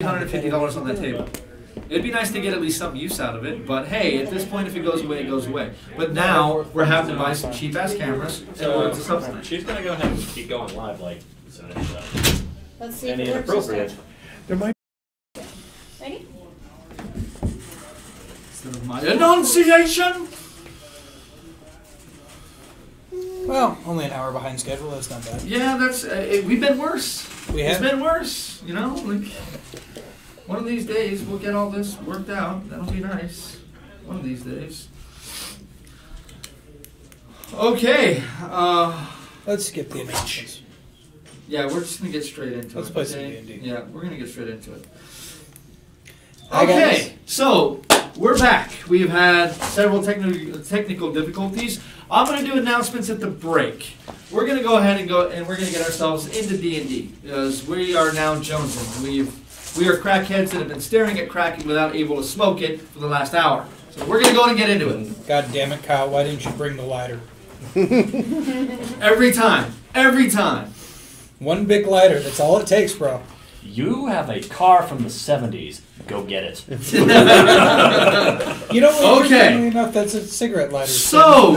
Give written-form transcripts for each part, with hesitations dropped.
$150 on that table. It'd be nice to get at least some use out of it, but hey, at this point, if it goes away, it goes away. But now, we're having to buy some cheap-ass cameras in order to supplement. She's going to go ahead and keep going live like soon as Let's see if any it works. inappropriate. There might Ready? Instead of my enunciation! Well, only an hour behind schedule. That's not bad. Yeah, that's, we've been worse. We It's have. been worse, you know? Like, one of these days, we'll get all this worked out. That'll be nice. One of these days. Okay. Let's skip the announcements. Yeah, we're just going to get straight into Let's it. play some okay? D&D. Yeah, we're going to get straight into it. Hi, Okay, guys. so we're back. We've had several technical difficulties. I'm going to do announcements at the break. We're going to go ahead and we're going to get ourselves into D&D because we are now jonesing. We are crackheads that have been staring at crack without able to smoke it for the last hour. So we're going to go and get into it. God damn it, Kyle! Why didn't you bring the lighter? Every time. Every time. One big lighter. That's all it takes, bro. You have a car from the 70s. Go get it. You know what? Okay. Enough. That's a cigarette lighter. So,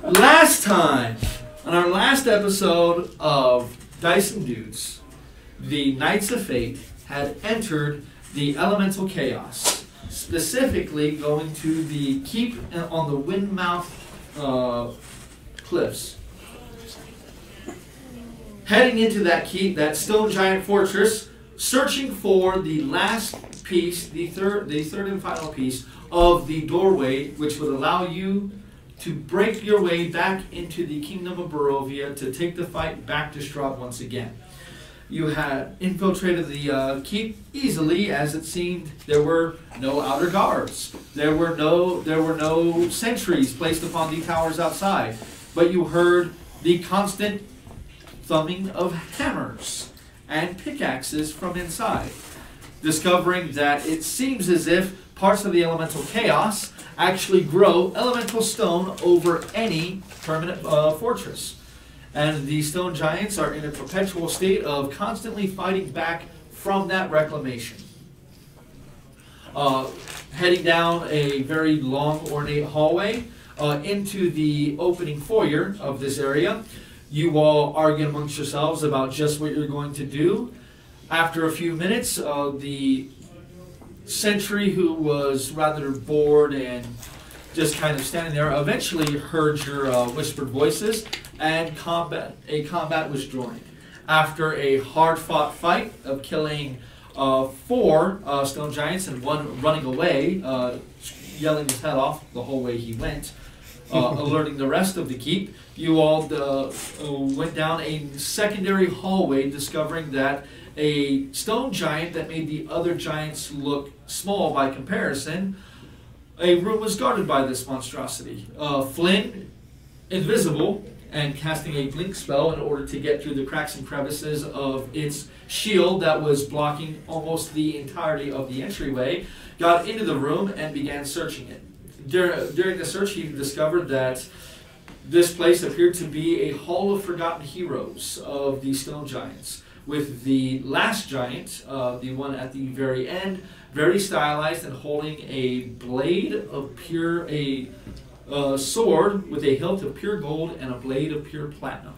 last time, on our last episode of Dice and Dudes, the Knights of Fate had entered the elemental chaos, specifically going to the keep on the Windmouth cliffs. Heading into that keep, that stone giant fortress, searching for the last piece, the third and final piece of the doorway, which would allow you to break your way back into the kingdom of Barovia to take the fight back to Strahd once again. You had infiltrated the keep easily, as it seemed there were no outer guards. There were no sentries placed upon the towers outside, but you heard the constant thumbing of hammers and pickaxes from inside, discovering that it seems as if parts of the elemental chaos actually grow elemental stone over any permanent fortress. And the stone giants are in a perpetual state of constantly fighting back from that reclamation. Heading down a very long, ornate hallway into the opening foyer of this area, you all argue amongst yourselves about just what you're going to do. After a few minutes, the sentry, who was rather bored and just kind of standing there, eventually heard your whispered voices, and a combat was joined. After a hard-fought fight of killing 4 stone giants and one running away, yelling his head off the whole way he went, alerting the rest of the keep, you all went down a secondary hallway, discovering that a stone giant that made the other giants look small by comparison, a room was guarded by this monstrosity. Flynn, invisible, and casting a blink spell in order to get through the cracks and crevices of its shield that was blocking almost the entirety of the entryway, got into the room and began searching it. During the search, he discovered that this place appeared to be a hall of forgotten heroes of the stone giants, with the last giant, the one at the very end, very stylized and holding a blade of sword with a hilt of pure gold and a blade of pure platinum.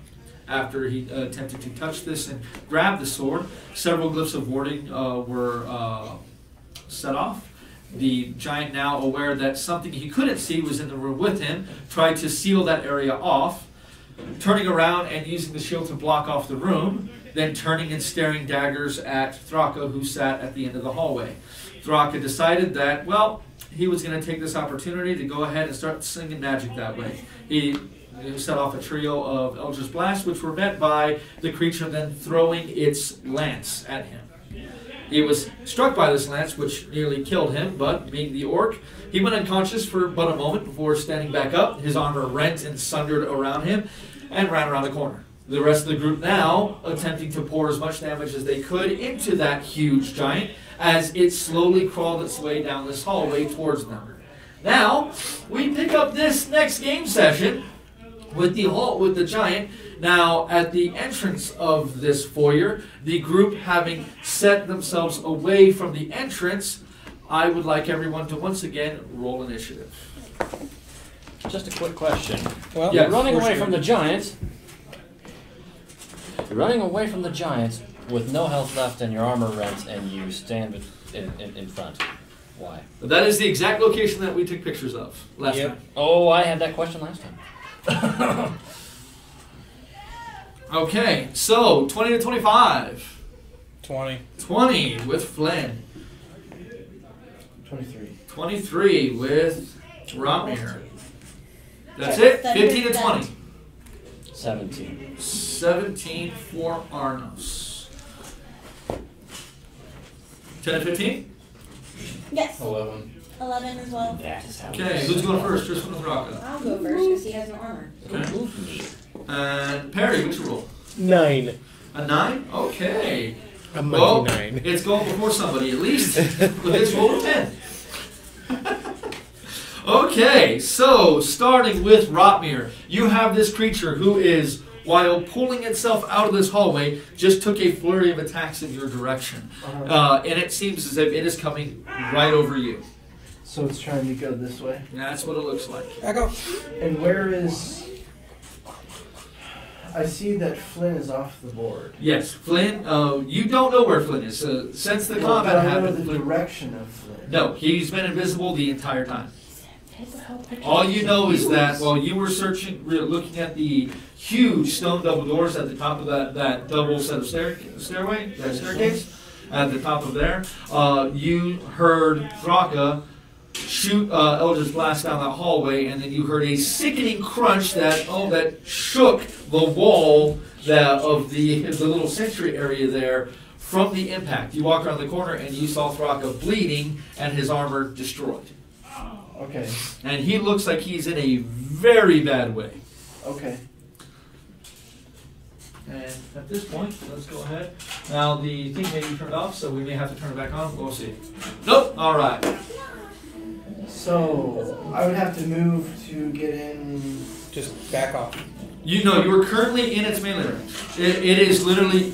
After he attempted to touch this and grab the sword, several glyphs of warding were set off. The giant, now aware that something he couldn't see was in the room with him, tried to seal that area off, turning around and using the shield to block off the room, then turning and staring daggers at Thraka, who sat at the end of the hallway. Thraka decided that, well, he was going to take this opportunity to go ahead and start singing magic that way. He set off a trio of Eldritch Blasts, which were met by the creature then throwing its lance at him. He was struck by this lance, which nearly killed him, but being the orc, he went unconscious for but a moment before standing back up. His armor rent and sundered around him and ran around the corner. The rest of the group now attempting to pour as much damage as they could into that huge giant as it slowly crawled its way down this hallway towards them. Now, we pick up this next game session with the giant Now, at the entrance of this foyer, the group having set themselves away from the entrance, I would like everyone to once again roll initiative. Just a quick question. Well, Yeah. You're running of course away you're- from the giants. You're running away from the giants with no health left and your armor rent, and you stand in front. Why? That is the exact location that we took pictures of last Yep. time. Oh, I had that question last time. Okay, so 20 to 25. 20. 20 with Flynn. 23. 23 with Romir. That's it. 15 to 20. 17. 17 for Arnos. 10 to 15? Yes. 11. 11 as well. That is how Okay, who's going first? Tristan with Rocca. I'll go first because he has no armor. Okay. And Perry, what's your roll? 9. A 9? Okay. A Well, mighty 9. it's going before somebody, at least with its roll of 10. Okay, so starting with Rotmir, you have this creature who is, while pulling itself out of this hallway, just took a flurry of attacks in your direction. And it seems as if it is coming right over you. So it's trying to go this way. That's what it looks like. Back up. And where is... I see that Flynn is off the board. Yes, Flynn, you don't know where Flynn is. Since the Well, combat I know happened, the Flynn- direction of Flynn. no, he's been invisible the entire time. All you know is that while you were searching, looking at the huge stone double doors at the top of that double set of staircase, at the top of there, you heard Thraka shoot Eldritch Blast down that hallway, and then you heard a sickening crunch that shook the wall of the little sentry area there from the impact. You walked around the corner and you saw Thraka bleeding and his armor destroyed. Okay. And he looks like he's in a very bad way. Okay. And at this point, let's go ahead. Now the thing may be turned off, so we may have to turn it back on. We'll see. Nope. All right. So I would have to move to get in. Just back off. You know you are currently in its melee range. It is literally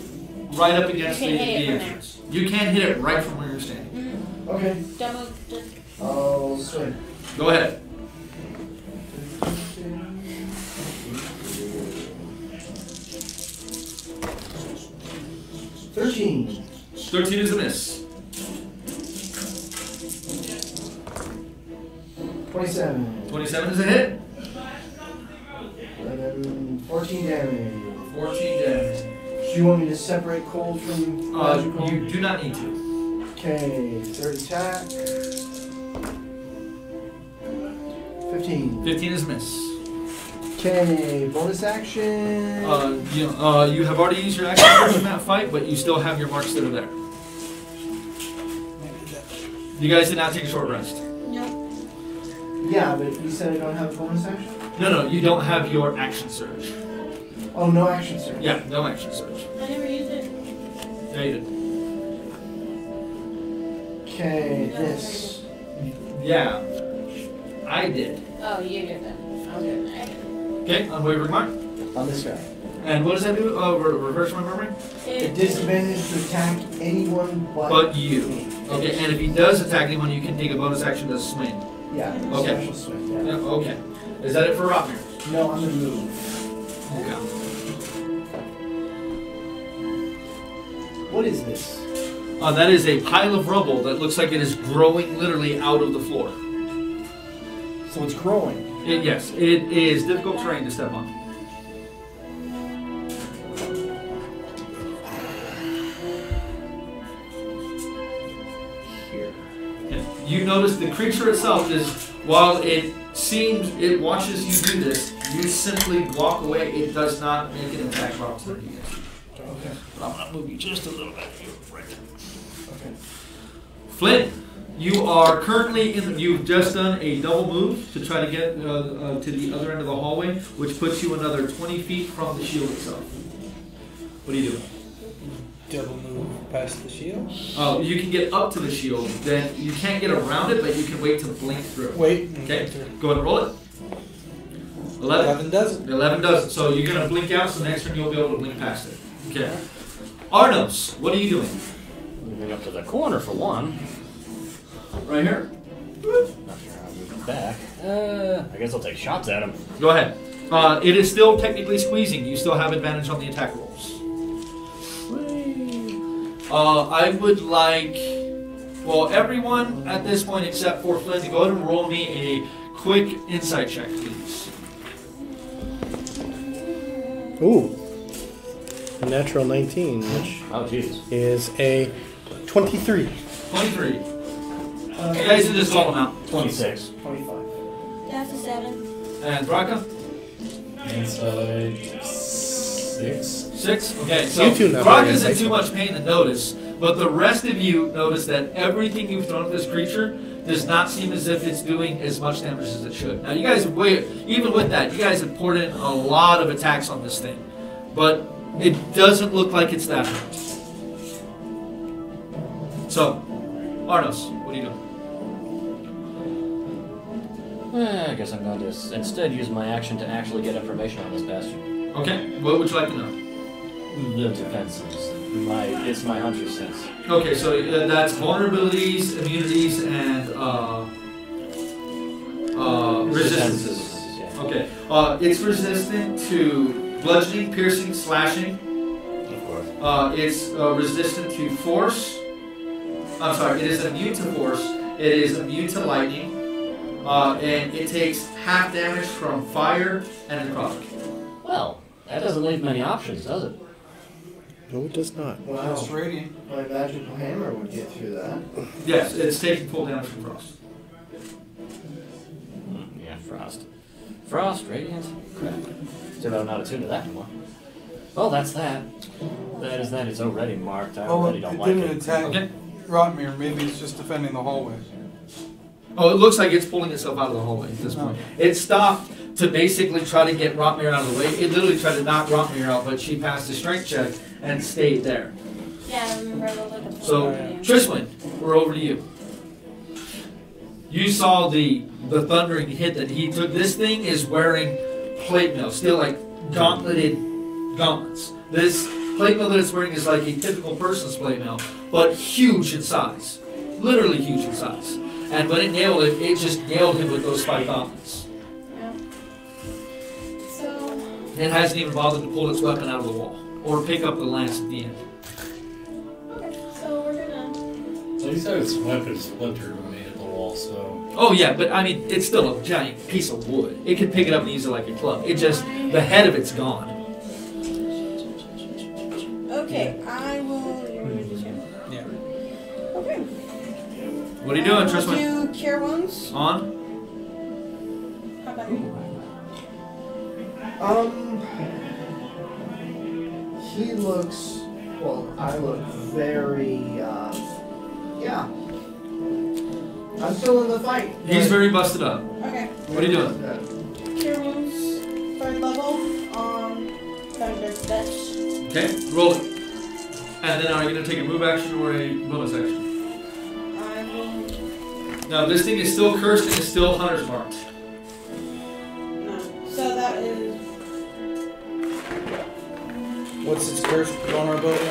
right up against You the can hit it from entrance. You can hit it right from where you're standing. Mm-hmm. Okay. Don't move. Just I'll swing. Go ahead. $13. 13 is a miss. 27. 27 is a hit. 14 damage. 14 damage. Do you want me to separate cold from magical? You do not need to. Okay, third attack. 15. 15 is a miss. Okay, bonus action. You have already used your action in that fight, but you still have your marks that are there. You guys did not take a short rest. no. Yeah, but you said I don't have a bonus action? No, you don't have your action surge. Oh, no action, sir. Yeah, no action surge. I never used it. Yeah, you Okay, this. did. Yeah, I did. Oh, you did that. I'll do it. I did. Okay, unwavering mark. On this guy. And what does that do? Reverse my memory? A disadvantage to attack anyone But you. Okay, and if he does attack anyone, you can take a bonus action to swing. Yeah, Okay. special swing. Yeah. Yeah, okay. Is that it for Rotmir? No, I'm gonna move. Okay. What is this? That is a pile of rubble that looks like it is growing literally out of the floor. So it's growing. Yes, it is difficult terrain to step on. Here. Okay. You notice the creature itself is, while it seems it watches you do this, you simply walk away. It does not make an attack opportunity against you. Okay. But I'm going to move you just a little bit. Okay. Flynn, you are currently you've just done a double move to try to get to the other end of the hallway, which puts you another 20 feet from the shield itself. What are you doing? Double move past the shield. Oh, you can get up to the shield. Then you can't get around it, but you can wait to blink through. Wait. Okay. Go ahead and roll it. 11? 11 doesn't. 11 doesn't. So you're going to blink out, so next turn you'll be able to blink past it. Okay. Arnos, what are you doing? Moving up to the corner for one. Right here. Not sure how to move it back. I guess I'll take shots at him. Go ahead. It is still technically squeezing. You still have advantage on the attack rolls. I would like, well, everyone at this point except for Flynn to go ahead and roll me a quick insight check, please. Ooh. A natural 19, which Oh, Jesus. is a 23. 23. You guys can just roll them out. 26. 25. That's a 7. And Braca? Inside 6. 6? Okay, so You two know. Braca's in too much pain to notice, but the rest of you notice that everything you've thrown at this creature does not seem as if it's doing as much damage as it should. Now, you guys have even with that, you guys have poured in a lot of attacks on this thing, but it doesn't look like it's that hurt. So, Arnos, what are you doing? I guess I'm going to instead use my action to actually get information on this bastard. Okay, what would you like to know? The defenses. It's my hunter sense. Okay, so that's vulnerabilities, immunities, and resistances. Yeah. Okay, it's resistant to bludgeoning, piercing, slashing. Of course. It's resistant to force. I'm sorry, it is immune to force. It is immune to lightning. And it takes half damage from fire and necrotic. Well, that doesn't leave many options, does it? No, it does not. That's Wow. radiant. My magical hammer would get through that. Yes, it's taking full damage from frost. Yeah, frost. Frost, radiant. Crap. Too bad I'm not attuned to that anymore. Well, that's that. That is that. It's already marked. I Oh, already it don't like didn't it. attack Okay. Rotmere. Maybe it's just defending the hallway. Oh, it looks like it's pulling itself out of the hallway at this point. It stopped to basically try to get Rotmere out of the way. It literally tried to knock Rotmere out, but she passed a strength check and stayed there. Yeah, I remember I rolled like a 12. So, Triswin, we're over to you. You saw the thundering hit that he took. This thing is wearing plate mail, still like gauntleted gauntlets. This plate mail that it's wearing is like a typical person's plate mail, but huge in size. Literally huge in size. And when it nailed him, it just nailed him with those spike gauntlets. Yeah. So, It hasn't even bothered to pull its weapon out of the wall or pick up the lance at the end. okay, so we're gonna. So he said its weapon splintered when he hit the wall, so. Oh yeah, but I mean, it's still a giant piece of wood. It could pick it up and use it like a club. It just, the head of it's gone. Okay, I will. You're gonna do two. Yeah. Okay. What are you doing, We'll Tristan? do cure wounds. On? How about you? He looks, well, I look very, yeah. I'm still in the fight. He's very busted up. Okay. What are you doing? Cure wounds, 3rd level. Thunder Fetch. Okay, roll it. And then are you going to take a move action or a bonus action? I will. Now, this thing is still cursed and is still Hunter's Mark. No. So that is. What's its curse vulnerability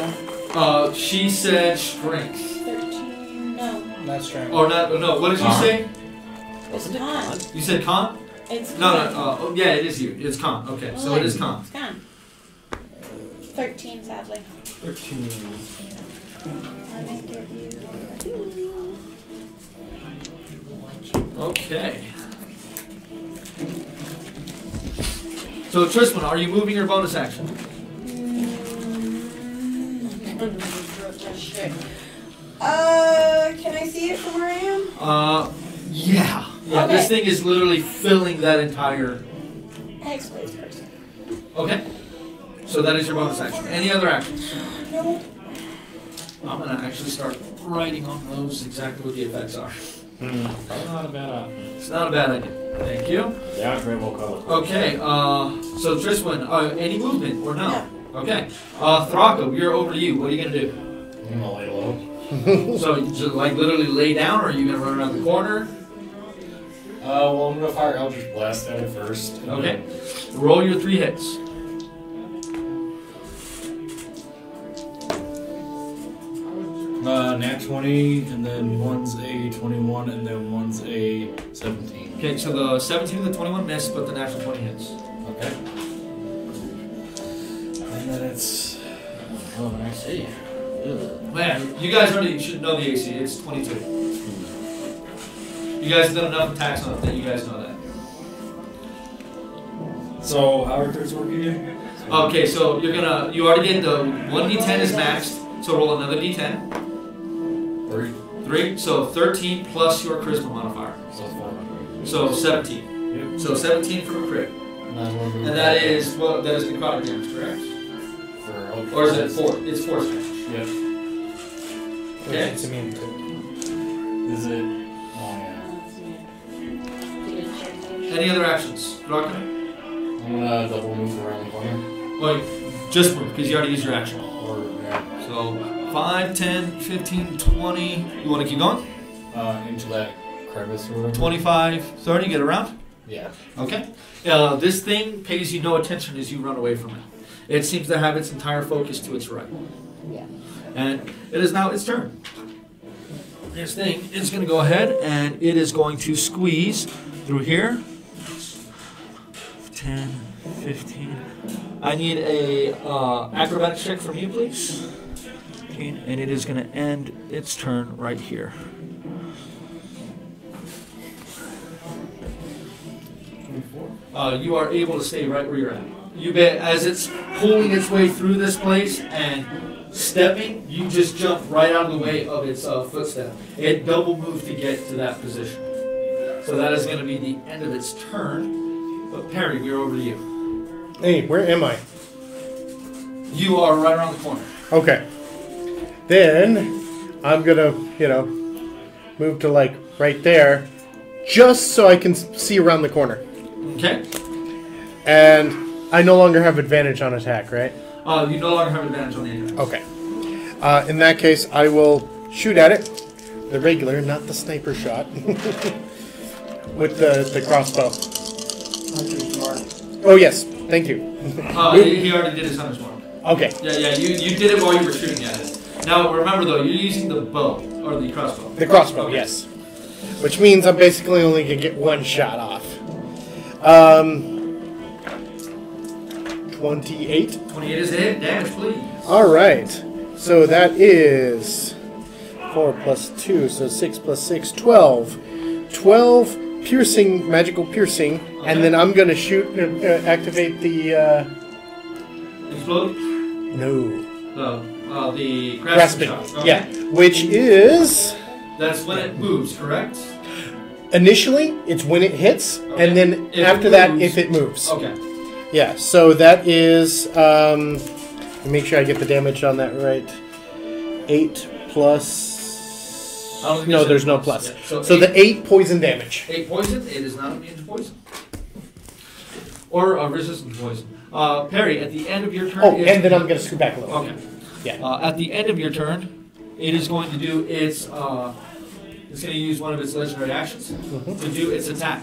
on? She said strength. 13. No. Not strength. Or not, no, what did you say? Wasn't it Con. con? You said con? It's No, con. oh, yeah, it is you. It's con. Okay, so it is con. It's con. 13, sadly. 13. I may give you. Okay. So, Tristan, are you moving your bonus action? Can I see it from where I am? Yeah. Yeah, this Okay. thing is literally filling that entire... X-Blaze person. Okay. So that is your bonus action. Any other actions? No. I'm going to actually start writing on those exactly what the effects are. Probably not a bad option. It's not a bad idea. Thank you. The outrage will cover. Okay, so Tristan, any movement or no? Okay. Throcko, you're over to you. What are you going to do? I'm gonna lay low. So, you just like literally lay down, or are you going to run around the corner? Well, I'm gonna fire Eldritch Blast at it first. and Okay. Roll your 3 hits. Nat 20, and then one's a 21, and then one's a 17. Okay, so the 17 and the 21 miss, but the natural 20 hits. Okay. And then it's. Oh, I see. Man, you guys already should know the AC. It's 22. You guys have done enough attacks on it that you guys know that. So, how are thirds working again? Okay, so you already did the 1d10 is maxed, so roll another d10. 3. 3, so 13 plus your charisma modifier. So 4. So 17. Yep. So 17 for a crit. And that is necrotic damage, correct? Or is it 4? It's 4 damage. Yep. Okay. It's immune to. Is it? Oh, yeah. Any other actions? Rocket? I'm gonna double move around the corner. Well, just move, because you already used your action. Or, yeah. So 5, 10, 15, 20. You want to keep going? Into that crevice or whatever. 25, 30, get around? Yeah. Okay. This thing pays you no attention as you run away from it. It seems to have its entire focus to its right. Yeah. And it is now its turn. This thing is going to go ahead and it is going to squeeze through here. 10, 15. I need a acrobatics check from you, please. And it is going to end its turn right here. You are able to stay right where you're at. You bet as it's pulling its way through this place and stepping, you just jump right out of the way of its footstep. It double moved to get to that position. So that is going to be the end of its turn. But Perry, we're over to you. Hey, where am I? You are right around the corner. Okay. Then I'm gonna, move to like right there, just so I can see around the corner. Okay. And I no longer have advantage on attack, right? You no longer have advantage on the attack. Okay. In that case, I will shoot at it. The regular, not the sniper shot. With the crossbow. Oh, yes. Thank you. He already did his hunter's mark. Okay. Yeah, you did it while you were shooting at it. Now, remember though, you're using the bow, or the crossbow. The crossbow, Okay. yes. Which means I'm basically only going to get one shot off. 28. 28 is a hit. Damage, please. Alright. So that is 4 plus 2, so 6 plus 6, 12. 12 piercing, magical piercing, and then I'm going to shoot, activate the... Explode? No. The Grasping. shot. Okay. Yeah. Which is... That's when it moves, correct? Initially, it's when it hits, Okay. and then If after it that, moves. if it moves. Okay. Yeah, so that is... let me make sure I get the damage on that right. 8 plus... I don't think No, there's there's any no plus. plus. Yeah. So the 8 poison damage. 8 poison, it is not immune to poison. Or resistant to poison. Perry, at the end of your turn... Oh, and then I'm going to scoot back a little. Okay. Yeah. At the end of your turn, it is going to do its... it's going to use one of its legendary actions to do its attack.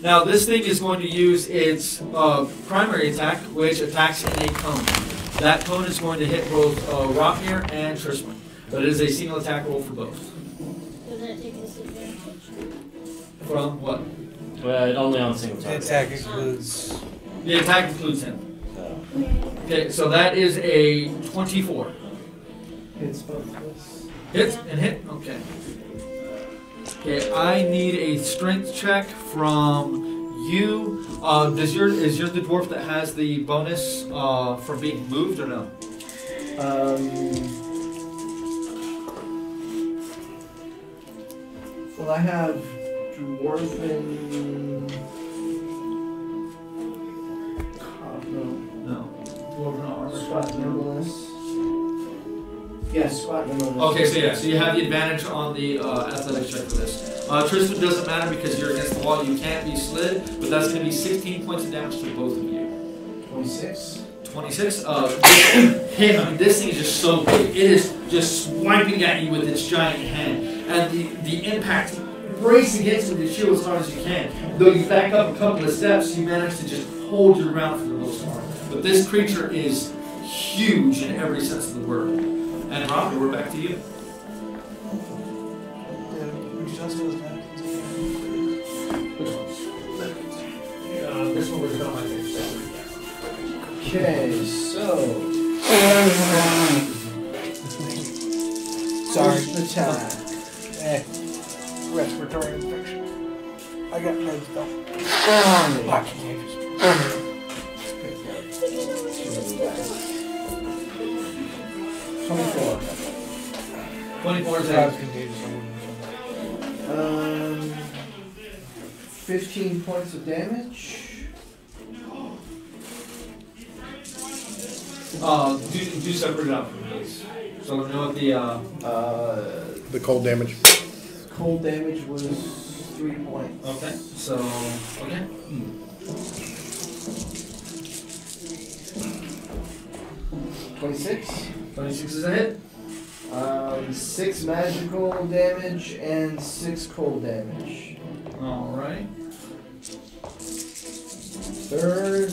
Now, this thing is going to use its primary attack, which attacks in a cone. That cone is going to hit both Rockmere and Tristan. But it is a single attack roll for both. Doesn't it take disadvantage? From what? Well, only on single The target. attack includes. The attack includes him. So, Okay, so that is a 24. Hits both of us. Hit and hit? Okay. Okay, I need a strength check from you. Is yours the dwarf that has the bonus from being moved or no? Well, I have dwarven. No. Dwarf no armor. Squat nimbleness. Yes, squat nimbleness. Okay, so yeah, so you have the advantage on the athletics check for this. Tristan doesn't matter because you're against the wall. You can't be slid, but that's going to be 16 points of damage to both of you. 26. 26. This thing is just so big. It is just swiping at you with its giant hand. And the impact brace against it with your shield as hard as you can. Though you back up a couple of steps, you manage to just hold your ground for the most part. But this creature is huge in every sense of the word. And Rob, we're back to you. Would you tell us those mannequins again? Which ones? This one was on my face. Okay, so Sorry. first attack. Respiratory infection. I got meds though. Not contagious. 24. 24 is That's out. contagious. I wouldn't 15 points of damage. Do separate it out from these. So we know what The cold damage. Cold damage was 3 points. okay. So okay. 26. 26 is a hit. 6 magical damage and 6 cold damage. Alright. Third.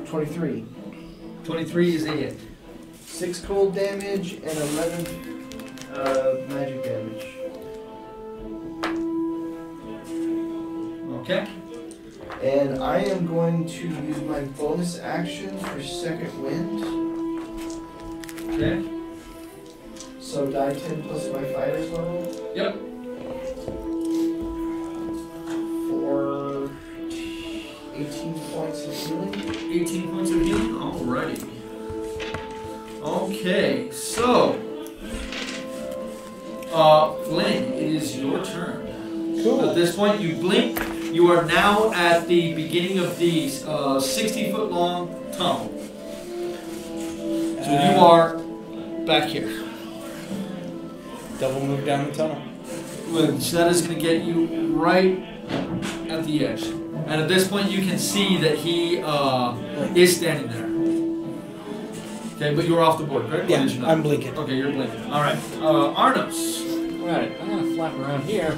23. 23 is a hit. 6 cold damage and 11 magic damage. Okay. And I am going to use my bonus action for second wind. Okay. So die 10 plus my fighter's level. Yep. For 18 points of healing. 18 points of healing. Alrighty. Okay, so Flynn, it is your turn. Cool. At this point, you blink. You are now at the beginning of the 60-foot long tunnel. So you are back here. Double move down the tunnel. Which that is going to get you right at the edge. And at this point, you can see that he is standing there. Okay, but you're off the board, correct? Or Yeah, did you not? I'm blinking. Okay, you're blinking. All right, Arnos. Right, I'm gonna flap around here.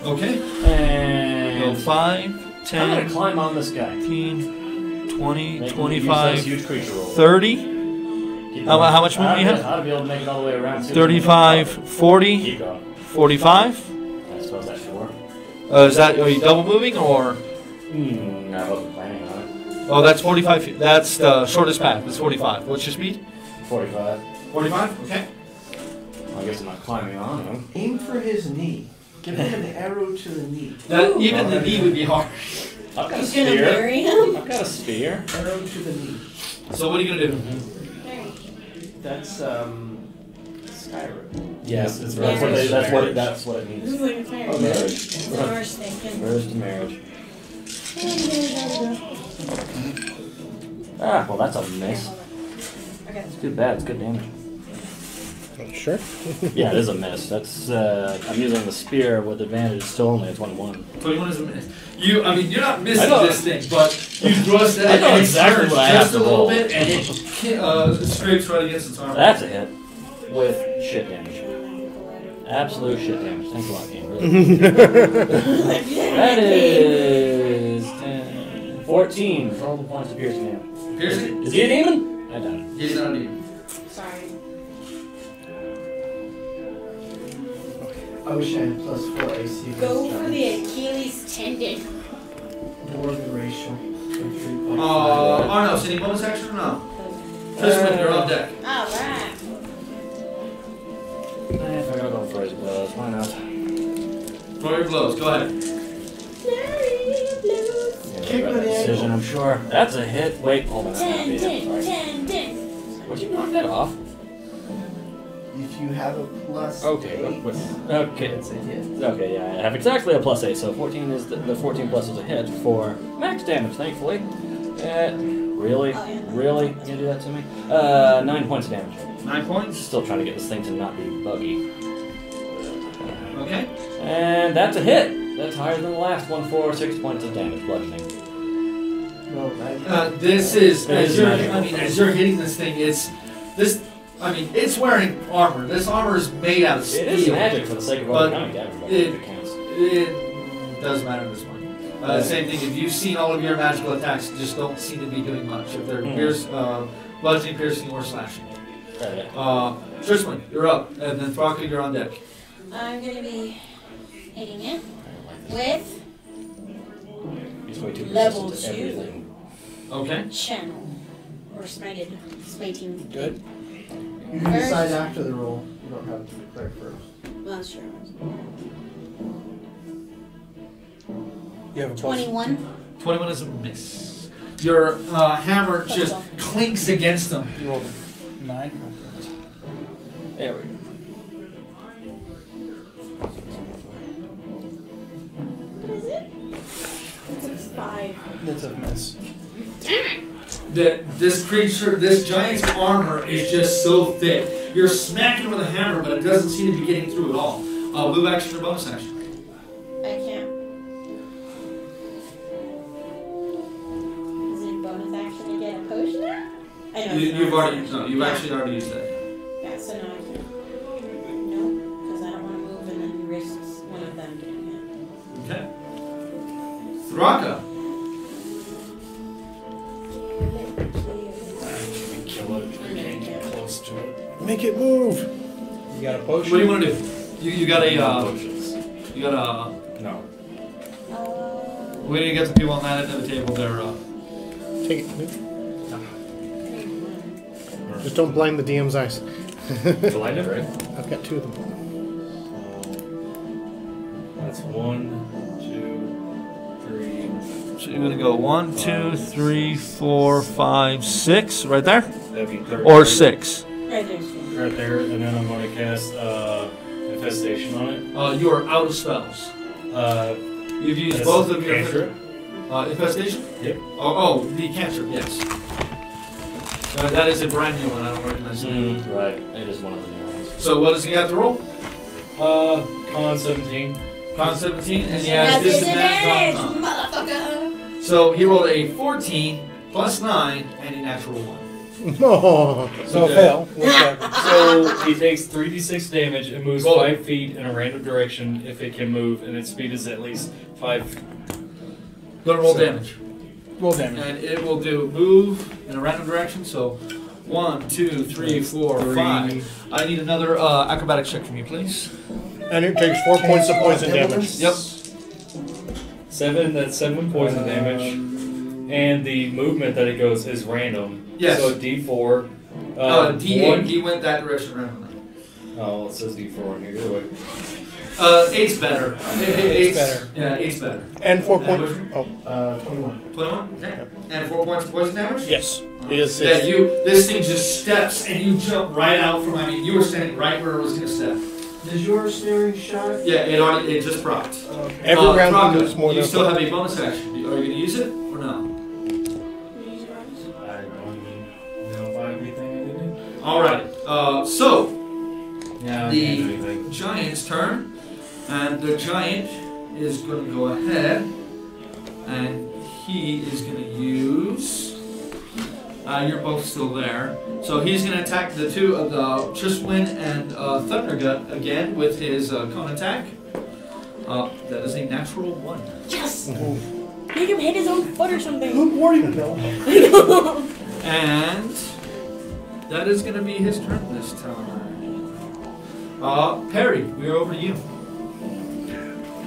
Okay. And 5, I'm gonna 10, climb on this guy. 15, 20, Make him use 25, those huge creature roll. 30, Keep how going. much movement do you have? I'll be able to make it all the way around. too. 35, 40, Keep going. 45. I suppose that's 4. Is that, are you double moving or? I wasn't planning on it. Oh, that's 45 feet. That's the shortest path. It's 45. What's your speed? 45. 45? Okay. I guess I'm not climbing on him. Aim for his knee. Give him an arrow to the knee. That, even the knee would be hard. I've got a He's gonna spear. bury him? I've got a spear. Arrow to the knee. So what are you going to do? That's Skyrim. Yes, it's That's what right. That's what it means. Who wouldn't marry? Oh, marriage. That's what I was thinking. Where's the marriage? Ah, well, that's a miss. Okay. It's too bad. It's good damage. Sure. Yeah, it is a miss. That's I'm using the spear with advantage. It's still only a 21. 21 is a miss. I mean, you're not I missing know. this thing, but you thrust that I know and it exactly turns what I have just to a little roll. bit, and it scrapes right against its armor. That's a hit with shit damage. Absolute shit damage. Thanks a lot, game. Really. That is 10, 14 total points of piercing damage. Piercing? Is he a demon? I doubt it. He's not a demon. Sorry. I wish I had plus 4 AC. Go for the Achilles tendon. Dwarven racial. Arnos, any bonus action or no? Tristan, you're on deck. Alright. If I gotta go for his blows, why not? Throw your blows, go ahead. Yeah, Kick got with that the decision, ankle. I'm sure. That's a hit. Wait, hold on. That's not me. Tendon, Sorry. tendon. Would you knock that off? If you have a plus Okay. 8, Okay. it's a hit. Okay, yeah, I have exactly a plus 8, so 14 is the 14 plus is a hit for max damage, thankfully. Really? Oh, yeah. Really? You gonna do that to me? 9 points of damage. 9 points. Still trying to get this thing to not be buggy. Okay. And that's a hit! That's higher than the last one for 6 points of damage, bludgeoning. No, I, This is, It is as you're, magical. I mean, as you're hitting this thing, it's, this I mean, it's wearing armor. This armor is made out of steel. It is magic for the sake of But overcoming everybody. it- It counts. It doesn't matter in this one. Same thing, if you've seen all of your magical attacks, just don't seem to be doing much. If they're bludgeoning, piercing, or slashing. Right. Tristan, you're up. And then Thraka, you're on deck. I'm gonna be hitting it with He's way too Level resistant to 2. everything. Okay. channel or smiting. Good. You can decide after the roll. You don't have to declare first. Well, that's true. You have a plus. 21. 21 is a miss. Your hammer just clinks against them. You rolled a 9. There we go. What is it? It's 5. That's a miss. This creature, this giant's armor is just so thick. You're smacking with a hammer, but it doesn't seem to be getting through at all. Move action or bonus action? I can't. Is it bonus action to get a potion now? I know. You've actually already used that. Yeah, so no, I can't. No, because I don't want to move and then risk one of them getting hit. Okay. Thraka. Kill it. We can't get close to it. Make it move. You got a What potion? do you want to do? You got a Potions. you got a. No. We need to get the people on that end of the table. They're Take it. Just don't blind the DM's eyes. Blinded, right? I've got 2 of them. That's 1, 2, 3. So you're gonna go 1, 2, 3, 4, 5, 6, right there, That'd be 30. or 6. Right there. Right there, and then I'm going to cast Infestation on it. You are out of spells. You've used That's both of your cantrip. infestation. Yep. Oh, the cantrip, yes. That is a brand new one. I don't recognize it. Right. It is one of the new ones. So what does he have to roll? Con 17. Con 17, and he That's has disadvantage disadvantage, on con. motherfucker! So he rolled a 14 plus 9 and a natural 1. Oh. So fail. So he takes 3d6 damage and moves Roll 5 feet in a random direction if it can move, and its speed is at least 5. Gonna roll damage. Roll damage. And it will do move in a random direction. So 1, 2, 3, 4, 5. I need another acrobatic check from you, please. And it takes 4 points of poison damage. Yep. 7, that's 7 poison damage. And the movement that it goes is random. Yes. So D4. D8, he went that direction randomly. Oh, it says D4 on here. Either way. 8's better. Eight's better. Yeah, 8's better. And 4 points. Oh, 21. 21? Okay. And 4 points of poison damage? yes. It is Yeah, 6. this thing just steps and you jump right out from, you were standing right where it was going to step. Does your snaring shot? Yeah, it just propped. Every round Thraka, he moves more you than still a have foot. a bonus action. Are you going to use it or no? I don't even know if I have anything I can do. Alright, so Yeah, I The- can't do anything. Giant's turn, and the giant is going to go ahead and he is going to use. You're both still there, so he's going to attack the two of the Triswin and Thundergut again with his cone attack. That is a natural 1. Yes! Make him hit his own foot or something. Good morning, Bill. And that is going to be his turn this time. Perry, we're over to you.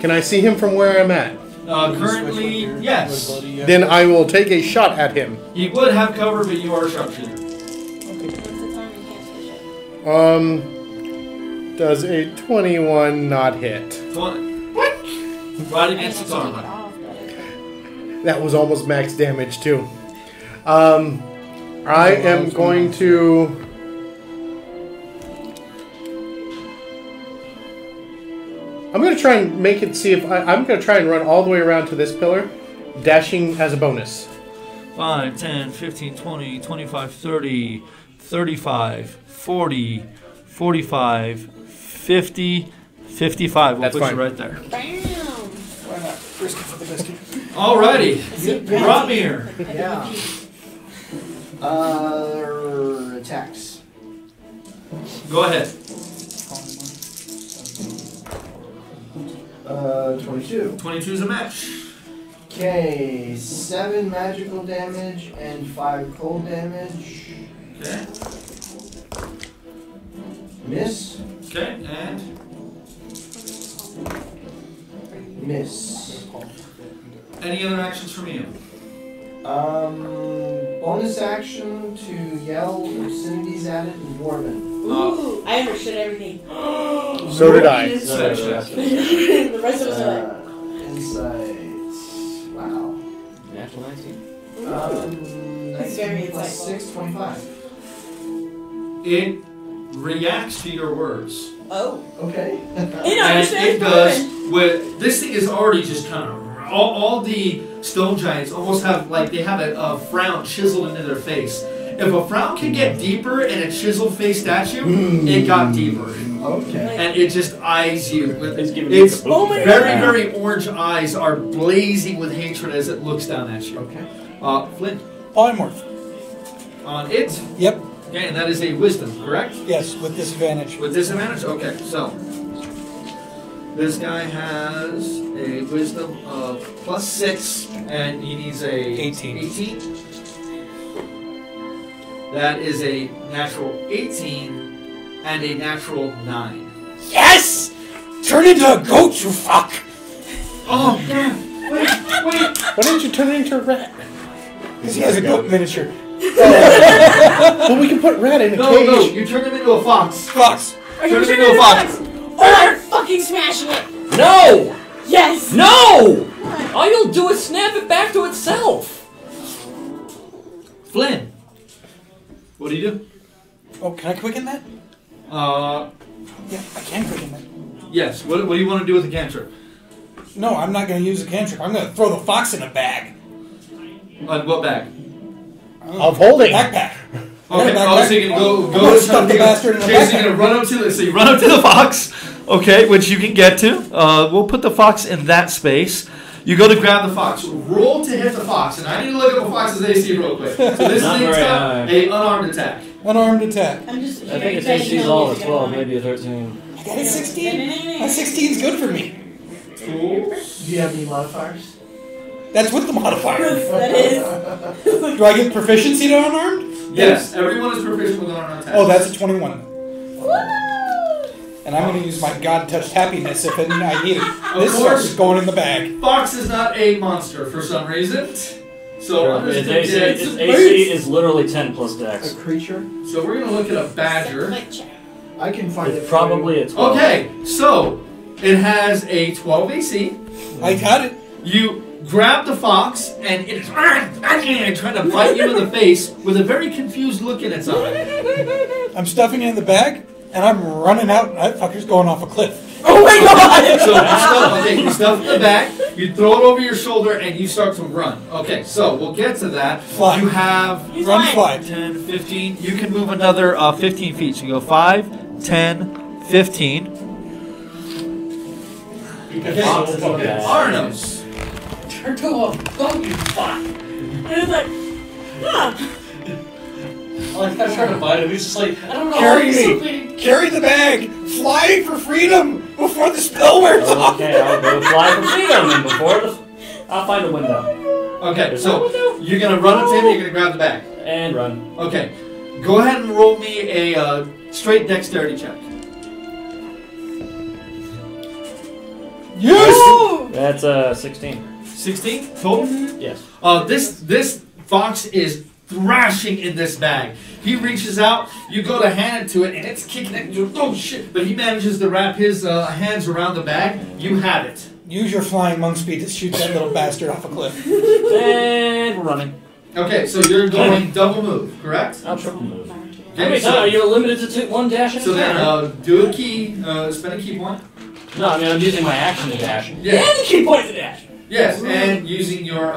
Can I see him from where I'm at? Currently, yes. Then I will take a shot at him. He would have cover, but you are a sharpshooter. What's the time you can't switch it? Does a 21 not hit? What? Right against its armor. That was almost max damage too. I am going to. I'm going to try and make it see if I'm going to try and run all the way around to this pillar, dashing as a bonus. 5, 10, 15, 20, 25, 30, 35, 40, 45, 50, 55. We'll That's put fine. you right there. Bam! Why not? Risk it for the biscuit. Alrighty. Ramir. Yeah. Attacks. Go ahead. 22. 22 is a match. Okay, 7 magical damage and 5 cold damage. Okay. Miss. Okay, and Miss. any other actions from you? Bonus action to yell obscenities at it in Dwarven. Ooh, I understood everything. So did I. Insight check. The rest of us are like, Insight. Wow. Natural 19. 19 plus insightful. 6, 25. It reacts to your words. oh. Okay. It And understands it does. Dwarven. With this thing is already just kind of all the stone giants almost have like they have a frown chiseled into their face. If a frown can get deeper in a chiseled face statue, it got deeper, Okay. and it just eyes you. With, It's giving its you the booty. very orange eyes are blazing with hatred as it looks down at you. Okay. Flint Polymorph. on it. Yep. Okay, and that is a wisdom, correct? Yes, with disadvantage. With disadvantage? Okay, so this guy has a wisdom of +6, and he needs a 18. That is a natural 18 and a natural 9. Yes! Turn into a goat, you fuck! Oh, God! Wait! Why didn't you turn it into a rat? Because he has a goat miniature. Well, we can put rat in a No, cage. no, you turn him into a fox. Fox. Are Turn you him turning into a into fox. Or I'm fucking smashing it. No! Yes. No! All you'll do is snap it back to itself. Flynn, what do you do? Oh, can I quicken that? Yeah, I can quicken that. Yes. What do you want to do with the cantrip? No, I'm not going to use a cantrip. I'm going to throw the fox in a bag. What bag? Of holding. Backpack. Okay, back, oh, back. so you can go I'm gonna to stuff the bastard in a Okay, so you're backpack. gonna run up to so you run up to the fox, okay, which you can get to. We'll put the fox in that space. You go to grab the fox. Roll to hit the fox, and I need to look up a fox's AC real quick. So this Not is very a high. unarmed attack. Unarmed attack. I'm just. I think its AC's all at 12, maybe a 13. I got a 16. My 16's good for me. Cool. Do you have any modifiers? That's with the modifier. That is. Do I get proficiency to unarmed? Yes, everyone is proficient with unarmed attacks. Oh, that's a 21. Woo! And I'm going to use my God-touched happiness if I need it. This course. is going in the bag. Fox is not a monster for some reason. So I'm just Its gonna AC, its AC is literally 10 plus A dex. creature? So we're gonna look at a badger. I can find it. It's probably a 12. Okay, so it has a 12 AC. I got it. You grab the fox, and it is trying to bite you in the face with a very confused look in its eye. I'm stuffing it in the bag, and I'm running out, and that fucker's going off a cliff. Oh my god! So you stuff it in the back, you throw it over your shoulder, and you start to run. Okay, so we'll get to that. Fly. You have Run, fly. 10, 15. You can move another 15 feet. So you go 5, 10, 15. Okay, Arnos. Turn to a goat, you fuck. And it's like, huh. Like, I'm trying to bite him. He's just like, I don't know. Carry he's me. something. Carry the bag! Fly for freedom before the spell wears off! Okay, I'll go fly for freedom and before the... I'll find a window. Okay, so you're going to run up to him, and you're going to grab the bag. And run. Okay, go ahead and roll me a straight dexterity check. Yes! That's 16. 16 total? Yes. This fox is thrashing in this bag. He reaches out, you go to hand it to it, and it's kicking it. Oh shit! But he manages to wrap his hands around the bag. You have it. Use your flying monk speed to shoot that little bastard off a cliff. And we're running. Okay, so you're going double move, correct? I'll triple move. Okay, So you're limited to one dash at so a then time. do a key, spend a key point. No, I mean, I'm using my action to dash. Yeah. And the key point to dash. Yes, and using your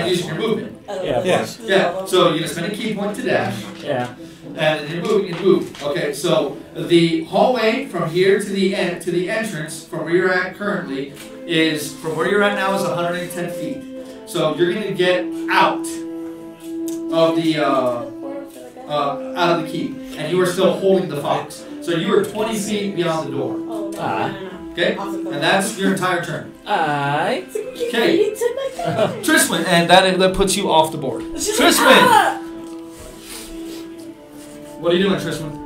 using your movement. Yeah, of Yes. course. Yeah, so you're gonna spend a key point to dash. Yeah. And you move. Okay, so the hallway from here to the entrance, from where you're at currently, is from where you're at now is 110 feet. So you're gonna get out of the out of the keep, and you are still holding the fox. So you are 20 feet beyond the door. Oh, no, Ah. no. Okay? Off the cliff. And that's your entire turn. I. Okay. Trisman, and that puts you off the board. She's Trisman! like, ah! What are you doing, Trisman?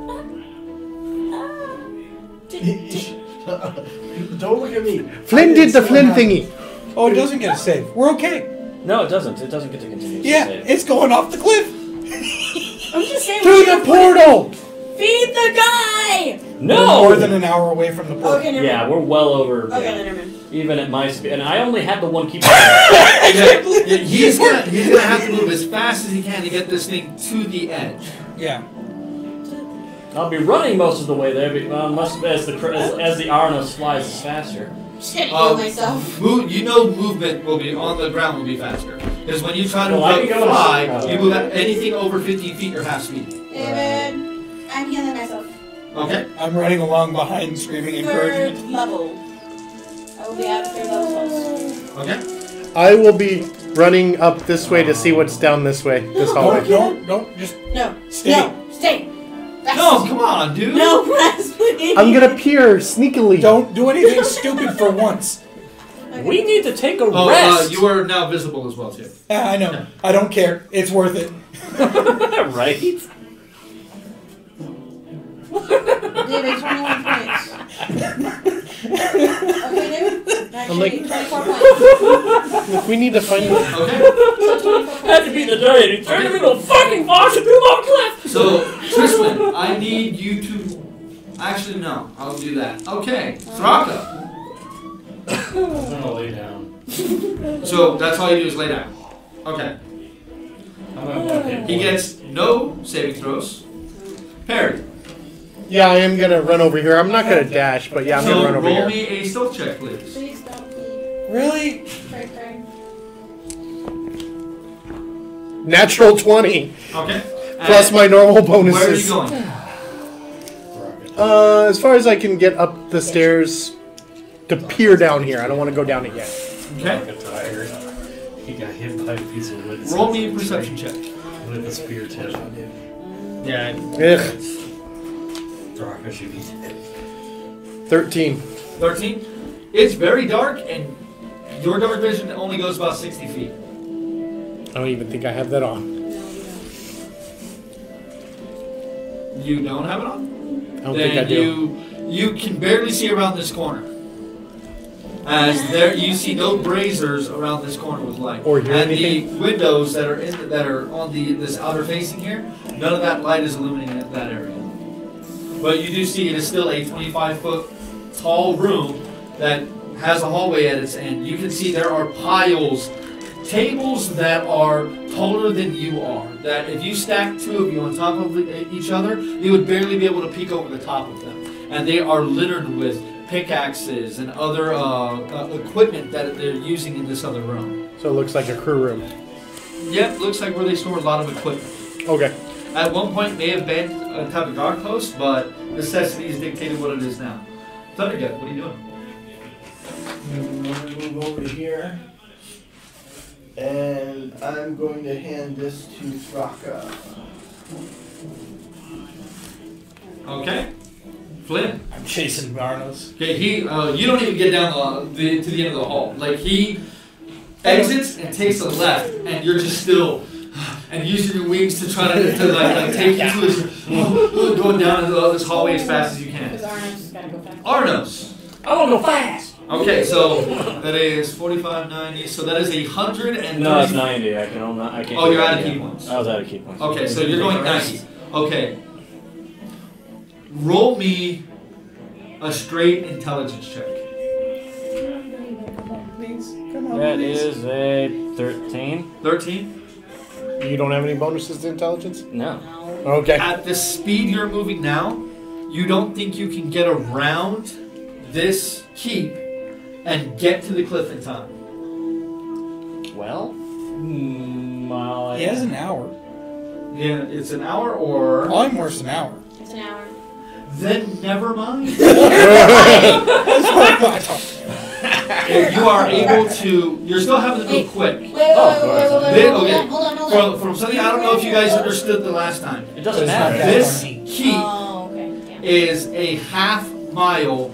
Don't look at me. Flynn did the Flynn thingy. Oh, it doesn't get a save. We're okay. No, it doesn't. It doesn't get to continue. to Yeah, save. it's going off the cliff. I'm just saying. Through the portal! Feed the guy! We're No! more than an hour away from the portal. Okay, never Yeah, mind. we're well over. Okay, yeah, then never mind. even at my speed, and I only had the one keep. He's gonna have to move as fast as he can to get this thing to the edge. Yeah. I'll be running most of the way there, as the Arnos flies faster. Just gonna heal myself. Movement will be on the ground will be faster because when you try to Well, I can go fly, to- you move at anything over 15 feet or half speed. David, I'm healing myself. Okay. I'm running along behind, screaming encouragement. Third level. I will be out of third level also. Okay. I will be running up this way to see what's down this way. This hallway. Don't, just No. stay. No. Stay. No, come on, dude. No, press, please. I'm gonna peer sneakily. Don't do anything stupid for once. Okay. We need to take a Oh, rest. you are now visible as well too. I know. I don't care. It's worth it. Right? David, 21 points. Okay, David. Actually, like- 24 points. Look, we need to find. Okay. So 24 points. Had to be the day, and he turned him into a fucking fox and threw him off a cliff. So, Tristan, I need you to. Actually, no. I'll do that. Okay. Thraka. I'm gonna lay down. So that's all you do is lay down. Okay. I'm gonna one hit He point. gets no saving throws. Parry. Yeah, I am gonna run over here. I'm not gonna dash, but yeah, I'm So gonna run over roll here. me a stealth check, please. Please don't keep Really? cray. Natural 20 Okay. plus And my normal Where are you bonuses. going? As far as I can get up the stairs to peer down here. I don't want to go down it yet. Okay. Like a tiger. He got hit by a piece of wood. Roll me a perception check. With a spear tip. Yeah. Ugh, Draka shooting. 13. 13. It's very dark, and your dark vision only goes about 60 feet. I don't even think I have that on. You don't have it on? I don't think I do. You can barely see around this corner. As there, you see no braziers around this corner with light. Or hear and anything? the windows that are on this outer facing here, none of that light is illuminating that area. But you do see it is still a 25-foot tall room that has a hallway at its end. You can see there are piles, tables that are taller than you are. That if you stack two of you on top of each other, you would barely be able to peek over the top of them. And they are littered with pickaxes and other equipment that they're using in this other room. So it looks like a crew room. Yep, looks like where they store a lot of equipment. Okay. At one point may have been a type of guard post, but necessities dictated what it is now. Thundergut, what are you doing? I'm gonna move over here. And I'm going to hand this to Thraka. Okay. Flynn. I'm chasing Barnos. Okay, you don't even get down to the end of the hall. Like, he exits and takes a left, and you're just still, and using your wings to try to take you to his, going down this hallway as fast as you can. Because Arno's gotta go fast. Arnos. I want to go fast. Okay, so that is 45, 90, so that is 130. No, it's 90. I can't. Oh, you're out of key points. I was out of key points. Okay, so you're going 90. Okay. Roll me a straight intelligence check. Please, come on. That please. is a 13. 13. You don't have any bonuses to intelligence? No. Okay. At the speed you're moving now, you don't think you can get around this keep and get to the cliff in time. Well, He has an hour. Yeah, it's an hour or... Probably more than an hour. It's an hour. Then never mind. That's what I thought. you are able to. You're still having to move quick. Wait, Okay. hold on. From something I don't know if you guys understood the last time. It doesn't It's not matter. that This funny. keep Oh, okay. Yeah. is a half mile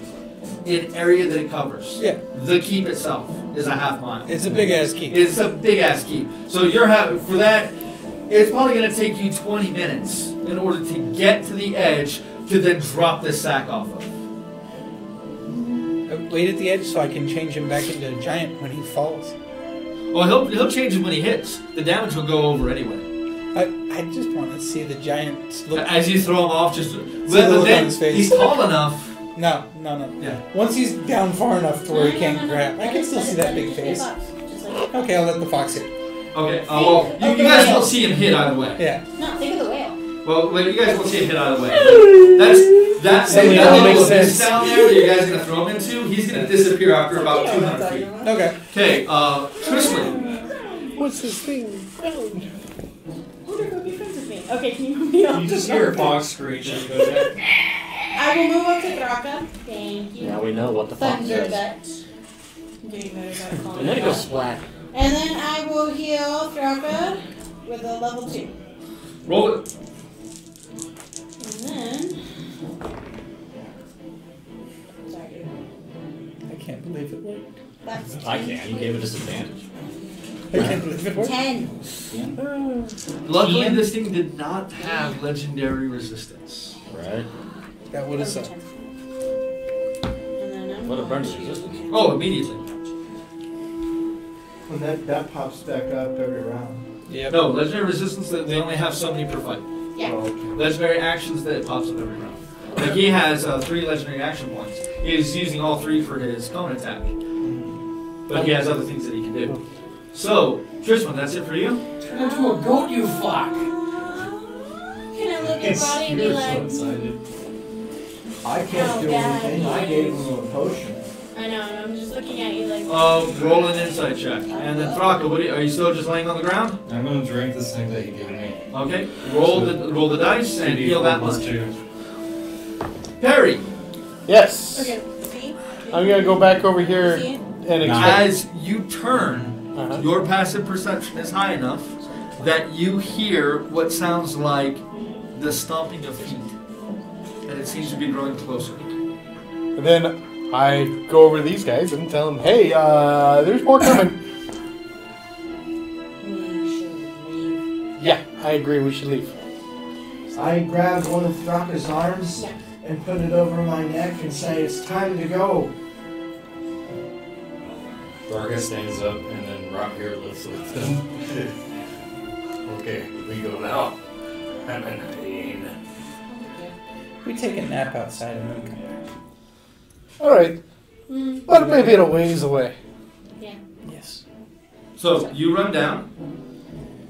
in area that it covers. Yeah. The keep itself is a half mile. It's a big ass key. It's a big ass keep. So you're having for that. It's probably going to take you 20 minutes in order to get to the edge to then drop this sack off of. Wait at the edge so I can change him back into a giant when he falls. Well, he'll change it when he hits. The damage will go over anyway. I just want to see the giant look. As you throw him off, just the but look on then his face. he's tall enough. No. Yeah. Once he's down far enough to where he can't grab, I can still see that big face. Just like, Okay, I'll let the fox hit. Okay. Well, you guys won't see him hit either way. Yeah. no, think of the whale. Well, you guys won't see him hit either way. That's Suddenly that all little makes abyss sense. down there that you guys are gonna throw him into. He's gonna disappear after about 200 feet. Okay. Okay. Tristan. What's this thing? Oh, they're gonna be friends with me. Okay, can you move me up? You just hear a fox screech and goes back. I will move up to Thraka. Thank you. Now we know what the fox Thunder is. Butt. I'm getting better about calling And then it it goes out. splat. And then I will heal Thraka with a level 2. Roll it. And then. Sorry, dude. I can't believe it worked. That's 10. I can. You gave a disadvantage. I can't believe it worked. 10. Luckily, this thing did not have legendary resistance. Right. That would have Over sucked. 10. And then I'm What a going burn to- resistance. Oh, immediately. When that pops back up every round. Yep. No, legendary resistance, they only have so many per fight. Yeah. Oh, okay. Legendary actions that it pops up every round. Like he has 3 legendary action points. He is using all 3 for his cone attack. But he has other things that he can do. So, Tristan, that's it for you? Turn into a goat, you fuck! Can I look at your body and be You're so like, excited. I can't do Oh, anything. I God. gave him a potion. I know, and I'm just looking at you like, Roll an insight check. And then Thraka, are you still just laying on the ground? I'm gonna drink this thing that you gave me. Okay. Roll the dice and heal that much. 2. Perry, Yes. okay, see? I'm gonna go back over here See? and expect. as you turn, Uh-huh. your passive perception is high enough that you hear what sounds like the stomping of feet. And it seems to be growing closer. And then I go over to these guys and tell them, "Hey, there's more coming." We should leave. Yeah, I agree. We should leave. I grabbed one of Thraka's arms Yeah. and put it over my neck and say, "It's time to go." Varga stands up and then Rock here lifts with him. Okay, we go now. I'm in pain. We take a nap outside and then come back. All right, but maybe in a ways away. Yeah. Yes. So you run down.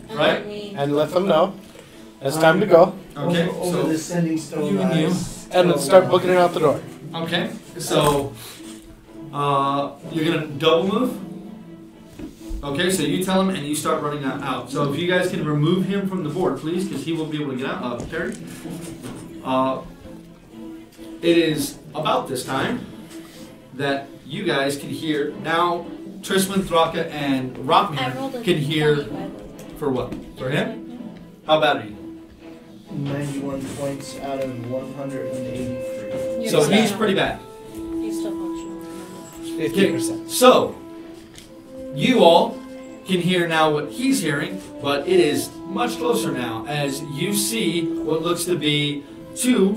And Right. then we- And let them know it's time to go, Okay. Over the sending stone you and you. eyes. and then start booking it out the door. Okay. So you're gonna double move. Okay. So you tell him, and you start running out. So if you guys can remove him from the board, please, because he won't be able to get out. Perry. It is about this time that you guys can hear now. Tristan, Thraka, and I Rockman rolled a can hear 20, by the way. for what? For him? How bad are you? 91 points out of 183. You're So still- he's pretty bad. He's still functional. 50%. So, you all can hear now what he's hearing, but it is much closer now as you see what looks to be 2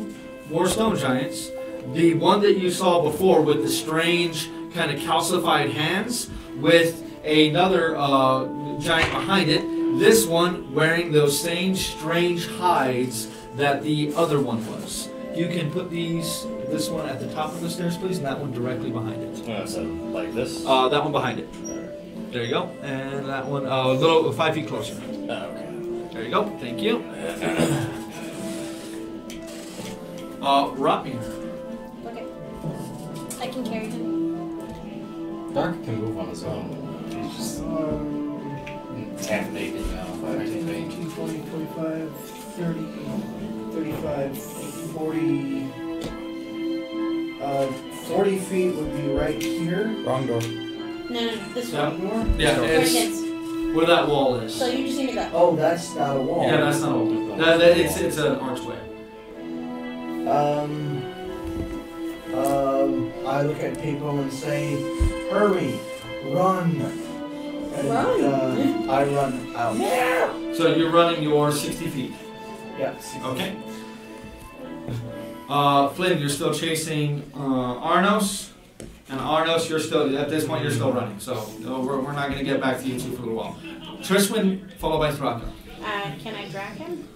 more stone giants. The one that you saw before with the strange kind of calcified hands with another giant behind it. This one wearing those same strange hides that the other one was. You can put this one at the top of the stairs, please, and that one directly behind it. So, like this? That one behind it. There you go. And that one a little 5 feet closer. Oh, okay. There you go. Thank you. Robbie. Okay. I can carry him. Dark can move on his own. He's just half naked now. 15, 20, 25, 30, 35, 40, 40 feet would be right here. Wrong door. No, this Yeah. one. Yeah, Right it's against. where that wall is. So you just need to go. Oh, that's not a wall. Yeah, that's not a wall. It's an archway. I look at people and say, hurry, run. And, Run. I run out. So you're running your 60 feet. Yeah. 60. Okay. Flynn, you're still chasing Arnos. And Arnos, you're still, at this point, you're still running. So we're not going to get back to you two for a little while. Triswin, followed by Thraka. Can I drag him?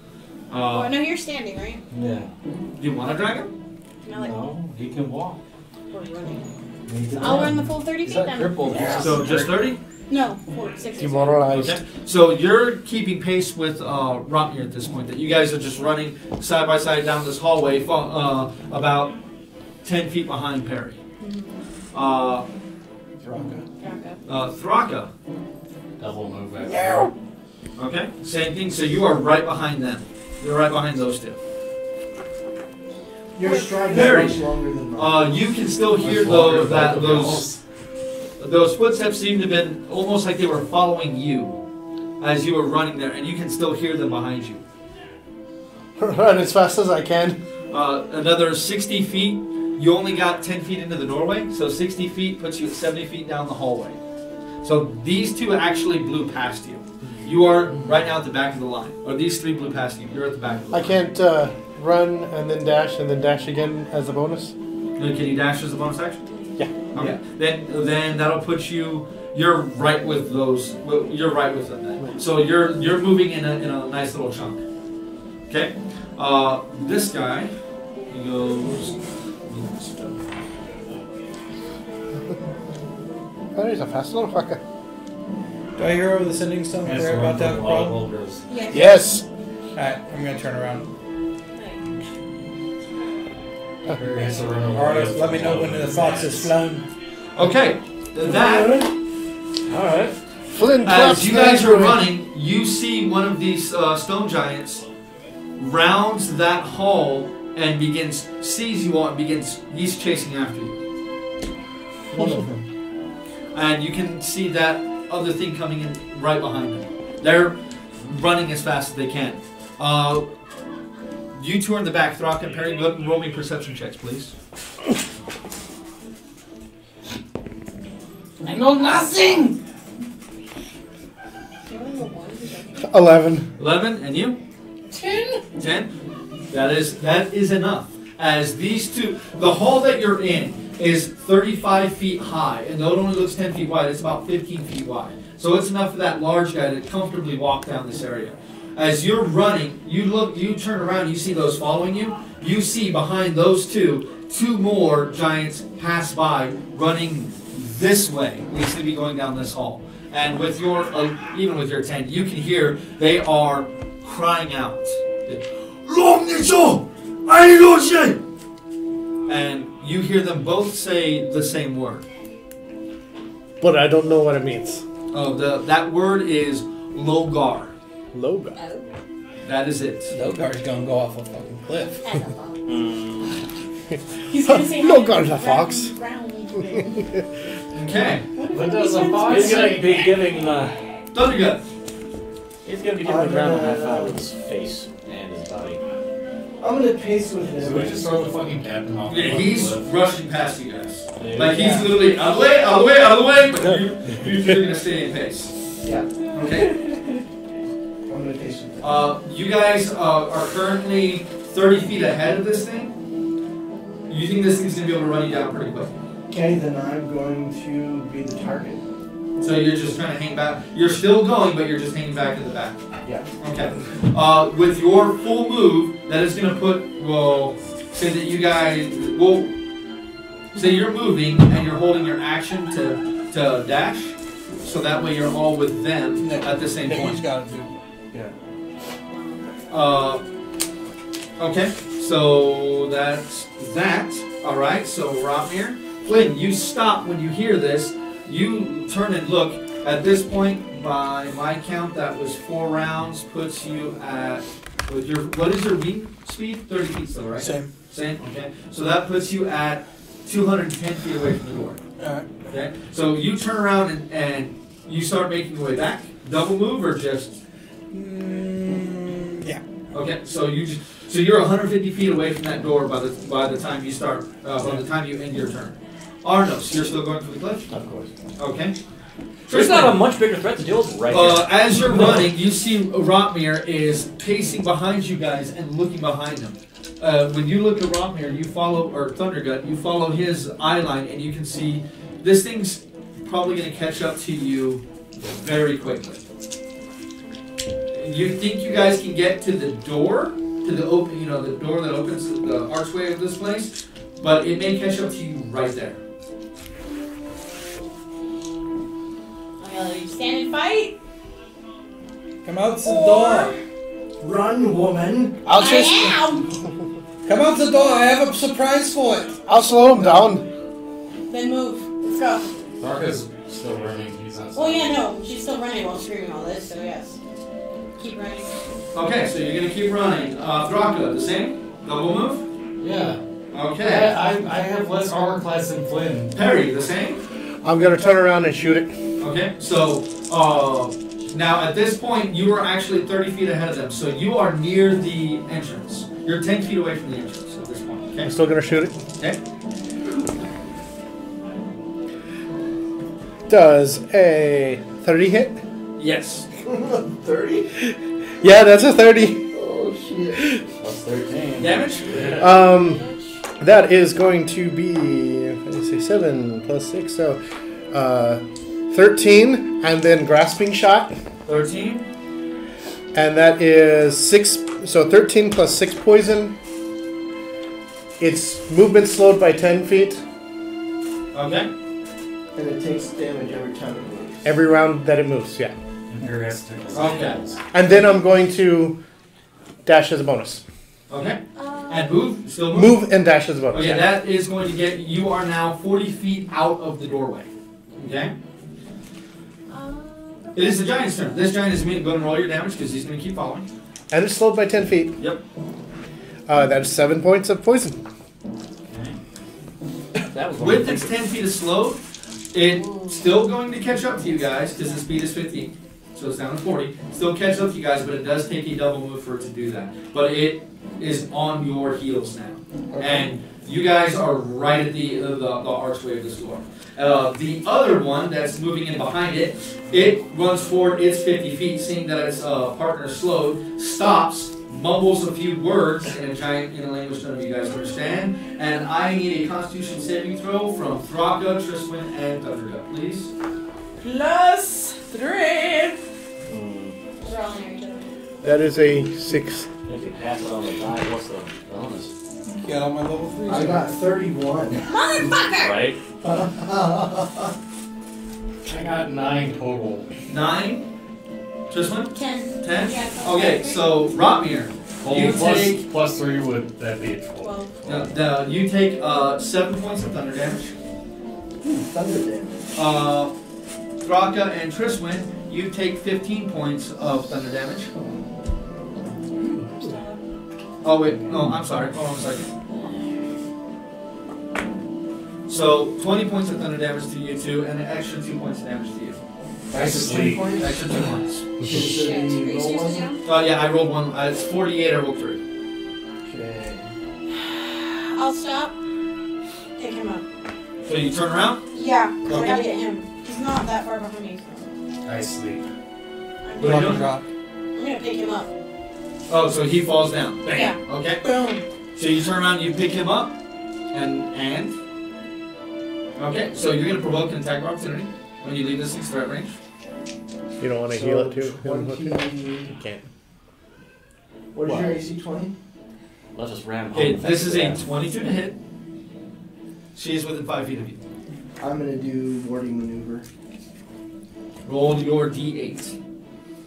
Oh, no, you're standing, right? Yeah. Do you want to drag him? No, like, No, he can walk. we're running. He can I'll run. run the full 30 He's feet not then. crippled. Yeah. So just 30? No, 60. Demoralized. Okay. So you're keeping pace with Rotmir at this point. That you guys are just running side by side down this hallway, about 10 feet behind Perry. Thraka. Double move after. Okay. Same thing. So you are right behind them. You're right behind those two. Your stride Very. is much longer than mine. You can still hear those footsteps seem to have been almost like they were following you as you were running there, and you can still hear them behind you. Run as fast as I can. Another 60 feet. You only got 10 feet into the doorway, so 60 feet puts you at 70 feet down the hallway. So these two actually blew past you. You are right now at the back of the line. Or these three blew past you. You're at the back of the line. I can't run and then dash again as a bonus. Can you dash as a bonus action? Yeah. Okay. Then that'll put you. You're right with those. You're right with them then. So you're moving in a nice little chunk. Okay. This guy, he goes. Oh, he's a fast little fucker. Do I hear over the sending stone that they're about to have a problem? Yes. Yes. Alright, I'm gonna turn around. Alright. Alright, let me know when the fox is flown. Okay. That. Alright. Flynn As you guys are running, you see one of these stone giants rounds that hall and sees you all and he's chasing after you. One of them. And you can see that other thing coming in right behind them. They're running as fast as they can. You two are in the back. Throck and Perry, go ahead and roll me perception checks, please. I know nothing! 11. 11, and you? 10? 10. That is enough. As these two, the hall that you're in is 35 feet high, and though it only looks 10 feet wide, it's about 15 feet wide. So it's enough for that large guy to comfortably walk down this area. As you're running, you turn around, you see those following you. You see behind those two more giants pass by, running this way. They seem to be going down this hall. And with your, even with your 10, you can hear they are crying out. And you hear them both say the same word. But I don't know what it means. Oh, that word is Logar. Loga. That is it. Logar's gonna go off a fucking cliff. As a fox. He's gonna say Logar's a fox. round thing. Okay. What does a fox He's going to be giving Thundergut. he's going to be giving the ground a high five with his face and his body. I'm gonna pace with So we him. just throw the fucking captain off. Yeah, he's rushing past you guys. There Like you he's go. literally out of the way, out of the way, out of the way. But you're gonna stay in pace. Yeah, Okay. I'm gonna pace with him. You guys are currently 30 feet ahead of this thing. You think this thing's gonna be able to run you down pretty quick? Okay, then I'm going to be the target. So you're just trying to hang back. You're still going, but you're just hanging back in the back. Yeah. Okay. With your full move, that is going to put, well, say that you guys, well, say you're moving and you're holding your action to dash, so that way you're all with them at the same He's point. gotta do. Okay, so that's that. All right, so Rotmir. Flynn, you stop when you hear this. You turn and look. At this point, by my count, that was 4 rounds. Puts you at with your what is your wind speed? 30 feet still, right? Same. Same. Okay. So that puts you at 210 feet away from the door. Alright. Okay, so you turn around and you start making your way back. Double move or just? Yeah. Okay, so you're 150 feet away from that door by the time you start by the time you end your turn. Arnos, you're still going for the cliff? Of course. Okay. There's not a much bigger threat to deal with right here. As you're running, you see Rotmir is pacing behind you guys and looking behind him. When you look at Rotmir, you follow, or Thundergut, you follow his eye line, and you can see this thing's probably going to catch up to you very quickly. You think you guys can get to the door, to the open, the door that opens the archway of this place, but it may catch up to you right there. You stand and fight? Come out to the door. Run, woman. I'll just. I am! Come out to the door. I have a surprise for it. I'll slow him down. Then move. Let's go. Marcus still running. He's not. Oh yeah, no. She's still running while screaming all this, so yes. Keep running. Okay, so you're going to keep running. Thraka, the same? Double move? Yeah. Okay. I have less armor class than Flynn. Perry, the same? I'm gonna turn around and shoot it. Okay, so now at this point you are actually 30 feet ahead of them, so you are near the entrance. You're 10 feet away from the entrance at this point. Okay. I'm still gonna shoot it. Okay. Does a 30 hit? Yes. 30? Yeah, that's a 30. Oh shit. Plus 13. Damage? That is going to be, let me say 7 plus 6, so 13, and then grasping shot, 13. and that is 6, so 13 plus 6 poison. Its movement slowed by 10 feet. Okay. And it takes damage every time it moves. Every round that it moves, yeah. Okay. And then I'm going to dash as a bonus. Okay. And move? Still move? Move and dash as a bonus. Okay, yeah. that is going to get, you are now 40 feet out of the doorway. Okay? It is the giant's turn. This giant is going to roll your damage because he's going to keep following. And it's slowed by 10 feet. Yep. That is 7 points of poison. That was With its 10 feet of slow, it's still going to catch up to you guys because the speed is 15. So it's down to 40. Still catch up to you guys, but it does take a double move for it to do that. But it is on your heels now. And you guys are right at the archway of this door. The other one that's moving in behind it, it runs forward its 50 feet, seeing that its partner slowed, stops, mumbles a few words in a language none of you guys understand, and I need a Constitution saving throw from Thraka, Triswin, and Thundergut, please. +3. We're all near each other. That is a 6. If you pass it on the die, what's the bonus? Get on my level 3. I got 31. Motherfucker! Right? I got 9 total. 9. Triswin? 10. 10? Yeah, Okay, so Rotmir, you take... Plus 3 would that be a 12? 12. You take 7 points of thunder damage. Thunder damage. Thraka and Triswin, you take 15 points of thunder damage. Oh wait, no, I'm sorry. Hold on a second. So 20 points of thunder damage to you two, and an extra 2 points of damage to you. Extra 2 points? Extra 2 points. Shit. You roll one? Yeah, I rolled one. It's 48. I rolled 3. Okay. I'll stop. Pick him up. So you turn around. Yeah, because I Okay. gotta get him. He's not that far behind me. I sleep. I'm What are you doing? Drop. gonna pick him up. Oh, so he falls down. Bam. Yeah. Okay. Boom. So you turn around, you pick him up, and. Okay, so you're gonna provoke an attack of opportunity when you leave this thing's threat range. You don't want to heal it too? 20. You can't. What is your AC 20? Let's just ram home. Okay, this is a 22 to hit. She is within 5 feet of you. I'm gonna do warding maneuver. Roll your d8.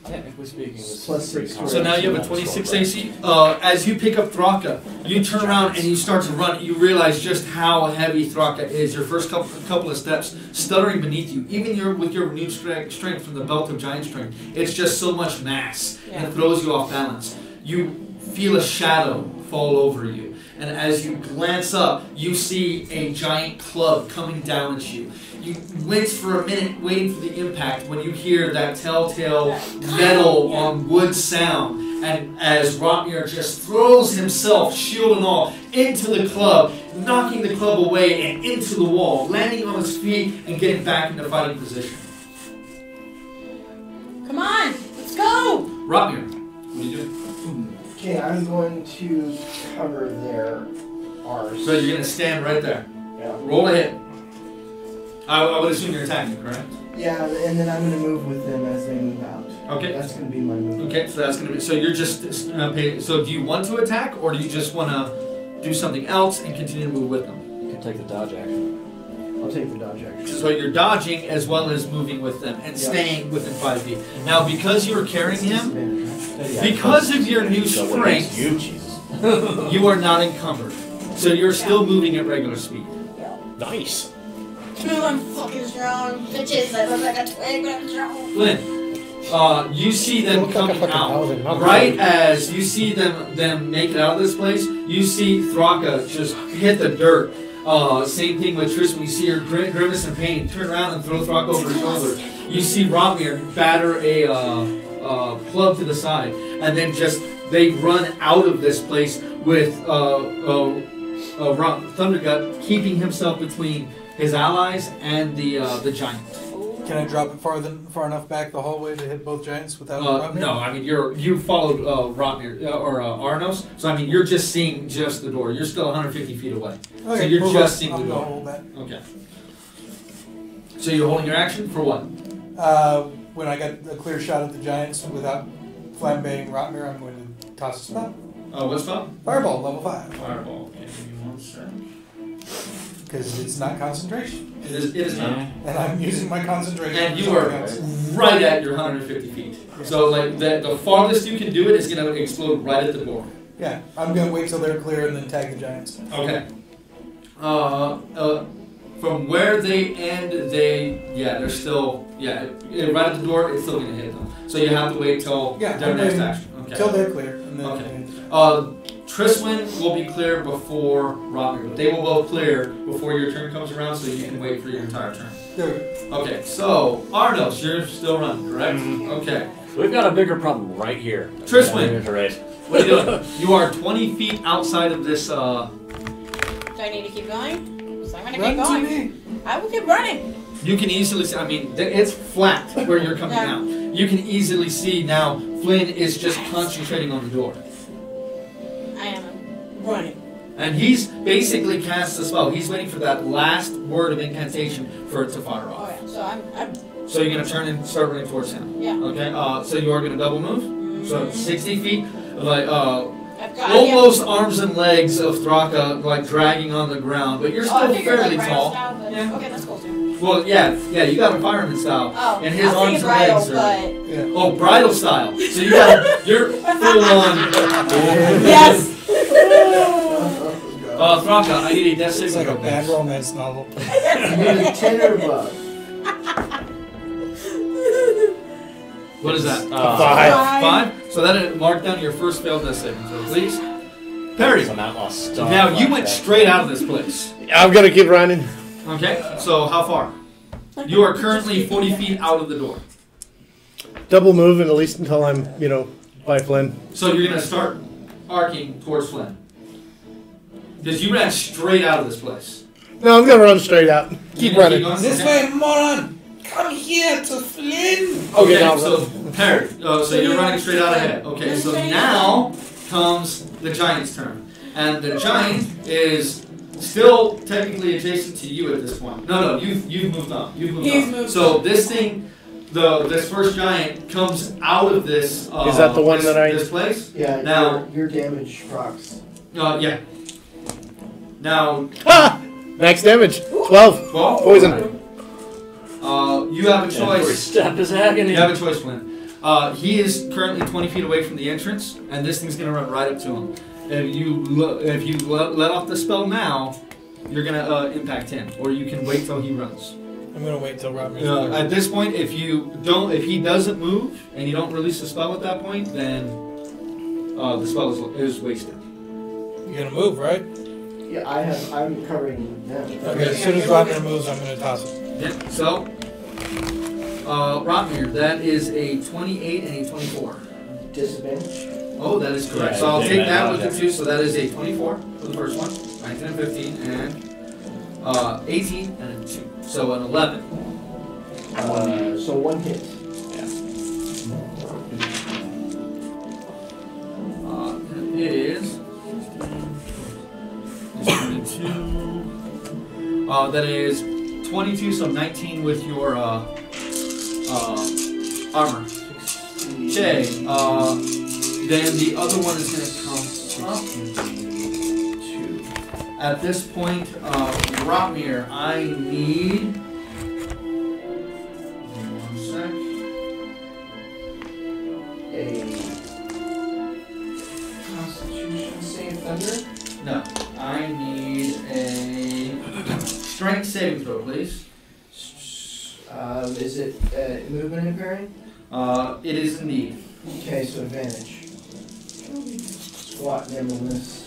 Technically speaking, this is Plus pretty 6 common. So now you have a 26 AC. As you pick up Thraka, you turn around and you start to run. You realize just how heavy Thraka is. Your first couple of steps, stuttering beneath you. Even with your renewed strength from the belt of giant strength, it's just so much mass, and it throws you off balance. You feel a shadow fall over you, and as you glance up, you see a giant club coming down at you. You wince for a minute, waiting for the impact, when you hear that telltale metal on wood sound, and as Rotmir just throws himself, shield and all, into the club, knocking the club away and into the wall, landing on his feet and getting back into fighting position. Come on, let's go! Rotmir, what are you doing? Okay, I'm going to cover their arse. So you're going to stand right there. Yeah. Roll a hit. I would assume you're attacking, correct? Yeah, and then I'm going to move with them as they move out. Okay. That's going to be my move. Okay, so that's going to be... So you're just... so do you want to attack, or do you just want to do something else and continue to move with them? You can take the dodge action. I'll take the dodge action. So you're dodging as well as moving with them and staying within 5 feet. Now, because you're carrying him, because of your new strength, You, Jesus. you are not encumbered. So you're still moving at regular speed. Nice. I'm fucking strong. Bitches, I look like a twig, but I'm strong. Flynn, you see them Look like a coming fucking out. thousand, not Right really. as you see them make it out of this place, you see Thraka just hit the dirt. Same thing with Tristan. You see her grimace in pain, turn around and throw Thraka over her shoulder. You see Rotmir batter a club to the side, and then just they run out of this place with Thundergut keeping himself between his allies and the giant. Can I drop it far enough back the hallway to hit both giants without Rotmir? No, I mean you followed Rotmir or Arnos, so I mean you're just seeing just the door. You're still 150 feet away, so Okay, you're move just up. seeing I'm the gonna door. hold that. Okay. So you're holding your action for what? When I got a clear shot at the giants without flambeing Rotmir, I'm going to toss a spell. What spell? Fireball, level 5. Fireball. Okay, give me 1 second. Because it's not concentration. It is not. And I'm using my concentration. And you for are something else. right at your 150 feet. So like the farthest you can do it is going to explode right at the door. Yeah, I'm going to wait till they're clear and then tag the giants. Okay. From where they end, they're still, right at the door, it's still going to hit them. So you have to wait till Yeah, their I'm next waiting action. Okay. Till they're clear. And then Okay. Triswin will be clear before Rotmir, but they will both clear before your turn comes around, so you can wait for your entire turn. There. Okay, so Arnos, you're still running, correct? Okay. We've got a bigger problem right here. Triswin. Right. What are you doing? You are 20 feet outside of this, Do I need to keep going? So I'm gonna Run keep to going. me. I will keep running. you can easily see, I mean, it's flat where you're coming Yeah. out. You can easily see now Flynn is just concentrating on the door. I am running. And he's basically cast a spell. He's waiting for that last word of incantation for it to fire Oh off. yeah. So I'm So you're going to turn and start running towards him. yeah. Okay, so you are going to double move. So 60 feet, like I've got almost arms and legs of Thraka, like dragging on the ground, but you're Oh, I still figured fairly like tall. Style, but Yeah. okay, that's cool too. Well, yeah, you got a fireman style, Oh, and his I was arms thinking and bridal, legs are. but Yeah. Oh, bridal style. So you're full on. yes. Thraka, I need a death It's saving like a throw, bad please. romance novel. You need a 10 or above. What is that? 5. 5? So that mark down your first failed death saving throw, please. Perry. So now I'll stop Now you like went that. straight out of this place. I'm gonna keep running. Okay, so how far? You are currently 40 feet out of the door. Double move, and at least until I'm, by Flynn. So you're going to start arcing towards Flynn. Because you ran straight out of this place. No, I'm gonna run straight out. Keep You're gonna running. going? This Okay. way, moron! Come here to Flynn! Okay, now so Perry, so you're running straight out ahead. Okay, so now comes the giant's turn. And the giant is still technically adjacent to you at this point. No, you've moved on. You've moved He's on. moved So this thing, this first giant comes out of this. Is that the one this, that I- this place? Yeah, Now- your damage procs. Yeah. Now, Ah! Max damage. 12. 12? Poison. You have a Every choice. step is agony. You have a choice, Flynn. He is currently 20 feet away from the entrance, and this thing's going to run right up to him. If you let off the spell now, you're going to impact him, or you can wait till he runs. I'm gonna wait till Rotmir's At this point, if he doesn't move and you don't release the spell at that point, then the spell is wasted. You're gonna move, right? Yeah, I'm covering them. Okay, as soon as Rotner moves, I'm gonna toss it. Yeah. So, Rotmir, that is a 28 and a 24. Disadvantage. Oh, that is correct. Yeah, So I'll you take did that that. with the 2. So that is a 24 for the first one, 19 and 15, and 18 and a 2. So an 11. So one hit. It is 22. That is 22, so 19 with your armor. Okay. Then the other one is going to come up. At this point, Rotmir, I need. One sec. A Constitution save thunder. No, I need a strength saving throw, please. Is it movement impairing? It is indeed. Okay, so advantage. Squat nimbleness.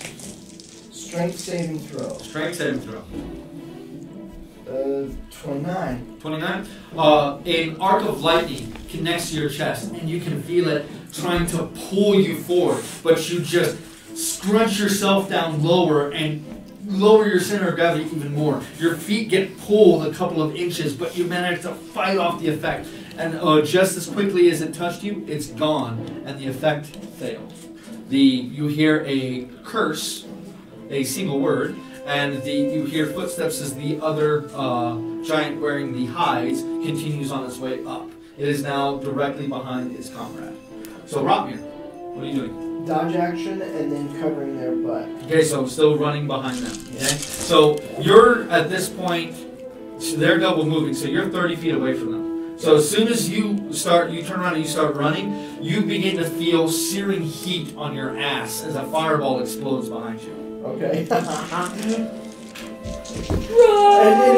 Strength saving throw. Strength saving throw. 29. 29. An arc of lightning connects to your chest, and you can feel it trying to pull you forward, but you just scrunch yourself down lower and lower your center of gravity even more. Your feet get pulled a couple of inches, but you manage to fight off the effect. And just as quickly as it touched you, it's gone, and the effect failed. You hear a curse, a single word, and you hear footsteps as the other giant wearing the hides continues on its way up. It is now directly behind its comrade. So Rotmir, what are you doing? Dodge action and then covering their butt. Okay, so I'm still running behind them. Okay, so you're at this point, they're double moving, so you're 30 feet away from them. So as soon as you turn around and you start running, you begin to feel searing heat on your ass as a fireball explodes behind you. Okay. And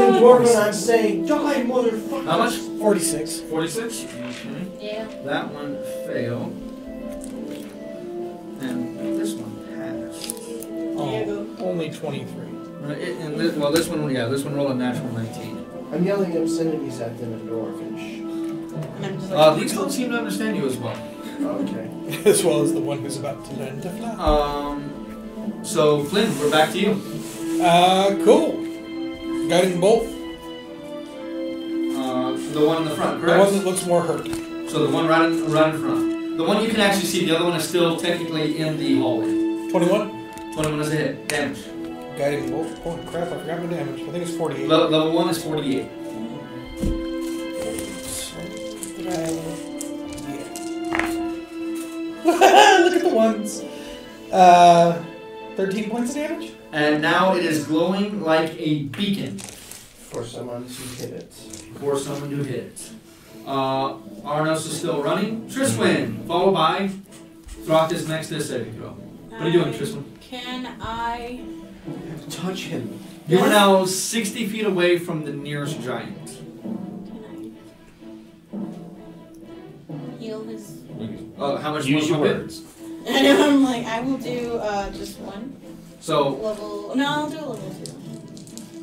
in Dwarven, I'm saying, die, motherfucker. How much? 46. 46? Okay. Yeah. That one failed. And this one passed. Only 23. This one rolled a natural 19. I'm yelling obscenities at them in Dwarvish. And I'm just like, These don't seem to understand you as well. Okay. As well as the one who's about to learn to fly. So Flynn, we're back to you. Cool. Guiding bolt. The one in the front, The correct? one that looks more hurt. So the one right in front. The one you can actually see, the other one is still technically in the hallway. 21. 21 is a hit. Damage. Guiding bolt. Oh crap, I forgot my damage. I think it's 48. Level 1 is 48. Look at the ones. 13 points of damage? And now it is glowing like a beacon For someone to hit it. for someone to hit. Arnos is still running. Triswin, followed by Throck is next to this saving throw. What are you doing, Tristan? Can I? Touch him. You are now 60 feet away from the nearest giant. Can I heal his? How much Use your more words. I know. I'm like, I will do just one So, level. No, I'll do a level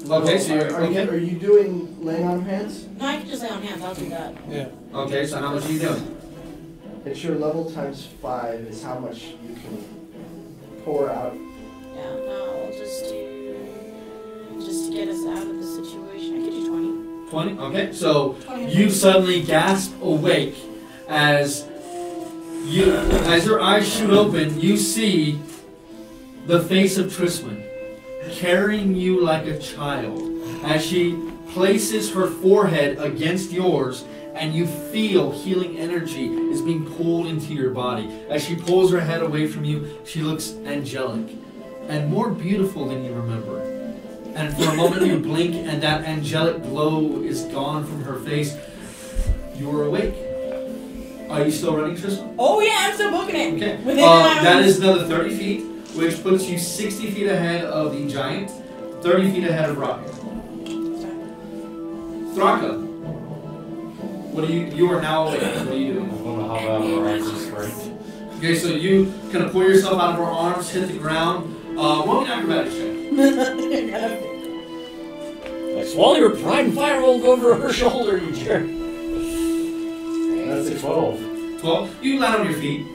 2. okay, so you're, Are you doing laying on hands? No, I can just lay on hands. I'll do that. Yeah. okay, so how much are you doing? It's your level times 5 is how much you can pour out. Yeah. No, we'll just do to get us out of the situation. I could do 20. 20? Okay, so 20. you suddenly gasp awake as your eyes shoot open, you see the face of Triswin carrying you like a child as she places her forehead against yours, and you feel healing energy is being pulled into your body. As she pulls her head away from you, she looks angelic and more beautiful than you remember. And for a moment you blink and that angelic glow is gone from her face. You are awake. Are you still running, Tristan? Oh yeah, I'm still booking it. Okay. Within an hour. That is another 30 feet, which puts you 60 feet ahead of the giant, 30 feet ahead of Rocket. Thraka, you are now awake. What are you doing? I'm gonna hop out of the righteous strength. Okay, so you kind of pull yourself out of her arms, hit the ground. Roll me an acrobatics check. Like, swallow your pride and fire roll over her shoulder, you jerk. That's a 12. 12. You land on your feet.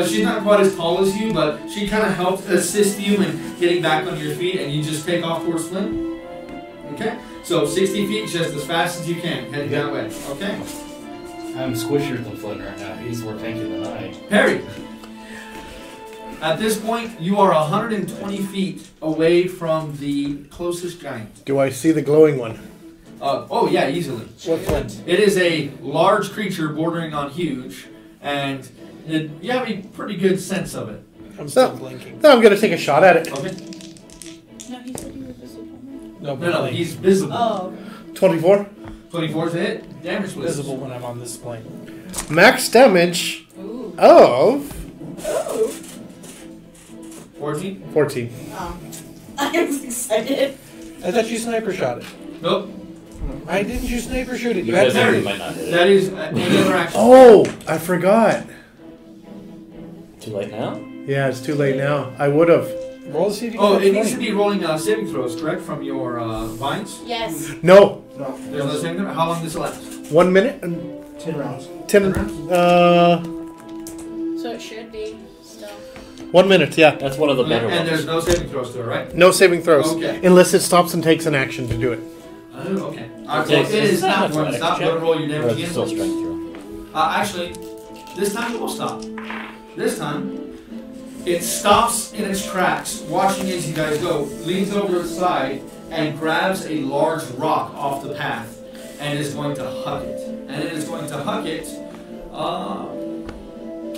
She's not quite as tall as you, but she kind of helps assist you in getting back on your feet, and you just take off towards Flynn. Okay? So 60 feet, just as fast as you can, heading that way. Okay? I'm squishier than Flynn right now. He's more tanky than I. Perry. At this point, you are 120 feet away from the closest giant. Do I see the glowing one? Oh yeah, easily. What Flint? It is a large creature bordering on huge, and you have a pretty good sense of it. I'm still blinking. No, I'm gonna take a shot at it. Okay. No, he said you were visible. No, he's visible. Oh. 24. 24 to hit. Damage list. Visible when I'm on this plane. Max damage Ooh. of 14. 14. Oh. I was excited. I thought you sniper shot it. Nope. Why didn't you sniper shoot it? You Because had Harry to. might not hit it. That is another action. Oh, I forgot. Too late now? Yeah, it's too late now. I would have. Roll to see if you Oh, can it get needs to 20. be rolling saving throws, correct? From your vines? Yes. No. No. There's no saving throw? How long does it last? 1 minute and 10 rounds. 10. So it should be still. 1 minute. Yeah. That's one of the better And ones. there's no saving throws to it, right? No saving throws, Okay. unless it stops and takes an action to do it. Oh, okay. Alright, Okay, well, so it it's is not not an going to athletics stop. check. Go and roll your Or damage it's again, still please. strength throw. Actually, this time it will stop. This time, it stops in its tracks, watching as you guys go, leans over to the side, and grabs a large rock off the path, and is going to huck it. And it is going to huck it, I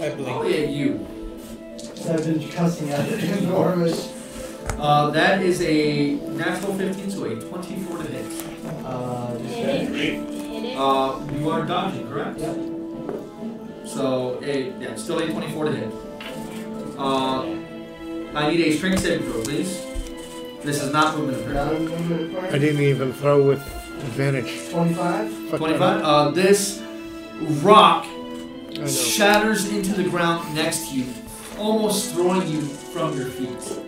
blink. probably at you. I've been cussing at it enormous. That is a natural 15, so a 24 to hit. Hit it. Hit it. You are dodging, correct? Yep. So, still a 24 to hit. I need a strength saving throw, please. This is not movement of Not prayer. a movement I part. didn't even throw with advantage. 25. Fuck 25. This rock I know. shatters into the ground next to you, almost throwing you from your feet.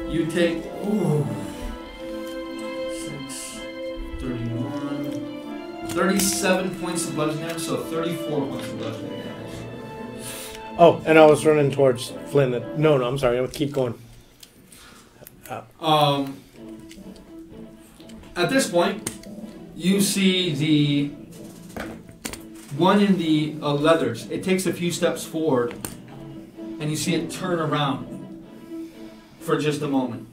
You take 6, 31, 37 points of bludgeoning damage, so 34 points of bludgeoning damage. Oh, and I was running towards Flynn. No, I'm sorry. I would keep going. At this point, you see the one in the leathers. It takes a few steps forward, and you see it turn around for just a moment.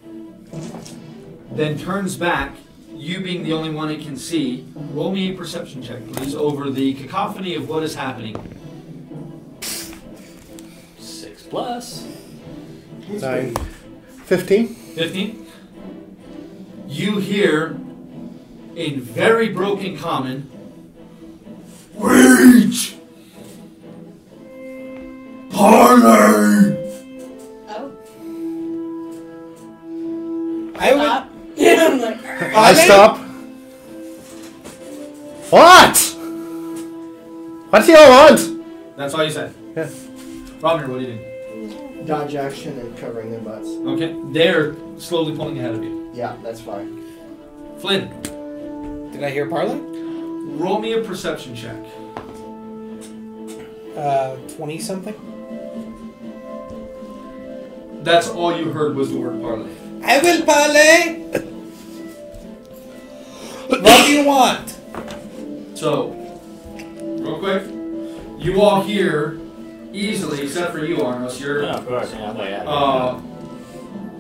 Then turns back, you being the only one it can see. Roll me a perception check, please, over the cacophony of what is happening. 6 plus. 9. 15. 15. You hear in very broken common, Reach! Parley! Oh. I would. Stop. Yeah, I'm like. I stop. What? What do you want? That's all you said. Yeah. Robin, what do you do? Dodge action and covering their butts. Okay. They're slowly pulling ahead of you. Yeah, that's fine. Flynn, Did I hear Parley? roll me a perception check. 20 something. That's all you heard was the word parley. I will parley. What do you want? So, real quick, you all hear easily, except for you, Arnos, you're Yeah, of course. Yeah, well,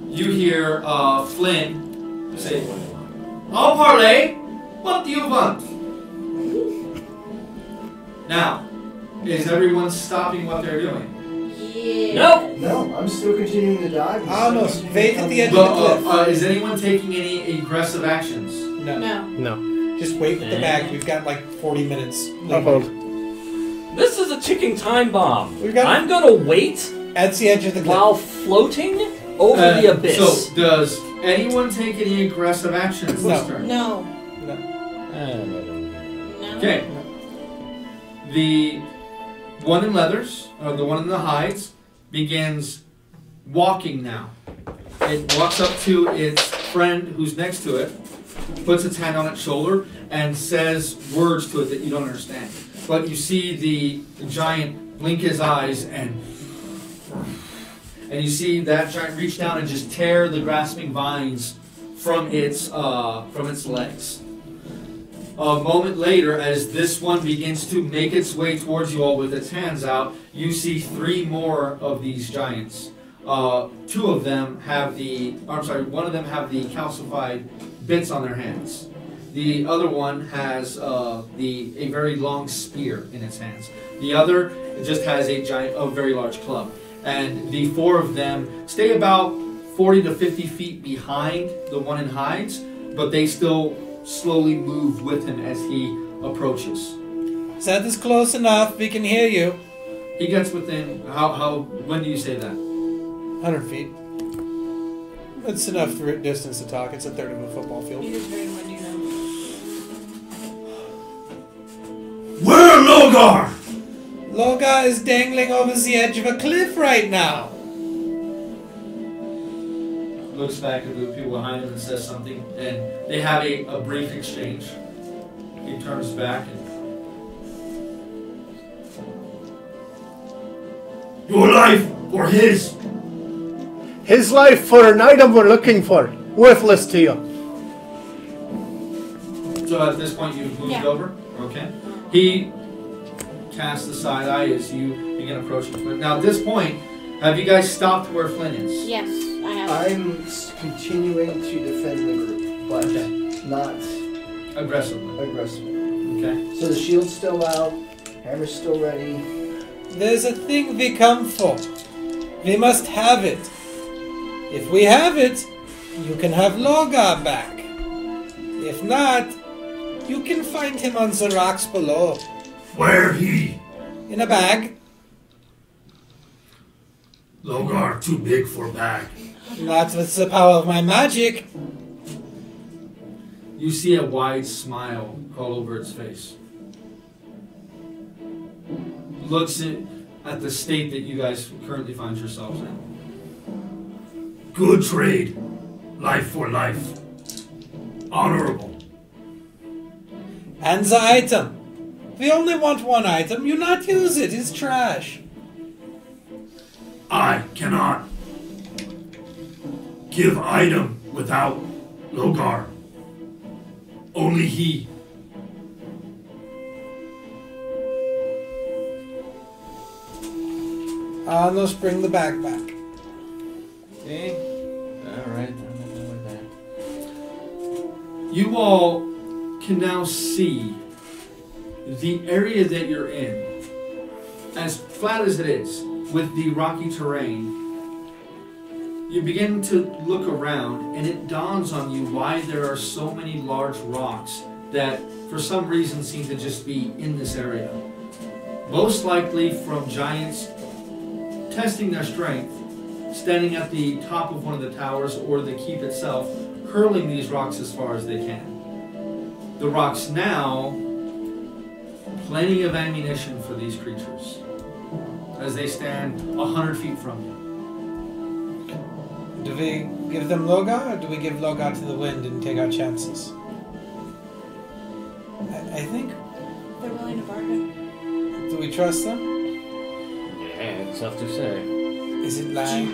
yeah. you hear Flynn say, "I'll parlay. What do you want?" Now, is everyone stopping what they're doing? Yeah. Nope. No, I'm still continuing to dive. Almost. Wait at the edge of But, the cliff. is anyone taking any aggressive actions? No. No. No. Just wait with the bag. We've got like 40 minutes. I'll hold. This is a ticking time bomb. We've got- I'm gonna wait At the edge of the cliff. while floating over the abyss. So, does anyone take any aggressive actions this No. turn? No. No. No. Okay. The one in leathers, or the one in the hides, begins walking now. It walks up to its friend who's next to it, puts its hand on its shoulder, and says words to it that you don't understand. But you see the giant blink his eyes, and you see that giant reach down and just tear the grasping vines from its legs. A moment later, as this one begins to make its way towards you all with its hands out, you see 3 more of these giants. 2 of them have one of them have the calcified bits on their hands. The other one has a very long spear in its hands. The other just has a very large club. And the 4 of them stay about 40 to 50 feet behind the one in hides, but they still slowly move with him as he approaches. That is close enough. We can hear you. He gets within, when do you say that? 100 feet. It's enough distance to talk. It's a third of a football field. It is very windy now. Where, Logar? Loga is dangling over the edge of a cliff right now. Looks back at the people behind him and says something, and they have a brief exchange. He turns back and... Your life or his? His life for an item we're looking for. Worthless to you. So at this point you've moved Yeah. over? Okay. He casts a side eye as you begin approaching Flynn. Now at this point, have you guys stopped where Flynn is? Yes, I have. I'm continuing to defend the group, but not Aggressively. aggressively. Okay. So the shield's still out, hammer's still ready. There's a thing we come for. We must have it. If we have it, you can have Loga back. If not, you can find him on the rocks below. Where he? In a bag. Logar too big for bag. Not with the power of my magic. You see a wide smile all over its face. Looks at the state that you guys currently find yourselves in. Good trade. Life for life. Honorable. And the item. We only want one item. You not use it. It's trash. I cannot give item without Logar. Only he. Let's bring the bag back. Okay. Alright, I'm gonna go with that. You all can now see the area that you're in, as flat as it is, with the rocky terrain. You begin to look around, and it dawns on you why there are so many large rocks that, for some reason, seem to just be in this area. Most likely from giants testing their strength, standing at the top of one of the towers or the keep itself, hurling these rocks as far as they can. The rocks now, plenty of ammunition for these creatures, as they stand 100 feet from you. Do we give them Loga, or do we give Loga to the wind and take our chances? I think... They're willing to bargain. Do we trust them? Yeah, it's tough to say. Is it like...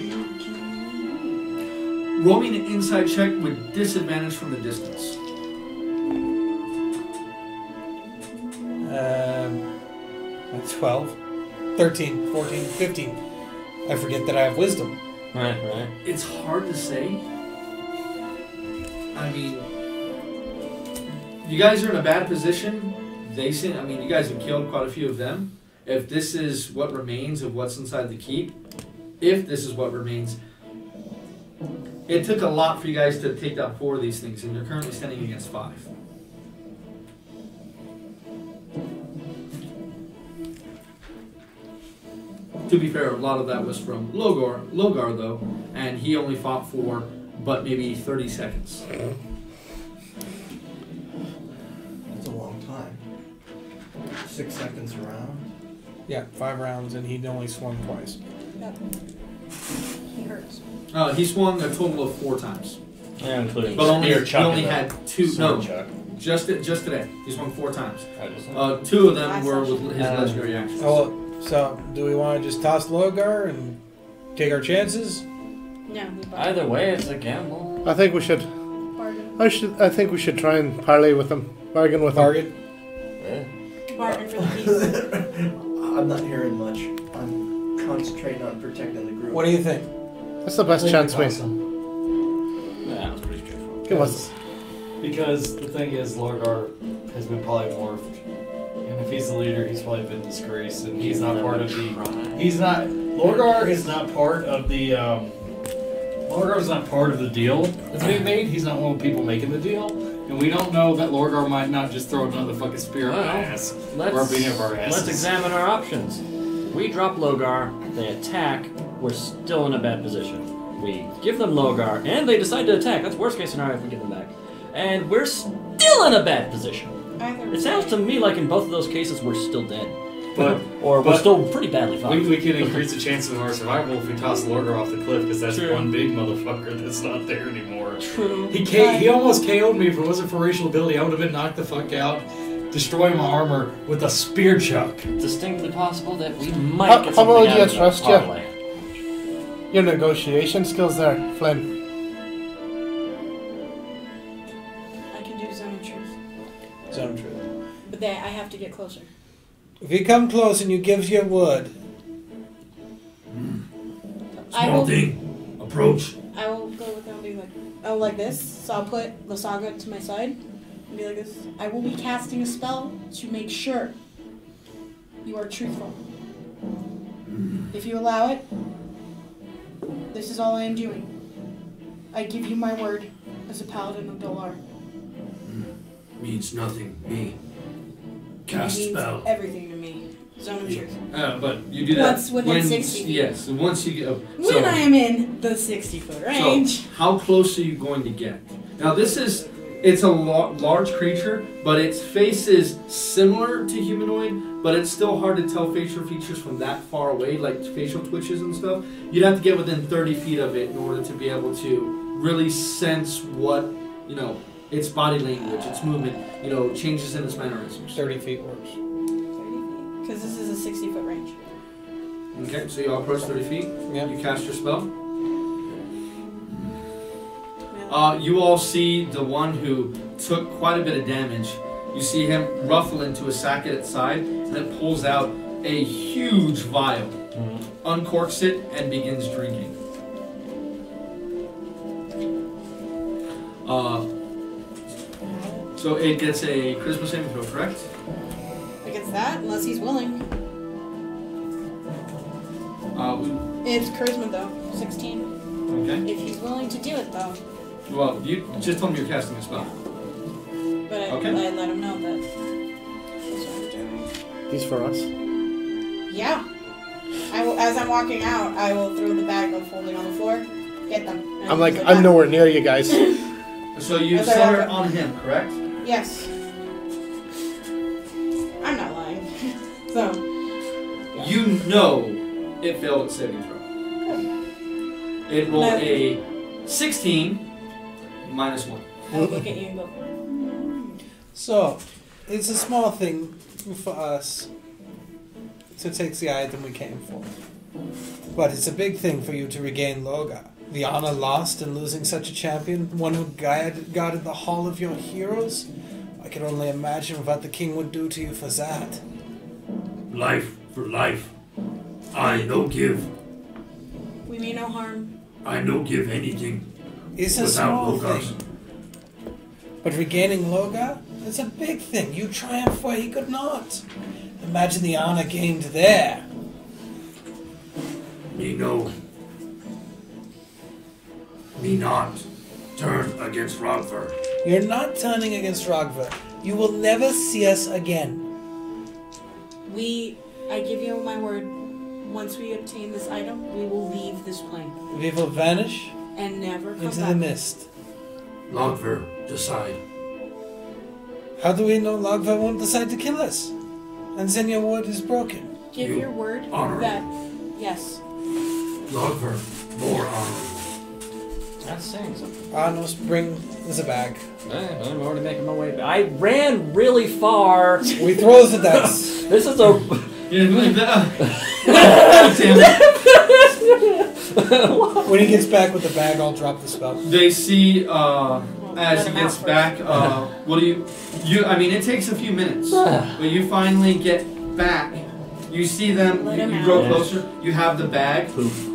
Roll me an inside check with disadvantage from the distance. 12, 13, 14, 15. I forget that I have wisdom. Right. It's hard to say. I mean, you guys are in a bad position. You guys have killed quite a few of them. If this is what remains of what's inside the keep, if this is what remains, it took a lot for you guys to take down 4 of these things, and you're currently standing against 5. To be fair, a lot of that was from Logar though, and he only fought for but maybe 30 seconds. That's a long time. 6 seconds around. Yeah, 5 rounds, and he'd only swung twice. Yep. He hurts? He swung a total of 4 times. Yeah, including But only, spear he chuck only and had 2. sword No, chuck. just today. He swung 4 times. I just 2 of them were with his legendary actions. Oh, so do we want to just toss Logar and take our chances? No, we bargain. Either way, it's a gamble. I think we should. Bargain. I think we should try and parlay with them. Bargain with them. Bargain. Yeah. Bargain for the peace. I'm not hearing much. I'm concentrating on protecting the group. What do you think? That's the best chance we. Yeah, that was pretty straightforward. Give us. Because the thing is, Lorgar has been polymorphed, and if he's the leader, he's probably been disgraced, and he's not part of the. He's not. Lorgar is not part of the. Lorgar is not part of the deal that's being made. He's not one of the people making the deal, and we don't know that Lorgar might not just throw another fucking spear up our ass or being up our asses. Let's examine our options. We drop Logar, they attack, we're still in a bad position. We give them Logar, and they decide to attack. That's worst case scenario if we give them back. And we're still in a bad position. Either It sounds to me like in both of those cases we're still dead. But Or we're still pretty badly fought. we can increase the chances of our survival if we toss Lorgar off the cliff, because that's True. one big motherfucker that's not there anymore. True. He almost KO'd me. If it wasn't for racial ability, I would have been knocked the fuck out, destroying my armor with a spear chuck. Distinctly possible that we might How get something about out you of the trust ya? parlay. Your negotiation skills there, Flynn. I can do zone of truth. Zone of truth. But I have to get closer. If you come close and you give your word, I will, Approach. I will go with them and be like, oh, like this. So I'll put Lasaga to my side and be like this. I will be casting a spell to make sure you are truthful. If you allow it, this is all I am doing. I give you my word as a paladin of Dolar. Means nothing. Me. It means everything to me. Zone of truth. But you do that Once within 60 feet. Yes, once you get. When I am in the 60-foot range. So, how close are you going to get? Now, it's a large creature, but its face is similar to humanoid, but it's still hard to tell facial features from that far away, like facial twitches and stuff. You'd have to get within 30 feet of it in order to be able to really sense what, its body language, its movement, changes in its mannerisms. 30 feet works. 30 feet. Because this is a 60-foot range. Okay, so you all approach 30 feet. Yeah. You cast your spell. You all see the one who took quite a bit of damage. You see him ruffle into a sack at its side, and it pulls out a huge vial, uncorks it, and begins drinking. So it gets a charisma saving throw, correct? Against that, unless he's willing. It's charisma though, 16. Okay. If he's willing to do it though. Well, you just told me you're casting a spell. But I let him know that. That's what I'm doing. These for us. Yeah. I will. As I'm walking out, I will throw the bag of holding on the floor. Get them. And I'm like, put it I'm back. nowhere near you guys. So you As I center walk it on him, correct? Yes. I'm not lying. So. Yeah. You know it failed its saving throw. It rolled No. a 16 minus 1. I will look at you and go. So, it's a small thing for us to take the item we came for. But it's a big thing for you to regain Loga. The honor lost in losing such a champion, one who guarded the hall of your heroes. I can only imagine what the king would do to you for that. Life for life. I no give. We mean no harm. I no give anything It's a without small Logos. thing. But regaining Loga is a big thing. You triumph where he could not. Imagine the honor gained there. Me no. Me not. Turn against Rodver. You're not turning against Rogver. You will never see us again. I give you my word. Once we obtain this item, we will leave this plane We will vanish and never come into back. the mist. Logver, decide. How do we know Logva won't decide to kill us? And then your word is broken. Give You your word honor that yes. Logver, More armor. That's saying something. Anos, bring the bag. I'm already making my way back. I ran really far. We throw the dice. This is a. Damn it. When he gets back with the bag, I'll drop the spell. They see as Let he him gets out back. What do you? I mean, it takes a few minutes, but you finally get back. You see them. Let You him grow out. closer. You have the bag. Poof.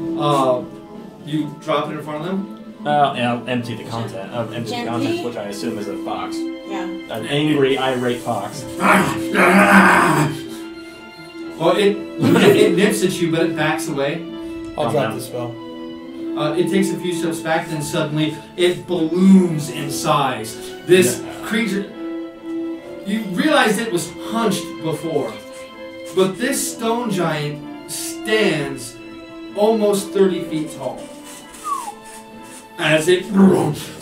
You drop it in front of them. Yeah, I'll empty the content. Empty the Gently. contents, which I assume is a fox. Yeah. An angry, irate fox. Well, it nips at you, but it backs away. I'll Calm drop down. the spell. It takes a few steps back, then suddenly it balloons in size. This creature, you realize it was hunched before, but this stone giant stands almost 30 feet tall. As it,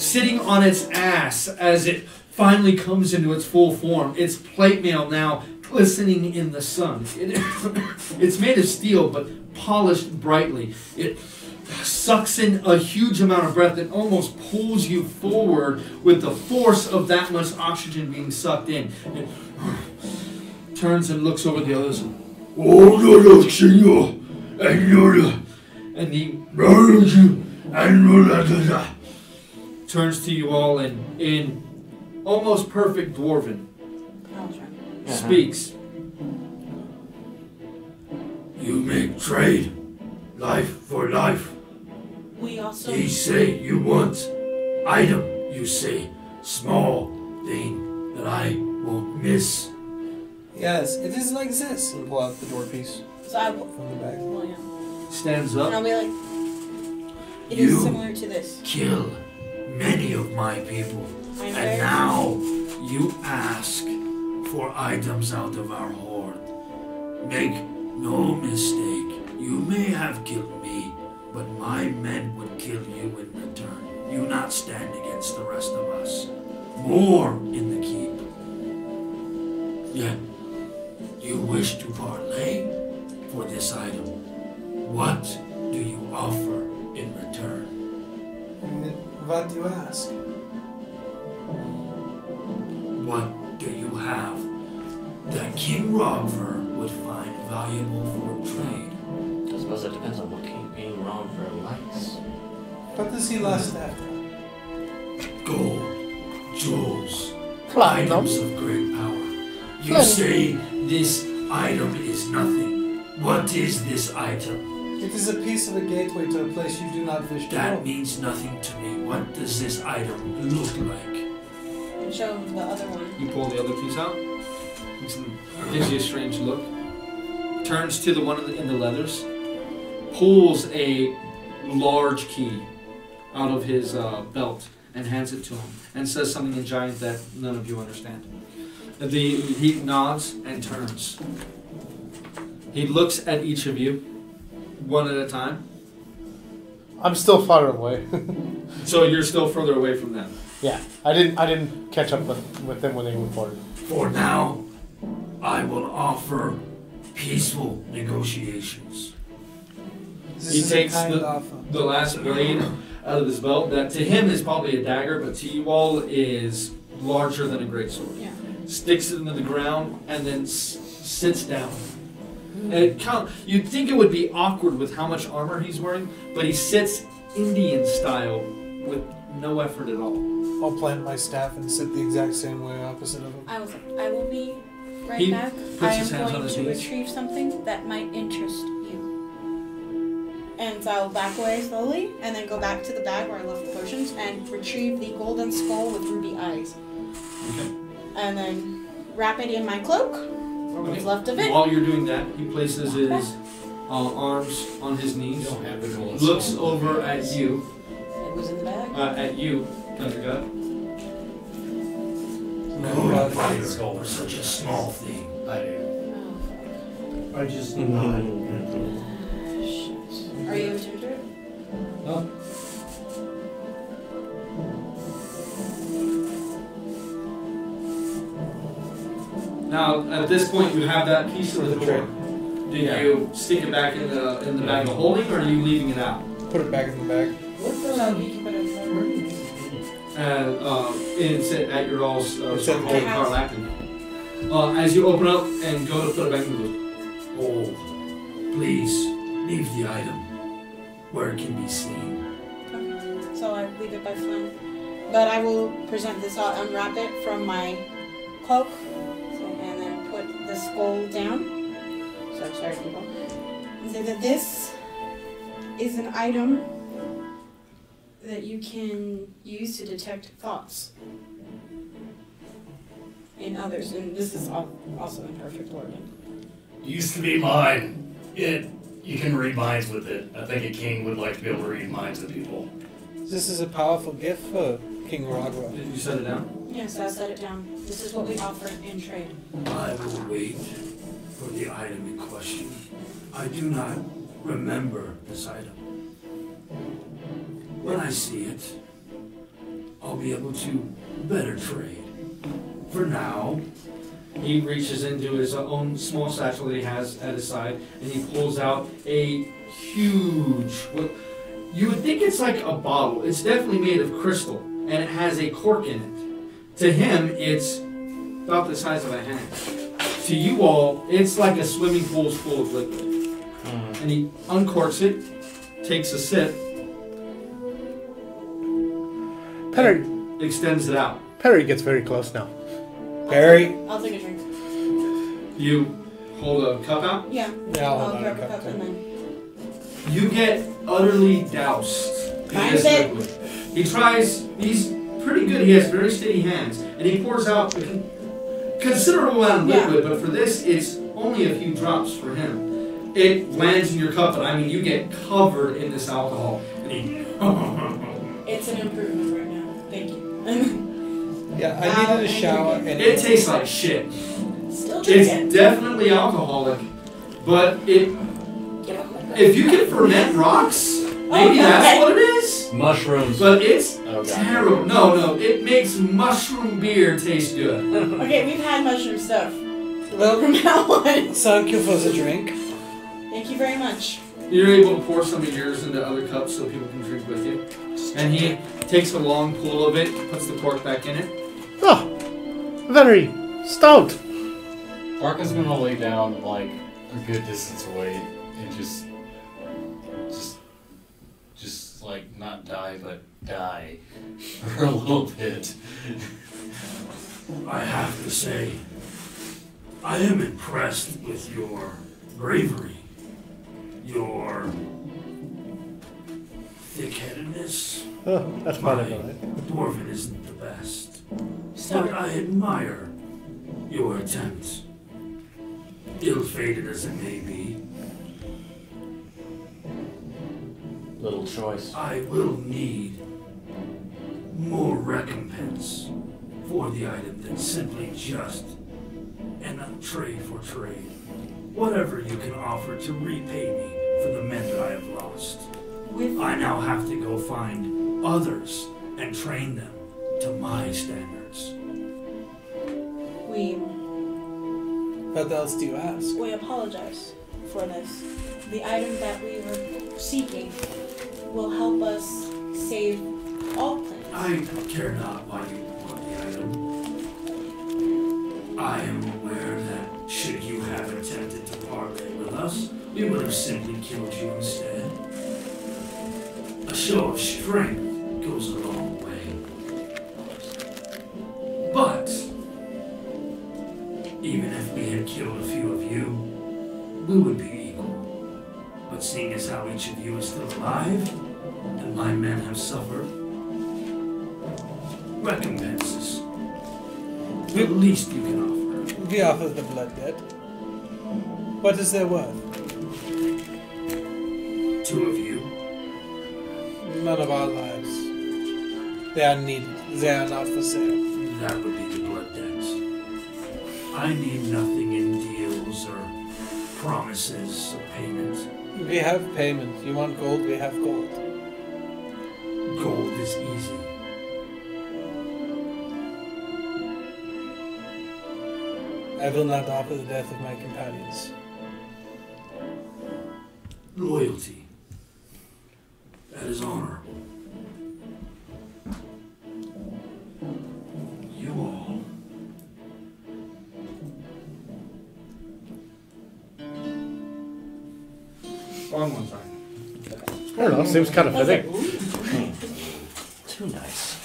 sitting on its ass, as it finally comes into its full form, its plate mail now glistening in the sun. It's made of steel, but polished brightly. It sucks in a huge amount of breath and almost pulls you forward with the force of that much oxygen being sucked in. It turns and looks over the others. And he turns to you all in almost perfect Dwarven. I'll try. Speaks. You make trade. Life for life. We also. Ye say you want item. You say small thing that I won't miss. Yes, it is like this. And pull out the door piece So I will. from the bag. Well, yeah. Stands And up. I'll be like, it You is similar to this. Kill many of my people. I'm And very- now you ask for items out of our horde. Make no mistake, you may have killed me, but my men would kill you in return. You not stand against the rest of us. More in the keep. Yet, you wish to parlay for this item. What do you offer in return? What do you ask? What do you have that King Robver would find valuable for trade? I suppose it depends on what King Robver likes. What does he lust after? Gold, jewels, Platinum. items of great power. You say this item is nothing. What is this item? It is a piece of a gateway to a place you do not wish to That go. means nothing to me. What does this item look like? And show him the other one. You pull the other piece out. Gives you a strange look. Turns to the one in the leathers. Pulls a large key out of his belt and hands it to him. And says something in Giant that none of you understand. He nods and turns. He looks at each of you, one at a time. I'm still far away. So you're still further away from them. Yeah, I didn't catch up with them when they moved forward. For now, I will offer peaceful negotiations. This He is a takes kind the- offer. The last blade out of his belt, that to him is probably a dagger, but to you all is larger than a greatsword. Yeah. Sticks it into the ground and then sits down. And you'd think it would be awkward with how much armor he's wearing, but he sits Indian style with no effort at all. I'll plant my staff and sit the exact same way opposite of him. I will be right He back. puts I his am hands on going his to knees. retrieve something that might interest you. And so I'll back away slowly and then go back to the bag where I left the potions and retrieve the golden skull with ruby eyes. Okay. And then wrap it in my cloak. What's left of it. While you're doing that, he places his arms on his knees, don't have the golden looks skull. over at you, It was in the bag. Thundergut. Good fighter for such a small thing. I do. Oh, I just nod. shit. Are you intimidated? Now, at this point, you have that piece of the door. Do you stick it back in the bag of holding, or are you leaving it out? Put it back in the bag. So we can put it inside. It's at your all's It's at the gate. KLAQ. As you open up and go to put it back in the book. Oh, please leave the item where it can be seen. Okay. So I leave it by Flynn. But I will present this, I'll unwrap it from my cloak, and then put the skull down. So sorry people. And say that this is an item that you can use to detect thoughts in others. And this is also in perfect order. Used to be mine. You can read minds with it. I think a king would like to be able to read minds of people. This is a powerful gift for King Ragwa. Did you set it down? Yes, I'll set it down. This is what we offer in trade. I will wait for the item in question. I do not remember this item. When I see it, I'll be able to better trade. For now, he reaches into his own small satchel that he has at his side, and he pulls out a huge, you would think it's like a bottle. It's definitely made of crystal, and it has a cork in it. To him, it's about the size of a hand. To you all, it's like a swimming pool full of liquid. And he uncorks it, takes a sip, Perry, extends it out. Perry gets very close now. Perry? I'll take a drink. You hold a cup out. Yeah. Yeah, I'll I'll hold on grab a a cup cup and too. then. You get utterly doused in Mine's this it. liquid. He tries, he's pretty good, he has very steady hands, and he pours out a considerable amount of liquid, but for this, it's only a few drops for him. It lands in your cup, and I mean, you get covered in this alcohol. And he, It's an improvement right now. Thank you. Yeah, I needed a shower and it tastes like shit. Still drinking. It's definitely alcoholic, but Get off my if you can ferment rocks, maybe that's what it is. Mushrooms. But it's Oh, God. terrible. No, it makes mushroom beer taste good. Okay, we've had mushroom stuff. Well, From now on. thank you for the drink. Thank you very much. You're able to pour some of yours into other cups so people can drink with you. And he takes a long pull of it, puts the cork back in it. Oh, very stout. Arka's gonna lay down like a good distance away and just like not die, but die for a little bit. I have to say, I am impressed with your bravery, your thick-headedness. Oh, that's part of My it. dwarven isn't the best, but I admire your attempt, ill-fated as it may be. Little choice. I will need more recompense for the item than simply just an trade for trade. Whatever you can offer to repay me for the men that I have lost. I now have to go find others and train them to my standards. What else do you ask? We apologize for this. The item that we were seeking will help us save all planets. I care not why you want the item. I am aware that should you have attempted to parlay with us, we would have simply killed you instead. A show of strength goes a long way. But even if we had killed a few of you, we would be equal. But seeing as how each of you is still alive, and my men have suffered, recompenses. The least you can offer. We offer the blood debt. What is their worth? 2 of you. None of our lives. They are needed. They are not for sale. That would be the blood debt. I need nothing in deals or promises of payment. We have payment. You want gold? We have gold. Gold is easy. I will not offer the death of my companions. Loyalty. That is honorable. You all. On one side. I don't know. Seems kind of fitting. Too nice.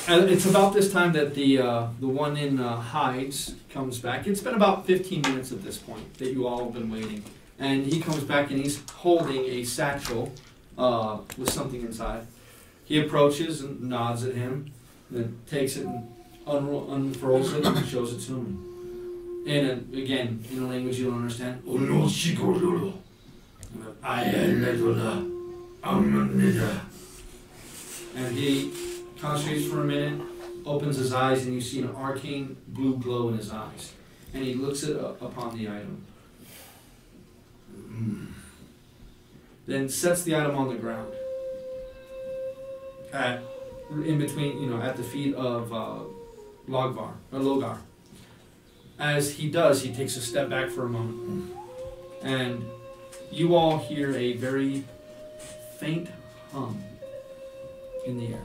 And it's about this time that the one in hides comes back. It's been about 15 minutes at this point that you all have been waiting. And he comes back and he's holding a satchel with something inside. He approaches and nods at him, then takes it and unfurls it and shows it to him. And again, in a language you don't understand. And he concentrates for a minute, opens his eyes, and you see an arcane blue glow in his eyes. And he looks upon the item. Then sets the item on the ground. In between, at the feet of Logar. As he does, he takes a step back for a moment. And you all hear a very faint hum in the air.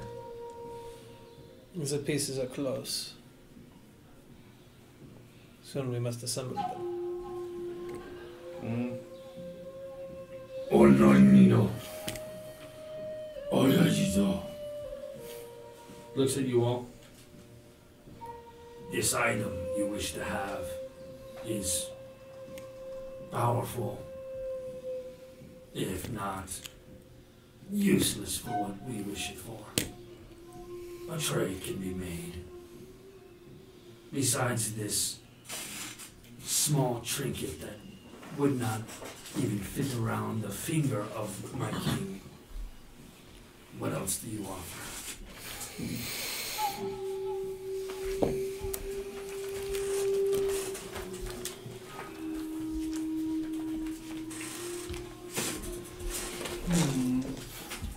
The pieces are close. Soon we must assemble them. Looks at you all. This item you wish to have is powerful, if not useless for what we wish it for. A trade can be made. Besides this small trinket that would not even fit around the finger of my king, what else do you offer?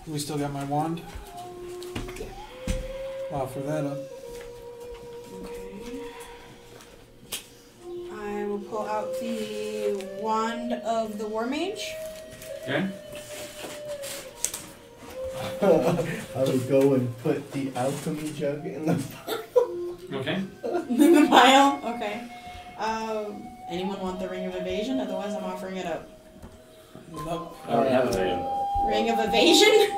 We still got my wand? Offer that up. Okay. I will pull out the wand of the war mage. Okay? I would go and put the alchemy jug in the Okay. In the pile? Okay. Anyone want the ring of evasion? Otherwise I'm offering it up. Nope. I already have evasion. Ring of evasion?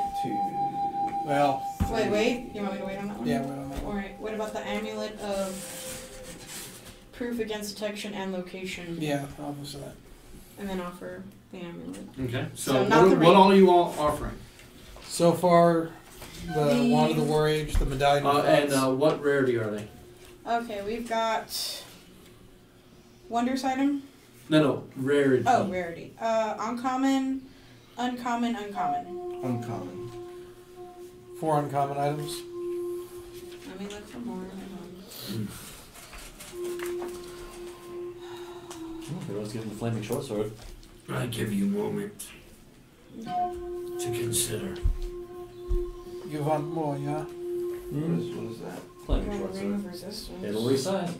Well. Wait. You want me to wait on that one? Yeah, wait on that one. Alright, what about the amulet of proof against detection and location? Yeah, obviously that. And then offer the amulet. Okay. So So, not the what ring. all are you all offering? So far, the Wand of the War Age, the Medallion of Gods. And what rarity are they? Okay, we've got Wondrous item. No, rarity. Oh, rarity. Uncommon, uncommon, uncommon. uncommon. 4 uncommon items. Let me look for more. We always give him the flaming short sword. I give you a moment to consider. You want more, yeah? What is that? Flaming Ring short of sword. resistance. It'll resign.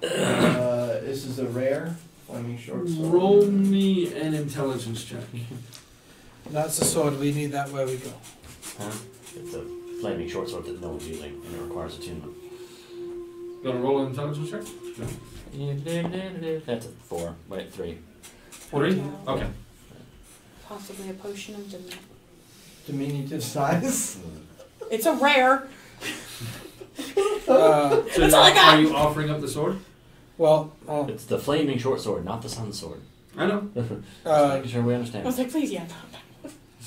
This is a rare flaming short sword. Roll me an intelligence check. That's the sword. We need that where we go. Huh? It's a flaming short sword that no one's using, and it requires attunement. Gonna roll an intelligence check? That's a 4. Wait, 3. 3? Okay. Possibly a potion of Diminutive size. It's a rare. So That's all I got. are you offering up the sword? Well, It's the flaming short sword, not the sun sword. I know. Just making sure we I was understand. like, please, yeah.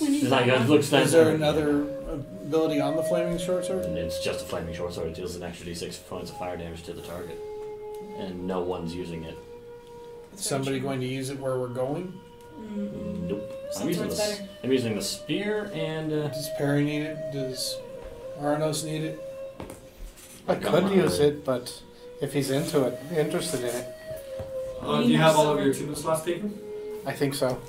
We need It's like, that. it looks is there another ability on the flaming short sword? And it's just a flaming short sword. It deals an extra d6 points of fire damage to the target. And no one's using it. It's very Somebody true. going to use it where we're going? Nope. Some swords better. I'm using the spear and... Does Perry need it? Does Arnos need it? I could use it, but if he's interested in it, Do you have all of your attunement slots taken? I think so.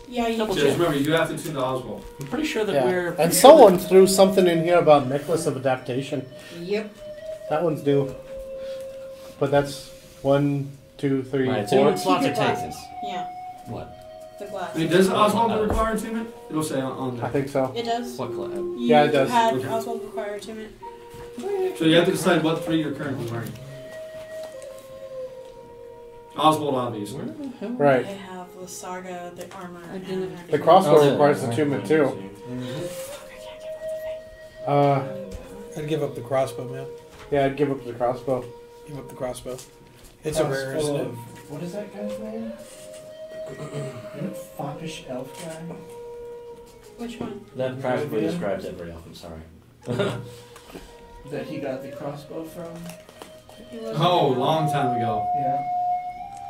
Yeah, you Double Just check. remember, you do have to attune to Oswald. I'm pretty sure that Yeah. we're... And someone threw something in here about necklace of adaptation. Yep. That one's due. But that's 1, 2, 3, My 4. attunement slots are Keep your taken. glasses. Yeah. What? the glass. I mean, does Oswald require attunement? It'll say on I there. think so. It does. What class? You Yeah, it does. have Okay. Oswald require attunement. So you have to decide what 3 you're currently wearing. Oswald, obviously. Where the hell? Right. I have the saga, the armor, I and didn't- The crossbow Oh, requires yeah. attunement too. Fuck, I can't give up the thing. Uh, I'd give up the crossbow, man. yeah, I'd give up the crossbow. Give up the crossbow. It's a rare, isn't it? What is that guy's name? The foppish elf guy? Which one? That practically describes it very often, sorry. That he got the crossbow from? He was Oh, long time ago. Yeah.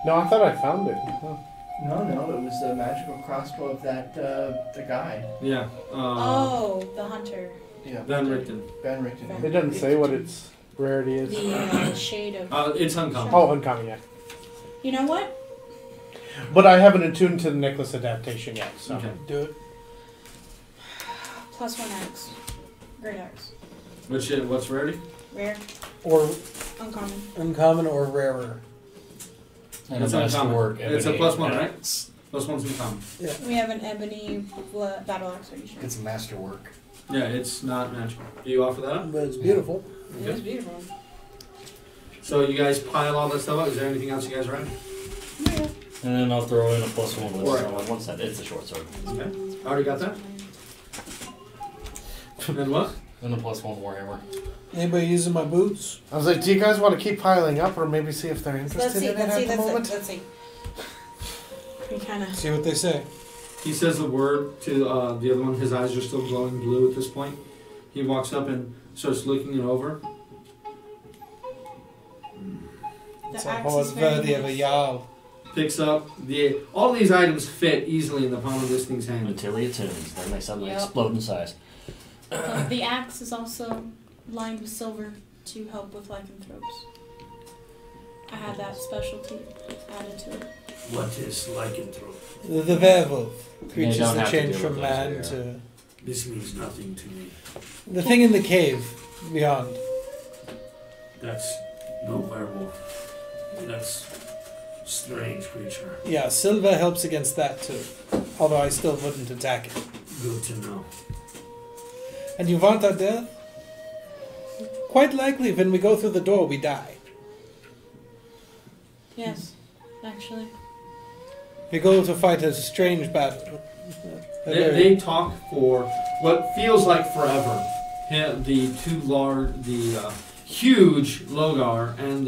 No, I thought I found it. Oh. No, it was the magical crossbow of that, the guy. Yeah. Oh, the hunter. Yeah. Van Richten. Ben Richten. It doesn't say what its rarity is. The shade of. It's uncommon. Oh, uncommon, yeah. You know what? But I haven't attuned to the necklace adaptation yet, so. Okay. Do it. +1 axe. Great axe. What's rarity? Rare. Or Uncommon. uncommon or rarer. And It's a master uncommon. work. It's a ebony +1, right? axe. +1's uncommon. We have an ebony battle axe. Are you sure? It's master work. Yeah, it's not magical. Do you offer that up? But it's beautiful. It was beautiful. So you guys pile all that stuff up. Is there anything else you guys are at? And then I'll throw in a +1 with Right. it. One side, it's a short sword. Okay. Already got that? And what? And a +1 warhammer. Anybody using my boots? I was like, do you guys want to keep piling up or maybe see if they're Let's interested see. in it Let's at see. the moment? Let's see. We kind of. See what they say. He says the word to the other one. His eyes are still glowing blue at this point. He walks up and starts looking it over. It's The a axe hard is very worthy of a nice. jarl. Picks up all these items fit easily in the palm of this thing's hand. Until he attunes, then they suddenly Yep. explode in size. The axe is also lined with silver to help with lycanthropes. I had that specialty added to it. What is lycanthrope? The werewolf. Creatures don't that have to change deal from with man those, to. This means nothing to me. The thing in the cave beyond. That's no werewolf. That's strange creature. Yeah, silver helps against that too. Although I still wouldn't attack it. Good to know. And you want our death? Quite likely when we go through the door we die. Yes, actually. We go to fight a strange battle. They talk for what feels like forever. The huge Logar and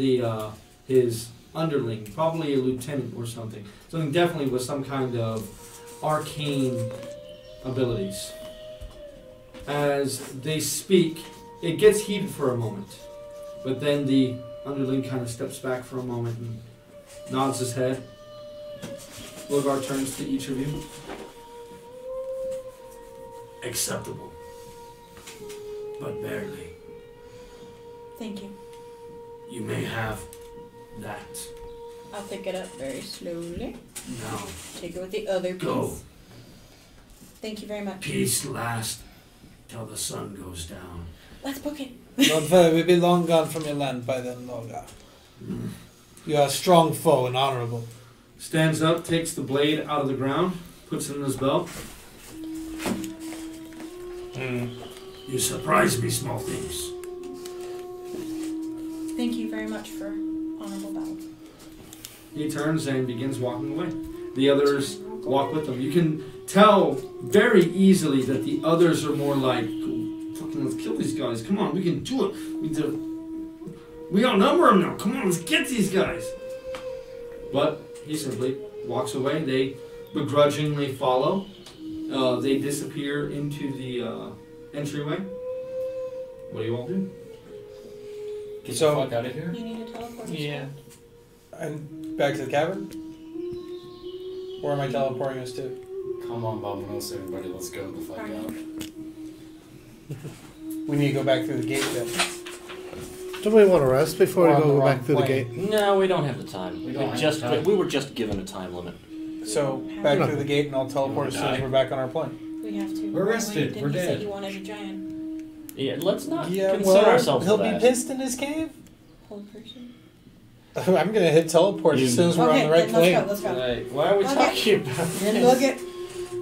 his underling, probably a lieutenant or something. Something definitely with some kind of arcane abilities. As they speak, it gets heated for a moment, but then the underling kind of steps back for a moment and nods his head. Logar turns to each of you. Acceptable. But barely. Thank you. You may have that. I'll pick it up very slowly. Now, Take it with the other piece. go. Thank you very much. Peace last till the sun goes down. Let's book it. Don't worry, we'll be long gone from your land by then, Logar. You are a strong foe and honorable. Stands up, takes the blade out of the ground, puts it in his belt. You surprise me, small things. Thank you very much for honorable battle. He turns and begins walking away. The others walk with him. You can tell very easily that the others are more like, fucking let's kill these guys. Come on, we can do it. We outnumber them now. Come on, let's get these guys. But he simply walks away. They begrudgingly follow. They disappear into the entryway. What do you all do? Get So- the fuck out of here. You need to teleport us Yeah. back? And back to the cavern? Where am I teleporting us to? Come on, Bob, everybody, let's go the fuck out. We need to go back through the gate then. Don't we want to rest before We're on we the go wrong back through the plane. gate? No, we don't have the time. We don't have the time. We were just given a time limit. So, back through the gate and I'll teleport as soon as we're back on our plane. We have to. We're rested. Didn't We're he say dead. he wanted a giant Yeah, let's not Yeah, concern well, ourselves he'll with be that. pissed in his cave. old person? I'm gonna hit teleport as soon as we're on the right then plane. let's go. Alright, why are we Okay. talking about And look at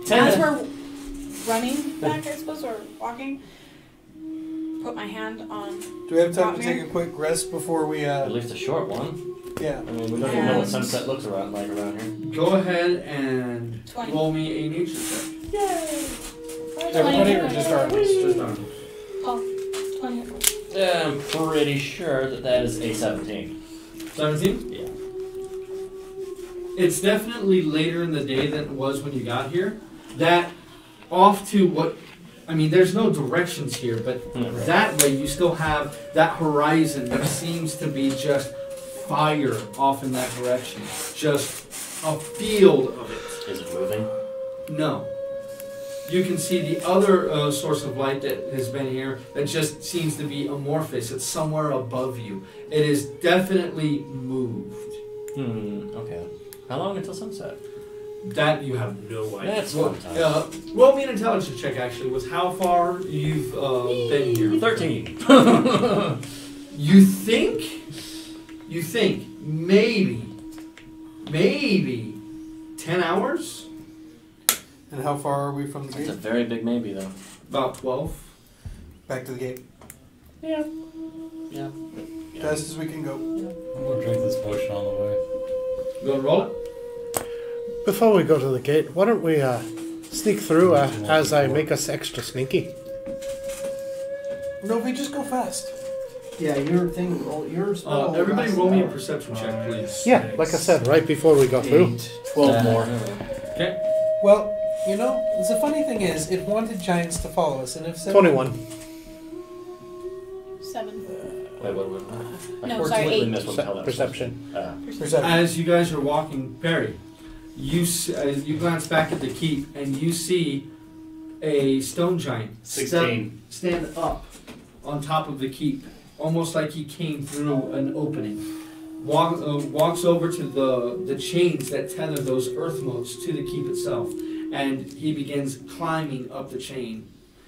Ten. as we're running back, I suppose, or walking. Put my hand on. Do we have time to Drop take a quick rest before we? At least a short one. Yeah. I mean, we don't even know what sunset looks around here. Go ahead and 20. roll me a nature check. Yay! Everybody or just Artemis? Just Artemis. Oh, 20. Yeah, I'm pretty sure that is a 17. 17? Yeah. It's definitely later in the day than it was when you got here. That off to what, I mean, there's no directions here, but Right. that way you still have that horizon that seems to be just fire off in that direction. Just a field of it. Is it moving? No. You can see the other source of light that has been here that just seems to be amorphous. It's somewhere above you. It is definitely moved. Okay. How long until sunset? That you have no idea. That's one time. Roll me an intelligence check, actually, was how far you've been here. 13. You think maybe 10 hours? And how far are we from the It's a gate? very big maybe, though. About 12. Back to the gate. Yeah. Yeah. Fast as we can go. I'm gonna drink this potion on the way. Go and roll it. Before we go to the gate, why don't we sneak through as I make us extra sneaky? No, we just go fast. Yeah, your thing, yours. Everybody roll me a perception check, please. Yeah, like I said, right before we go through. 12 more. Okay. Well, you know, the funny thing is, it wanted giants to follow us, and if so, 21. 7. Wait, what? I No, completely sorry, 8. missed what the hell that was. Perception. Perception. As you guys are walking, Perry, you glance back at the keep and you see a stone giant 16. stand up on top of the keep, almost like he came through an opening. Walks over to the chains that tether those earth motes to the keep itself, and he begins climbing up the chain.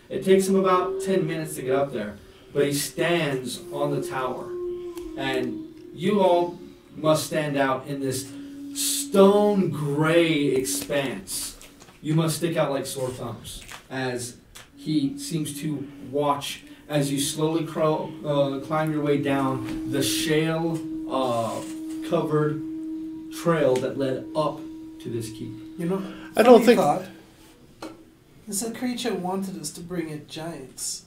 It takes him about 10 minutes to get up there, but he stands on the tower, and you all must stand out in this stone gray expanse. You must stick out like sore thumbs as he seems to watch as you slowly climb your way down the shale covered trail that led up to this keep. You know, I don't funny think- thought, this creature wanted us to bring it giants.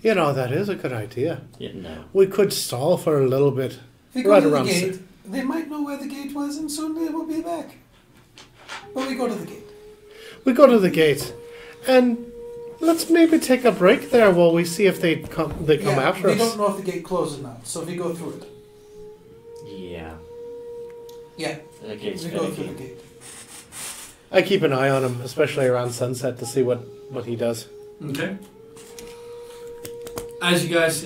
You know, that is a good idea. Yeah, no. We could stall for a little bit. If we go Right to the around gate, they might know where the gate was, and soon they will be back. But we go to the gate. We go to the gate, and let's maybe take a break there while we see if they come after we us. don't know if the gate closes or not, so if we go through it. Yeah. Yeah, The gate's we go through the finicky. gate. I keep an eye on him, especially around sunset, to see what he does. Okay. As you guys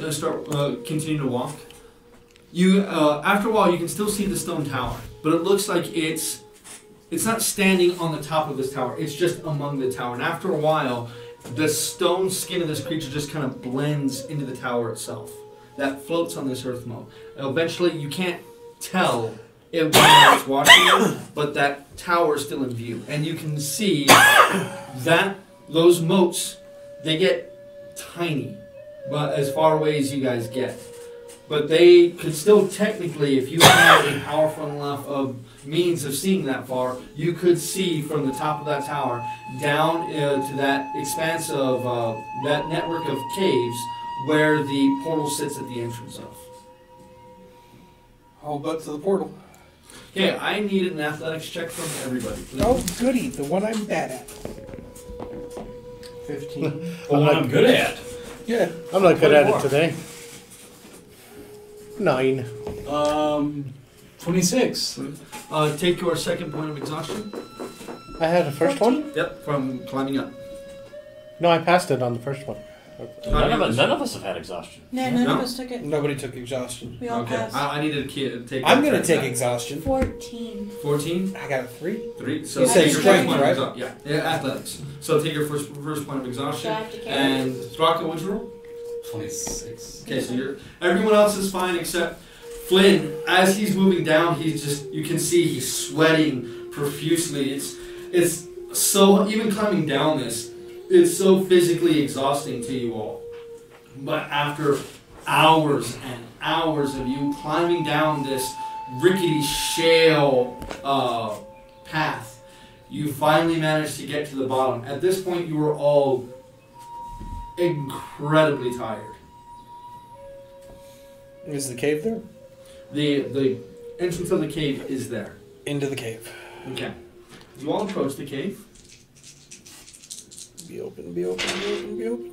continue to walk, you after a while you can still see the stone tower, but it looks like it's not standing on the top of this tower. It's just among the tower, and after a while, the stone skin of this creature just kind of blends into the tower itself. That floats on this earth mote. Eventually, you can't tell if it's watching you, but that tower is still in view, and you can see that those motes, they get tiny, but as far away as you guys get. But they could still technically, if you had a powerful enough of means of seeing that far, you could see from the top of that tower down to that expanse of that network of caves where the portal sits at the entrance of. All but to the portal. Okay, I need an athletics check from everybody, please. Oh, goody, the one I'm bad at. 15. Well, what I'm good at. Yeah. I'm not good at it today. 9. 26. Take your second point of exhaustion. I had the first one? Yep, from climbing up. No, I passed it on the first one. None of us have had exhaustion. No, none No? of us took it. Nobody took exhaustion. We all Okay, passed. I needed to take. I'm going to that take back. exhaustion. 14. 14, I got a 3. 3. So You take said your first strength, point right? of yeah, athletics. So take your first point of Do exhaustion. I have to carry? And Thraka, what'd you roll? 26. Okay, so everyone else is fine except Flynn, as he's moving down, you can see he's sweating profusely. It's so, even climbing down this, it's so physically exhausting to you all. But after hours and hours of you climbing down this rickety shale path, you finally managed to get to the bottom. At this point, you were all incredibly tired. Is the cave there? The entrance of the cave is there. Into the cave. Okay. You all approach the cave. Be open, be open, be open, be open.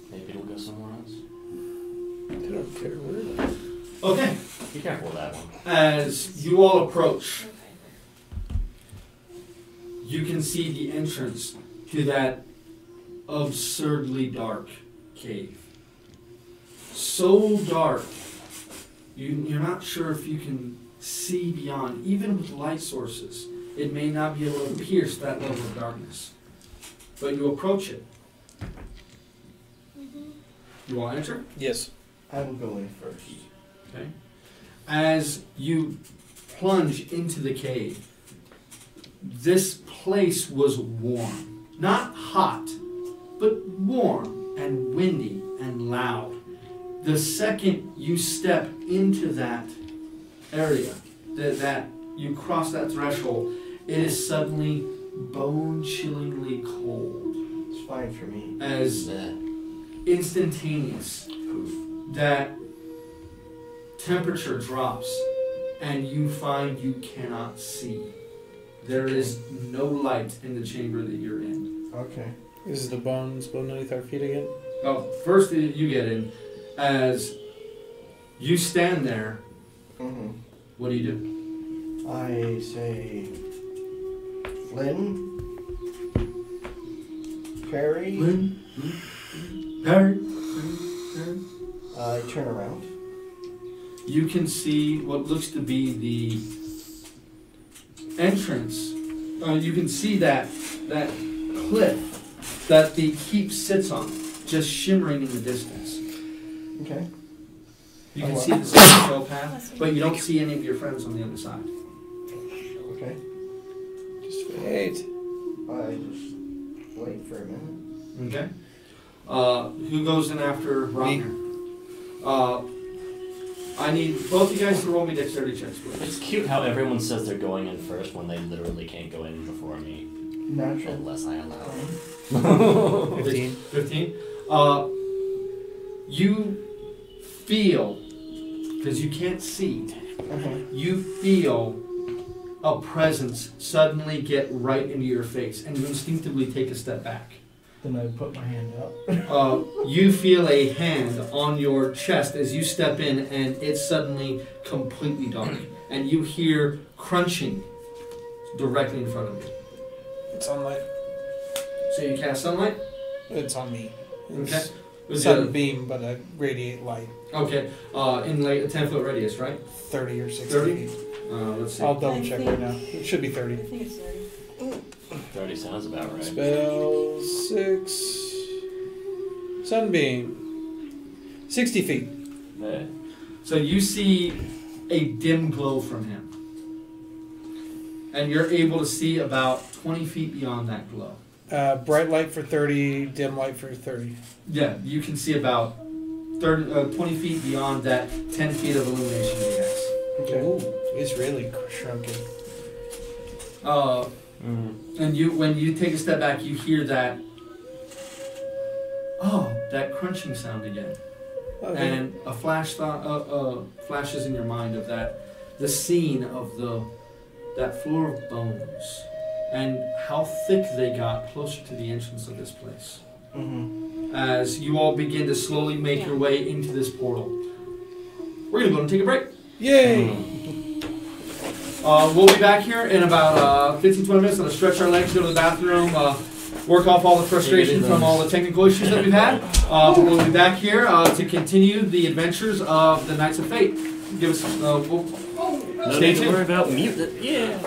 Maybe we'll go somewhere else. I don't care where. Okay. Be careful with that one. As you all approach, you can see the entrance to that absurdly dark cave. So dark, you're not sure if you can see beyond. Even with light sources, it may not be able to pierce that level of darkness. But you approach it. You want to enter? Yes. I'm going first. Okay. As you plunge into the cave, this place was warm. Not hot, but warm and windy and loud. The second you step into that area, that you cross that threshold, it is suddenly bone-chillingly cold. It's fine for me. As instantaneous, that temperature drops and you find you cannot see. There is no light in the chamber that you're in. Okay. Is the bones beneath our feet again? Oh, first you get in. As you stand there, what do you do? I say, Flynn, Perry. Perry. I turn around. You can see what looks to be the entrance. You can see that cliff that the keep sits on, just shimmering in the distance. Okay. You can see the sail path, but you don't see any of your friends on the other side. Okay. Just wait. I just wait for a minute. Okay. Who goes in after Rodner? I need both you guys to roll me dexterity checks, please. It's cute how everyone says they're going in first when they literally can't go in before me. Natural. Unless I allow. 15. 15. You feel, because you can't see, you feel a presence suddenly get right into your face, and you instinctively take a step back. Then I put my hand up. You feel a hand on your chest as you step in, and it's suddenly completely dark. And you hear crunching directly in front of you. Sunlight. So you cast sunlight? It's on me. Okay. Sunbeam, but I radiate light. Okay. In like a 10-foot radius, right? 30 or 60 30? feet. Let's see. I'll double check right now. It should be 30. I think it's 30. 30 sounds about right. Spell 6. Sunbeam. 60 feet. Yeah. So you see a dim glow from him. And you're able to see about 20 feet beyond that glow. Bright light for 30, dim light for 30. Yeah, you can see about 20 feet beyond that 10 feet of illumination he has. Okay. Ooh, it's really shrunken. And when you take a step back, you hear that crunching sound again. Okay. And a flash flashes in your mind of the scene of that floor of bones and how thick they got closer to the entrance of this place. As you all begin to slowly make your way into this portal. We're going to go and take a break. Yay! We'll be back here in about 15-20 minutes. Let's stretch our legs, go to the bathroom, work off all the frustration from all the technical issues that we've had. But we'll be back here to continue the adventures of the Knights of Fate. Give us, stay tuned. Worry about mute. Yeah.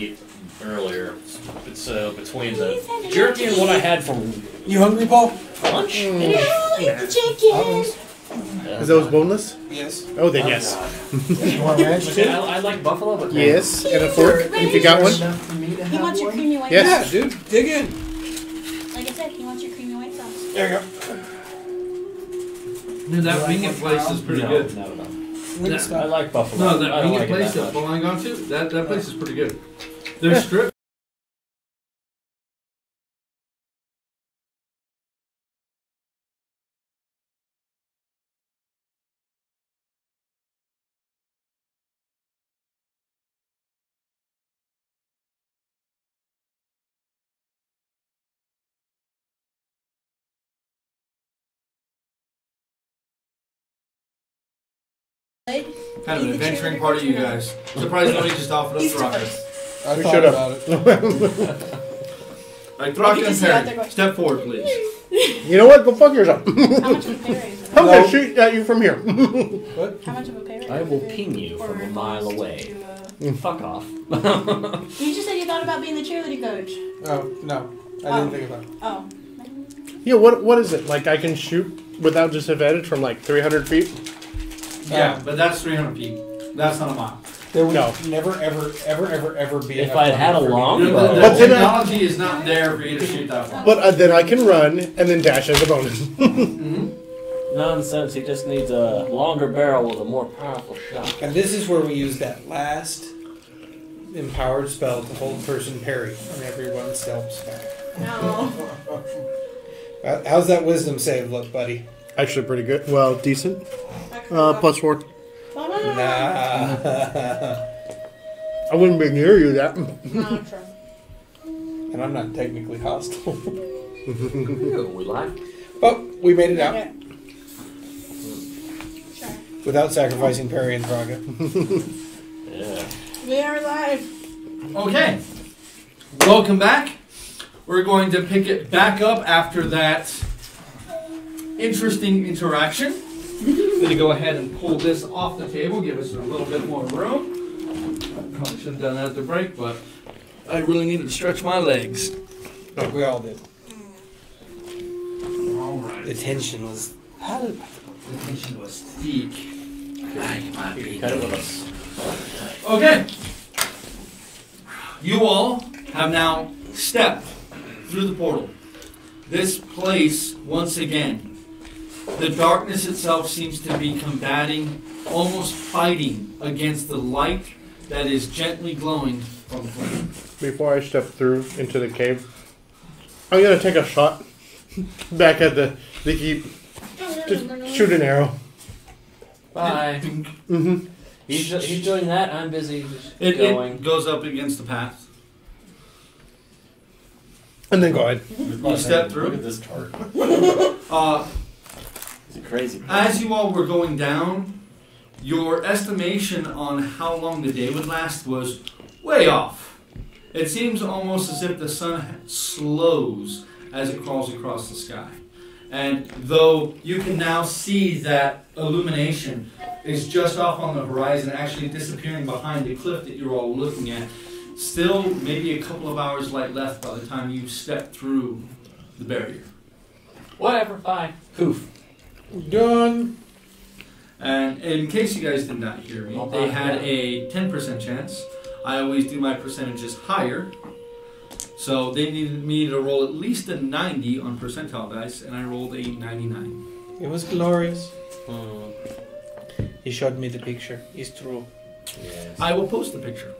eat earlier. So between the jerky and what I had for You hungry, Paul? lunch. Eat the chicken. Is those boneless? Yes. Oh, then yes. You want ranch too? I like buffalo, but Yes, and a fork if you got one. Enough for me to He have wants your one? creamy white Yes. Yeah, sauce. dude. Dig in. Like I said, he wants your creamy white sauce. There you go. Dude, that winged place is pretty no, good. No, no. Wing I stop. like buffalo. No, that I don't winged like it place that that much. Bowling gone to, that place is pretty good. Their strip. Kind of an adventuring party, you guys. Surprised nobody just offered up Throcker. I We thought should about it. have. Like Throcker and just sit out there Perry, going- step forward, please. You know what? Go fuck yourself. How much of a pay raise? I'm No. gonna shoot at you from here. How much of a pay raise? I will ping you from a mile away. Fuck off. You just said you thought about being the cheerleading coach. Oh, no. I didn't think about it. Oh. Yeah, what is it? Like I can shoot without disadvantage from like 300 feet? Yeah, but that's 300 feet. That's not a mile. There would No. never, ever be If enough I'd time had a for me. long The bow. But then technology is not there for you to shoot that far. But then I can run and then dash as a bonus. Nonsense. He just needs a longer barrel with a more powerful shot. And this is where we use that last empowered spell to hold person parry on everyone stealth spell. No. How's that wisdom save look, buddy? Actually, pretty good. Well, decent. +4. Nah. I wouldn't be near you that. No, true. And I'm not technically hostile. We like. But we made it out Okay. Sure. without sacrificing parry and Thraga. Yeah. We are live. Okay. Welcome back. We're going to pick it back up after that interesting interaction. I'm going to go ahead and pull this off the table, give us a little bit more room. Probably should have done that at the break, but I really needed to stretch my legs. We all did. All right. The tension was palpable. The tension was thick. Like my You can cut it with us. Okay. You all have now stepped through the portal. This place, once again, the darkness itself seems to be combating, almost fighting against the light that is gently glowing from the flame. Before I step through into the cave, I'm gonna take a shot back at the keep. Just shoot an arrow. Bye. Mm-hmm. He's doing that. I'm busy It going. goes up against the path. And then go ahead. You step through. Look at this chart. It's a crazy. As you all were going down, your estimation on how long the day would last was way off. It seems almost as if the sun slows as it crawls across the sky. And though you can now see that illumination is just off on the horizon, actually disappearing behind the cliff that you're all looking at, still maybe a couple of hours light left by the time you step through the barrier. Whatever. Bye. Poof. Done. And in case you guys did not hear me, they had a 10% chance. I always do my percentages higher. So they needed me to roll at least a 90 on percentile dice, and I rolled a 99. It was glorious. Hmm. He showed me the picture. It's true. Yes. I will post the picture.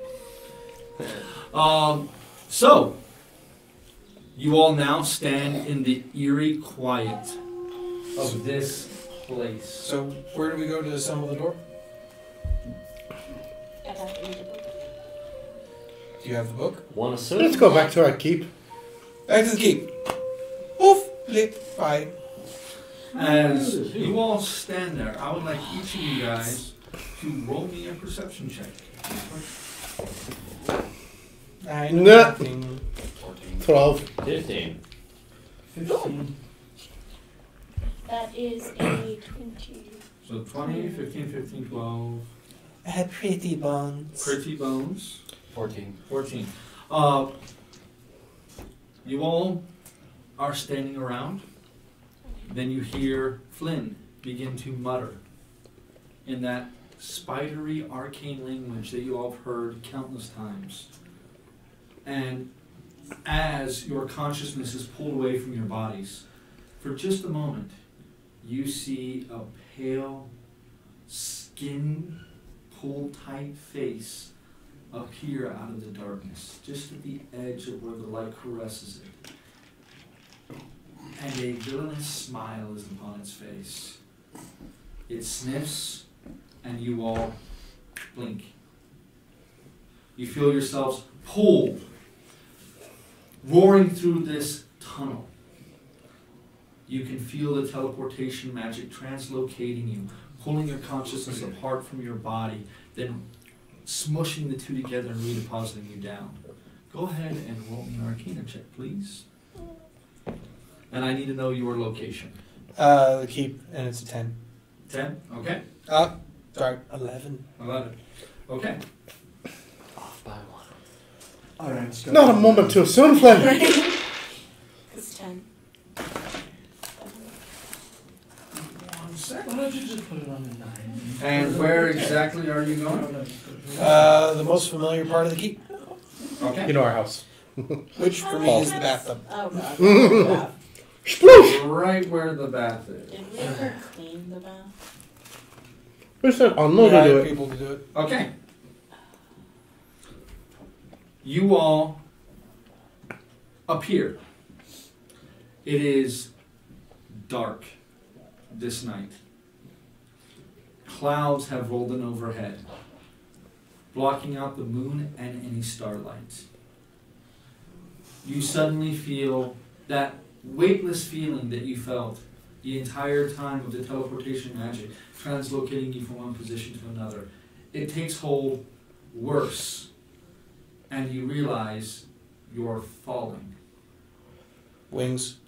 So, you all now stand in the eerie quiet of this place. So, where do we go to assemble the door? Do you have the book? One assume. Let's go back to our keep. Back to the keep. Oof. Lit. Bye. As you all stand there, I would like each of you guys to roll me a perception check. I know No. nothing. 12. 15. 15. That is a 20. So 20, 15, 15, 12. I had pretty bones. Pretty bones. 14. 14. You all are standing around. Then you hear Flynn begin to mutter in that spidery, arcane language that you all have heard countless times. And as your consciousness is pulled away from your bodies, for just a moment, you see a pale, skin-pulled-tight face appear out of the darkness, just at the edge of where the light caresses it. And a villainous smile is upon its face. It sniffs, and you all blink. You feel yourselves pulled, roaring through this tunnel. You can feel the teleportation magic translocating you, pulling your consciousness apart from your body, then smushing the two together and redepositing you down. Go ahead and roll me an Arcana check, please. And I need to know your location. The keep, and it's a 10. 10? Okay. Sorry, 11. 11. Okay. Off by 1. Alright, let's go. Not a moment too soon, Flynn. It's 10. Why don't you just put it on the 9? And where exactly are you going? The most familiar part of the keep, Okay. You know our house. which for me is the bathtub. Oh god. Sploosh! Right where the bath is. Did we ever clean the bath? We said unload Yeah, I to do have it. people to do it. Okay. You all appear. It is dark this night. Clouds have rolled in overhead, blocking out the moon and any starlight. You suddenly feel that weightless feeling that you felt the entire time of the teleportation magic, translocating you from one position to another. It takes hold worse, and you realize you're falling. Wings.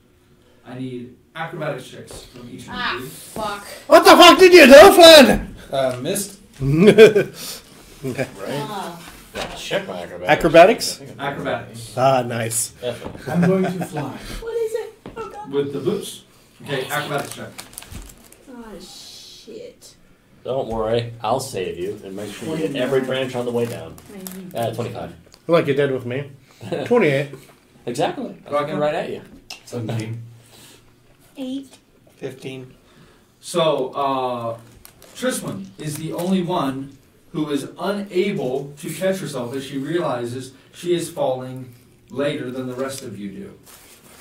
I need acrobatics checks from each of you, please. Fuck. What the fuck did you do, Flynn? Missed. Check my acrobatics. Acrobatics? Acrobatics. Ah, nice. Definitely. I'm going to fly. What is it? Oh god. With the boots. Okay, acrobatics check. Oh shit. Don't worry, I'll save you and make sure you get every branch on the way down. 25. Like you did with me. 28. Exactly. I was looking right at you. 17. 8. 15. So, Triswan is the only one who is unable to catch herself as she realizes she is falling later than the rest of you do.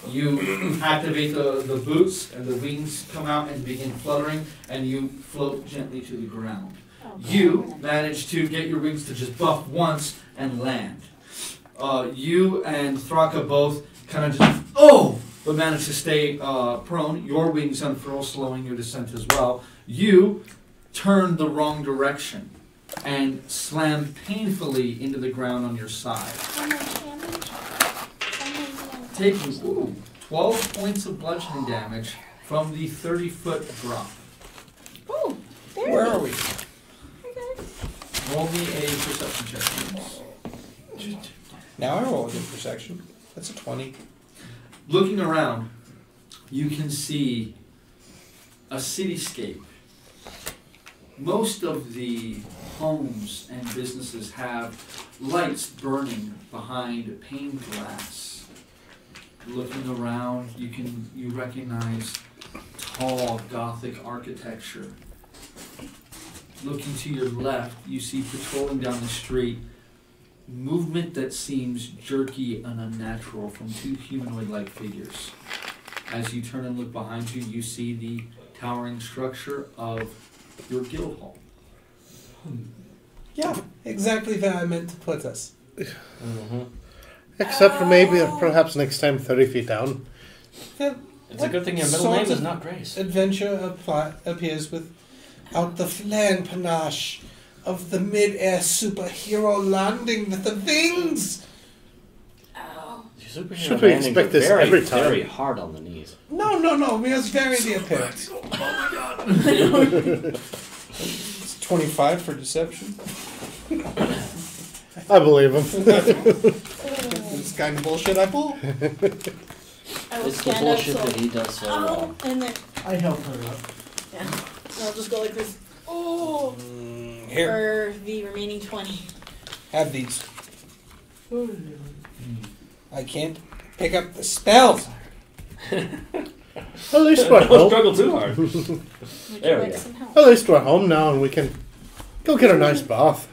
You activate the boots and the wings come out and begin fluttering and you float gently to the ground. You manage to get your wings to just buff once and land. You and Thraka both kind of just, but manage to stay prone. Your wings unfurl, slowing your descent as well. You turn the wrong direction and slam painfully into the ground on your side. Taking 12 points of bludgeoning damage from the 30-foot drop. Oh, there. Where are we? Roll me a perception check, please. Now I roll a good perception. That's a 20. Looking around, you can see a cityscape. Most of the homes and businesses have lights burning behind pane glass. Looking around, you recognize tall Gothic architecture. Looking to your left, you see patrolling down the street movement that seems jerky and unnatural from two humanoid-like figures. As you turn and look behind you, you see the towering structure of your guild hall. Yeah, exactly where I meant to put us. Except for maybe, perhaps next time 30 feet down. Yeah, It's a good thing your middle sort name is of not Grace. Adventure appears without the flair and panache of the mid-air superhero landing with the wings. Oh. Your superhero Should we landings expect are this very, every time? very hard on the knees. No, we must vary the appearance. Oh my god. It's 25 for deception. I believe him. This kind of bullshit I pull. I will It's the stand up bullshit so. that he does so well. Oh, and then I help her up. yeah, I'll just go like this. Oh, Here, for the remaining 20. have these. I can't pick up the spells. At least we're Don't home. struggle too hard. Would There you we like go. some help? At least we're home now, and we can go get a nice bath.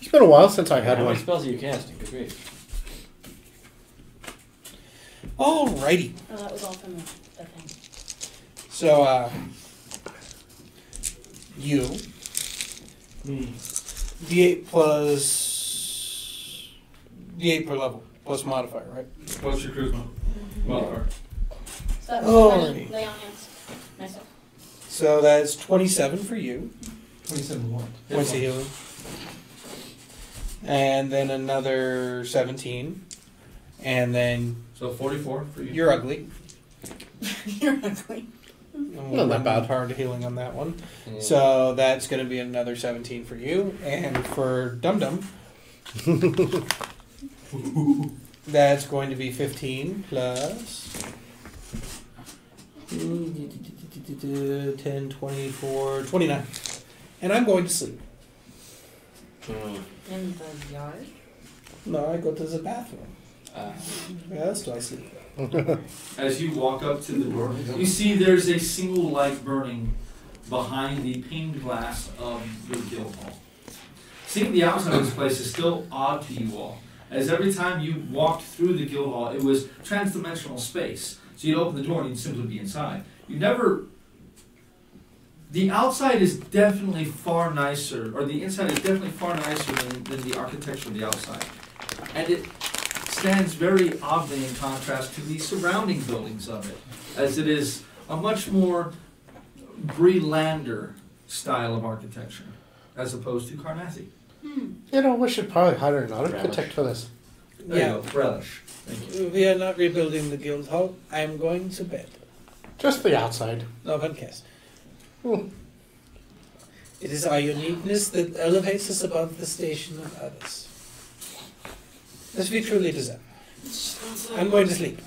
It's been a while since I had How many one. spells are you casting? Good grief. Alrighty. Oh, that was all from the thing. So, you. D8 plus. D8 per level. Plus modifier, right? What's your charisma? Modifier. So that was Oh, 20. alrighty. Lay on hands. Myself. So that's 27 for you. 27 what? Points of healing. And then another 17. And then So 44 for you. you're ugly. You're ugly. Not that bad. Hard healing on that one. Yeah. So that's going to be another 17 for you. And for Dum Dum, that's going to be 15 plus 10, 24, 29. And I'm going to sleep. Mm. In the yard? No, I go to the bathroom. Where else do I sleep? As you walk up to the door, you see there's a single light burning behind the pained glass of the guild hall. Seeing the outside of this place is still odd to you all, as every time you walked through the guild hall, it was transdimensional space. So you'd open the door and you'd simply be inside. You never... The outside is definitely far nicer, or the inside is definitely far nicer than the architecture of the outside. And it stands very oddly in contrast to the surrounding buildings of it, as it is a much more Breelander style of architecture, as opposed to Carnathy. You know, we should probably hire an architect for this. There you go, relish. Thank you. We are not rebuilding the guild hall. I am going to bed. Just the outside. No podcast. It is our uniqueness that elevates us above the station of others. As we truly deserve. I'm going to sleep.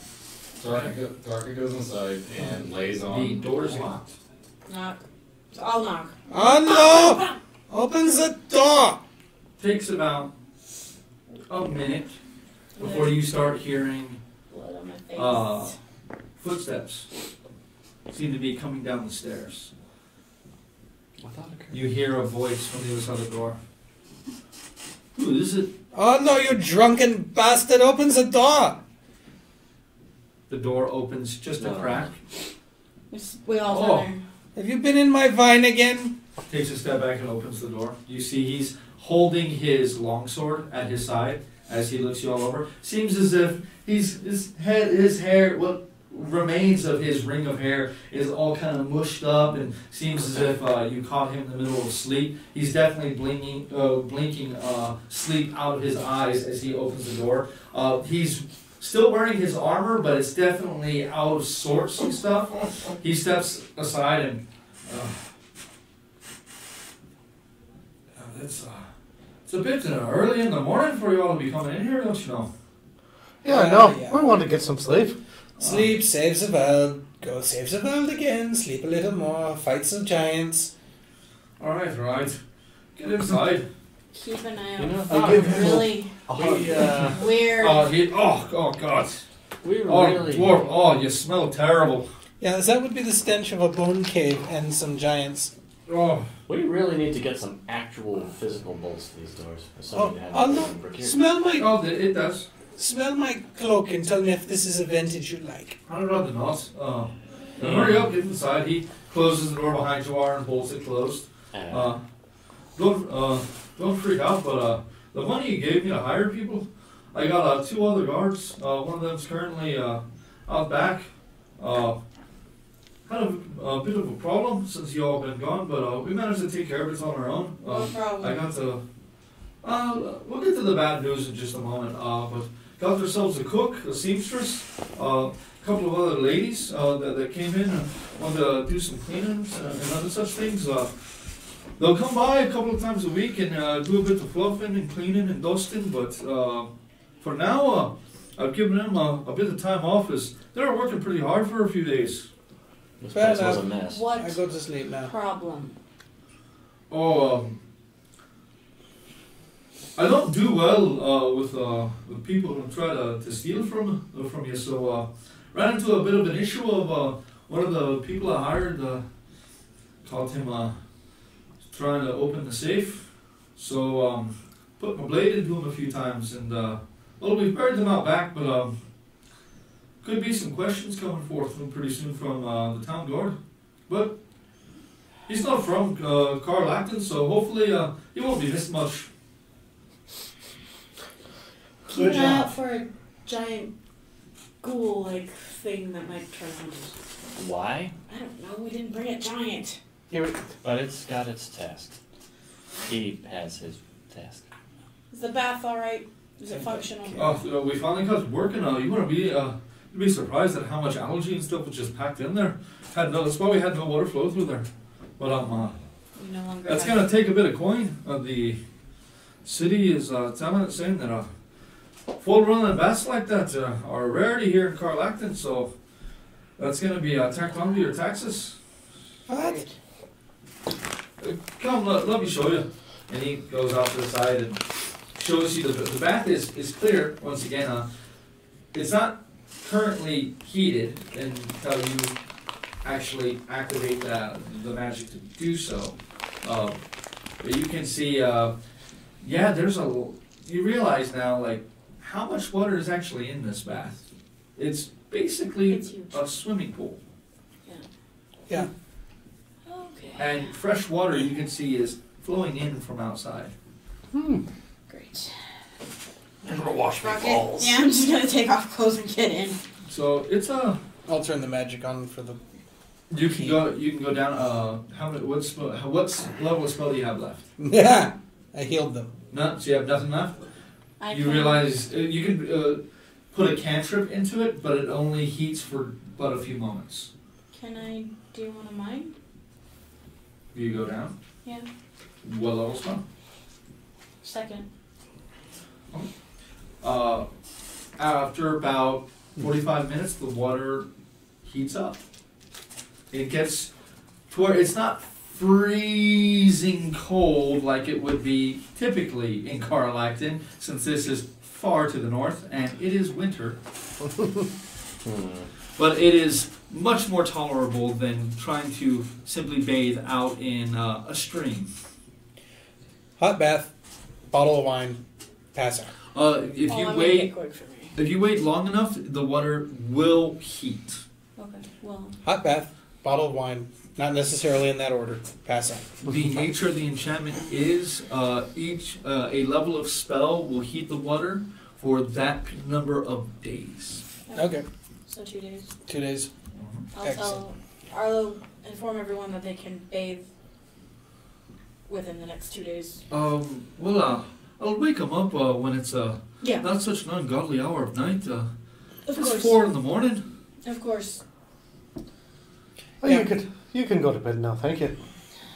Tarka goes inside and lays The on. door is locked. Knock. So I'll knock. Oh no! Open the door! Takes about a minute before you start hearing Blood on my face. footsteps. Seem to be coming down the stairs. You hear a voice from the other side of the door. Who is it? Oh no, you drunken bastard! Open the door! The door opens just a crack. We all Oh. turn there. Have you been in my vine again? Takes a step back and opens the door. You see he's holding his longsword at his side as he looks you all over. Seems as if his hair, what remains of his ring of hair is all kind of mushed up, and seems as if you caught him in the middle of sleep. He's definitely blinking sleep out of his eyes as he opens the door. He's still wearing his armor, but it's definitely out of sorts and stuff. He steps aside and it's a bit early in the morning for you all to be coming in here, don't you know? Yeah, I know. We want to get some sleep. Sleep saves the world. Go save the world again. Sleep a little more. Fight some giants. All right. Get inside. Keep an eye You know, out. I for give him really weird. Oh God. We Oh, really. dwarf. Oh, you smell terrible. Yeah, that would be the stench of a bone cave and some giants. Oh, We really need to get some actual physical bolts to these doors. Oh, no. Smell my cloak and tell me if this is a vintage you like. I'd rather not. Hurry up, get inside. He closes the door behind you and bolts it closed. Don't freak out, but the money you gave me to hire people, I got 2 other guards. One of them's currently out back. Kind of a bit of a problem since you all been gone, but we managed to take care of it on our own. No problem. I got to. We'll get to the bad news in just a moment. But got ourselves a cook, a seamstress, a couple of other ladies that came in and wanted to do some cleaning and other such things. They'll come by a couple of times a week and do a bit of fluffing and cleaning and dusting, but for now, I've given them a bit of time off as they were working pretty hard for a few days. This Fair place was a enough. mess. What I go to sleep now. problem? Oh, I don't do well with people who try to steal from you. So ran into a bit of an issue of one of the people I hired caught him trying to open the safe. So put my blade into him a few times, and well, we've buried them out back, but could be some questions coming forth pretty soon from the town guard. But he's not from KLAQ, so hopefully he won't be missed much. Keep an eye out for a giant ghoul-like thing that might try to hunt us. Why? I don't know. We didn't bring a giant. But it's got its task. He has his task. Is the bath all right? Is it functional? We finally got it working. You want to be surprised at how much algae and stuff was just packed in there. That's why we had no water flow through there. But We no longer that's have- gonna take a bit of coin. The city is saying that full running baths like that are a rarity here in KLAQ, so that's gonna be tacked onto your taxes. What? Come, let me show you. And he goes off to the side and shows you the bath is clear. Once again, it's not currently heated until you actually activate the magic to do so. But you can see, yeah, you realize now, like, how much water is actually in this bath. It's basically It's huge. a swimming pool. Yeah. Okay. And fresh water, you can see, is flowing in from outside. Great. I'm gonna wash my Rocket. balls. Yeah, I'm just gonna take off clothes and get in. So it's I'll turn the magic on for the. you can go down. How many? What level of spell do you have left? Yeah, I healed them. None. So you have nothing left. I You can- realize you can put a cantrip into it, but it only heats for but a few moments. Can I do one of mine? You go down. Yeah. What level spell? Second. After about 45 minutes, the water heats up. It gets to where it's not freezing cold like it would be typically in KLAQ, since this is far to the north and it is winter. But it is much more tolerable than trying to simply bathe out in a stream. Hot bath, bottle of wine, pass out. If I'm you gonna wait, get quick for me. if you wait long enough, the water will heat. Okay. Well. Hot bath, bottle of wine, not necessarily in that order, pass out. The nature of the enchantment is a level of spell will heat the water for that number of days. Okay, So 2 days. 2 days. I'll Excellent. tell Arlo, inform everyone that they can bathe within the next 2 days. Well, I'll wake them up when it's Yeah. not such an ungodly hour of night. Of It's course. 4 in the morning. Of course. Oh, you can go to bed now, thank you.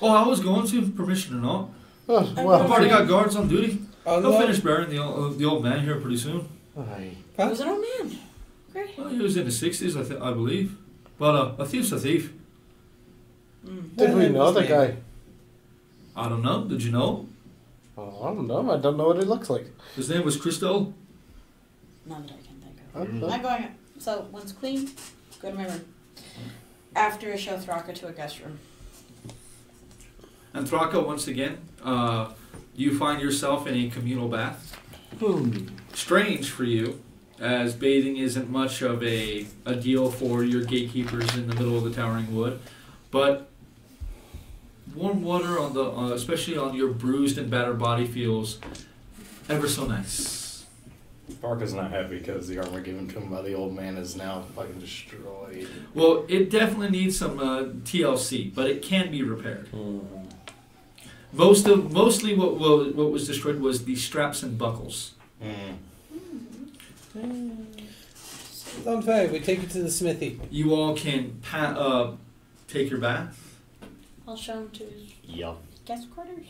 Oh, I was going to, permission or not. Oh, I've well. already got guards on duty. Oh, I'll no. finish burying the old man here pretty soon. Aye. Huh? Who's an old man? Great. Well, he was in his 60s, I believe. But a thief's a thief. Did we know the Maybe. guy? I don't know. Did you know? Oh, I don't know. I don't know what it looks like. His name was Christel. None that I can think of. Okay. I'm going. So once clean, go to my room. After I show Thraka to a guest room. And Thraka, once again, you find yourself in a communal bath. Strange for you, as bathing isn't much of a deal for your gatekeepers in the middle of the towering wood. But warm water on the, especially on your bruised and battered body, feels ever so nice. Barca's not happy because the armor given to him by the old man is now fucking destroyed. Well, it definitely needs some TLC, but it can be repaired. Mostly what was destroyed was the straps and buckles. Don't worry, we take it to the smithy. You all can take your bath. I'll show him to his. Yup. guest quarters?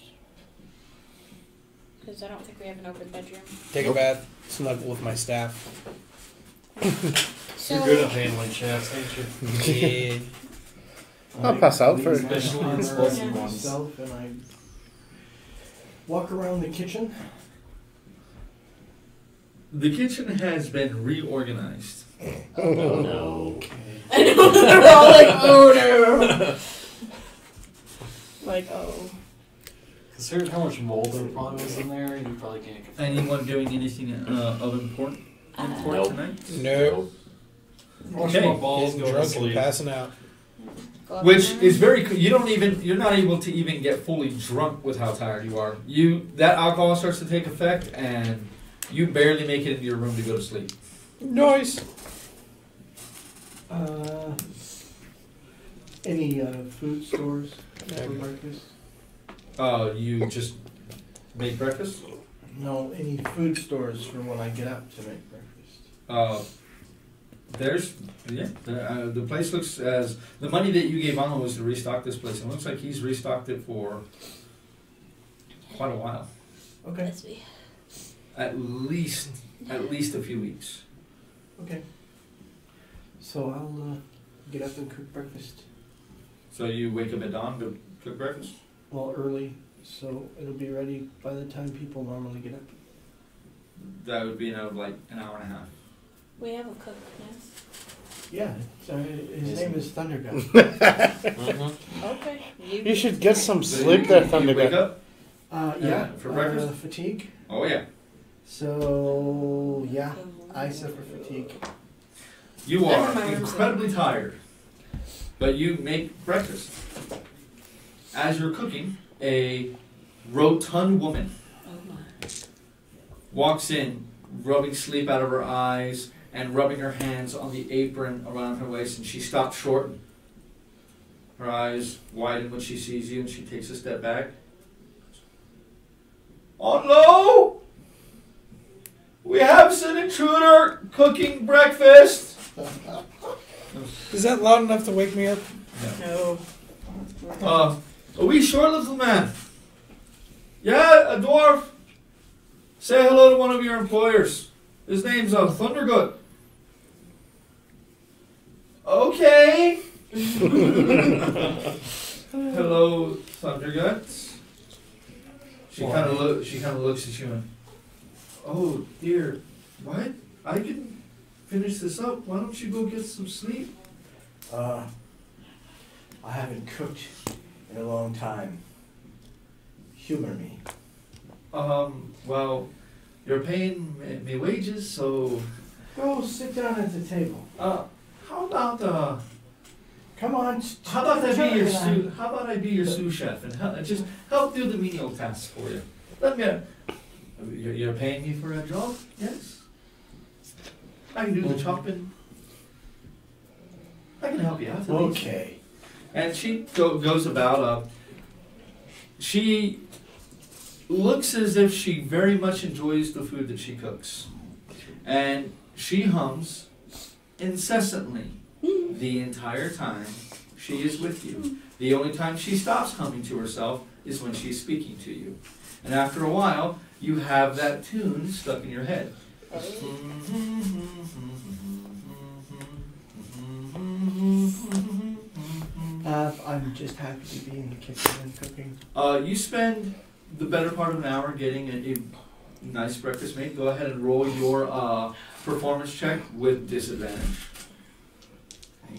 Because I don't think we have an open bedroom. Take a bath, snuggle with my staff. So, You're good at handling chefs, ain't you? Yeah. I'll pass out for Especially in spicy ones. myself, and I walk around the kitchen. The kitchen has been reorganized. Oh no. I know they're all like, oh no. Like, oh. Considering how much mold there probably was in there, you probably can't. Anyone doing anything of import Nope. tonight? Nope. Watch Okay. my balls Getting go to drunk and sleep. passing out. Go up Which there. is very cool. You're not able to even get fully drunk with how tired you are. That alcohol starts to take effect and you barely make it into your room to go to sleep. Nice. Any food stores for breakfast? You just make breakfast? No, any food stores for when I get up to make breakfast. The place looks as the money that you gave Anno was to restock this place. It looks like he's restocked it for quite a while. Okay. Let's see. At least a few weeks. Okay. So I'll get up and cook breakfast. So you wake up at dawn to cook breakfast? Well, early, so it'll be ready by the time people normally get up. That would be an hour and a half. We have a cook, yes. Yeah, so his name is Thunder Gun. Mm-hmm. Okay. You should get some sleep there, You Thunder wake Gun. up? Yeah, for breakfast? Fatigue. Oh yeah. So, yeah, I suffer fatigue. You Never are mind, I'm incredibly tired, but you make breakfast. As you're cooking, a rotund woman Oh my. walks in, rubbing sleep out of her eyes and rubbing her hands on the apron around her waist, and she stops short. Her eyes widen when she sees you, and she takes a step back. Oh no! We have an intruder cooking breakfast! Is that loud enough to wake me up? No. A wee short little man. Yeah, a dwarf. Say hello to one of your employers. His name's Thundergut. Okay. Hello, Thundergut. She kind of looks at you and, oh dear, what? I can finish this up. Why don't you go get some sleep? I haven't cooked in a long time. Humor me. Well, you're paying me wages, so Go sit down at the table. how about Come on. how about I be your sous? How about I be your sous chef and just help do the menial tasks for you? Let me. You're paying me for a job, yes? I can do the chopping. I can help you out. at least. Okay. And she goes about. She looks as if she very much enjoys the food that she cooks, and she hums incessantly the entire time she is with you. The only time she stops humming to herself is when she's speaking to you, and after a while, you have that tune stuck in your head. I'm just happy to be in the kitchen and cooking. You spend the better part of an hour getting a nice breakfast made. Go ahead and roll your performance check with disadvantage.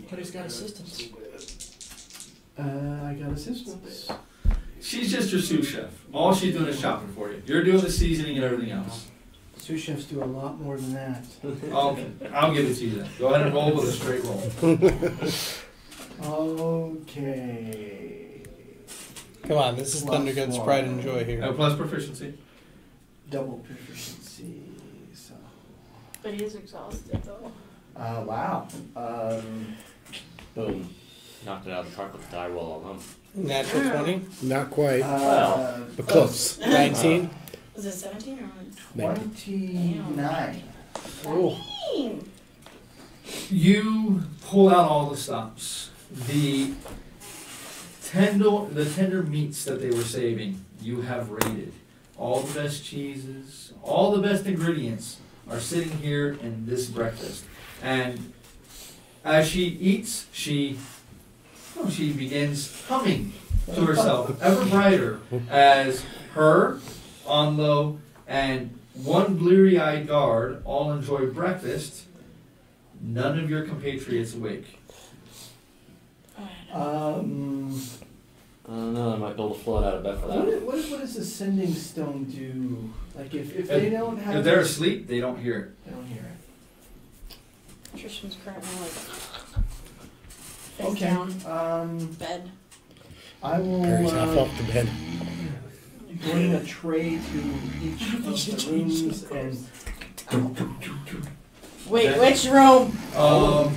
But he's got assistance. I got assistance. She's just your sous chef. All she's doing is chopping for you. You're doing the seasoning and everything else. Sous chefs do a lot more than that. Okay, I'll give it to you then. Go ahead and roll with a straight roll. Okay. Come on, this is Plus Thundergut's one. pride and joy here. Plus proficiency. Double proficiency. So. But he is exhausted though. Wow. Boom. Knocked it out of the park with the die roll on them. Natural 20? Not quite, Well. but close. 19? Was it 17 or 29. Cool. You pull out all the stops. The tender meats that they were saving, you have raided. All the best cheeses, all the best ingredients are sitting here in this breakfast. And as she eats, she begins humming to herself, ever brighter, as her, Onlo, and one bleary-eyed guard all enjoy breakfast. None of your compatriots awake. I don't know, I might build a float out of bed for that. What does the sending stone do? Like if they don't have... If they're asleep, they don't hear it. They don't hear it. Tristan's currently like face Okay. down, bed. I will Barry's half off the bed. bring a tray to each of the rooms and... Wait, which room? Um,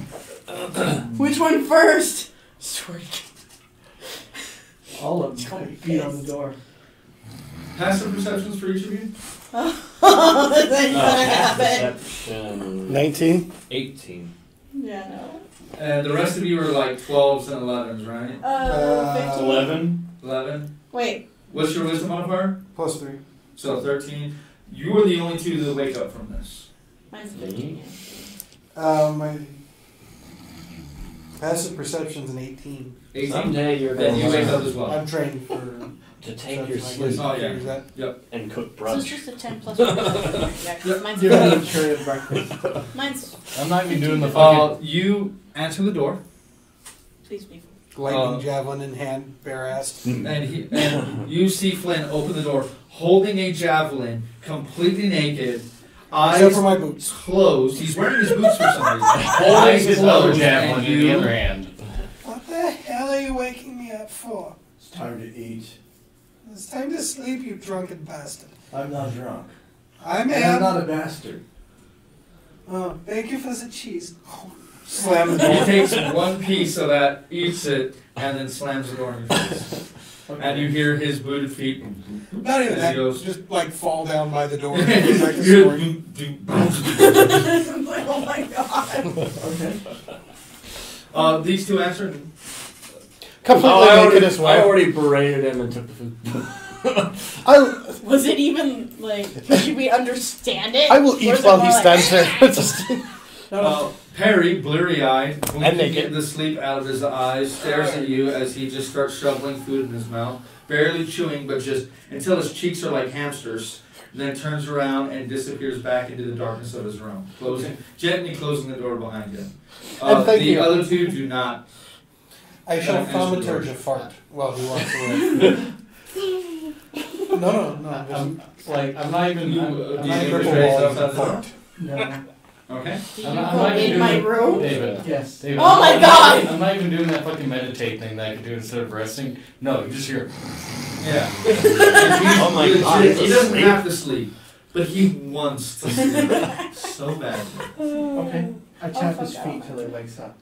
Which one first? Swear to all of them beat on the door. passive perceptions for each of you? God. That's not gonna happen. Perception 19? 18. Yeah, no. And the rest of you are like 12s and 11s, right? 15. 11. 11. Wait. What's your wisdom modifier? +3. So 13. You are the only two that wake up from this. Mine's 15. My passive perception's an 18. 18. Someday you're Then going you wake to up as well. I'm trained for to take your perception, I sleep guess. Oh, yeah. Is that- and cook So it's brunch. just a 10 plus 1. Yeah, 'cause mine's Give me a tray of breakfast. Mine's. I'm not even doing the fucking. You answer the door, Please be. lightning javelin in hand, bare-assed. and you see Flynn open the door, holding a javelin, completely naked, eyes Except for my boots. closed. He's wearing his boots for some reason. Holding Eyes his other closed, javelin and in the you- other hand. What the hell are you waking me up for? It's time to eat. It's time to sleep, you drunken bastard. I'm not drunk. I'm And I'm not a bastard. Oh, thank you for the cheese. Slam the He door. takes one piece of that, eats it, and then slams the door in your face. And you hear his booted feet. Not even As that, he goes- just like fall down by the door. You Like a hear- sword. Oh my god. Okay. These two answer. Completely naked as I well. already berated him and took the food. Was it even like? Should we understand it? I will Or eat is it while more he like- stands there. Just- Perry, bleary-eyed, blinking naked. the sleep out of his eyes, stares at you as he just starts shoveling food in his mouth, barely chewing, but just until his cheeks are like hamsters. Then turns around and disappears back into the darkness of his room, gently closing the door behind him. And thank the you. other two do not. I shall Answer the thaumaturge door. a fart while he walks away. No. I'm not even. You, I'm do not you even do triple trace wall outside the door? fart. No. Okay. Do you I'm go not even in my doing- room? David. Yes. David, Oh my God! I'm not even doing that fucking meditate thing that I could do instead of resting. No, you just hear. Yeah. Oh my God, He it's doesn't asleep. have to sleep, but he wants to sleep so badly. Okay. I tap fuck his out. feet till he wakes up.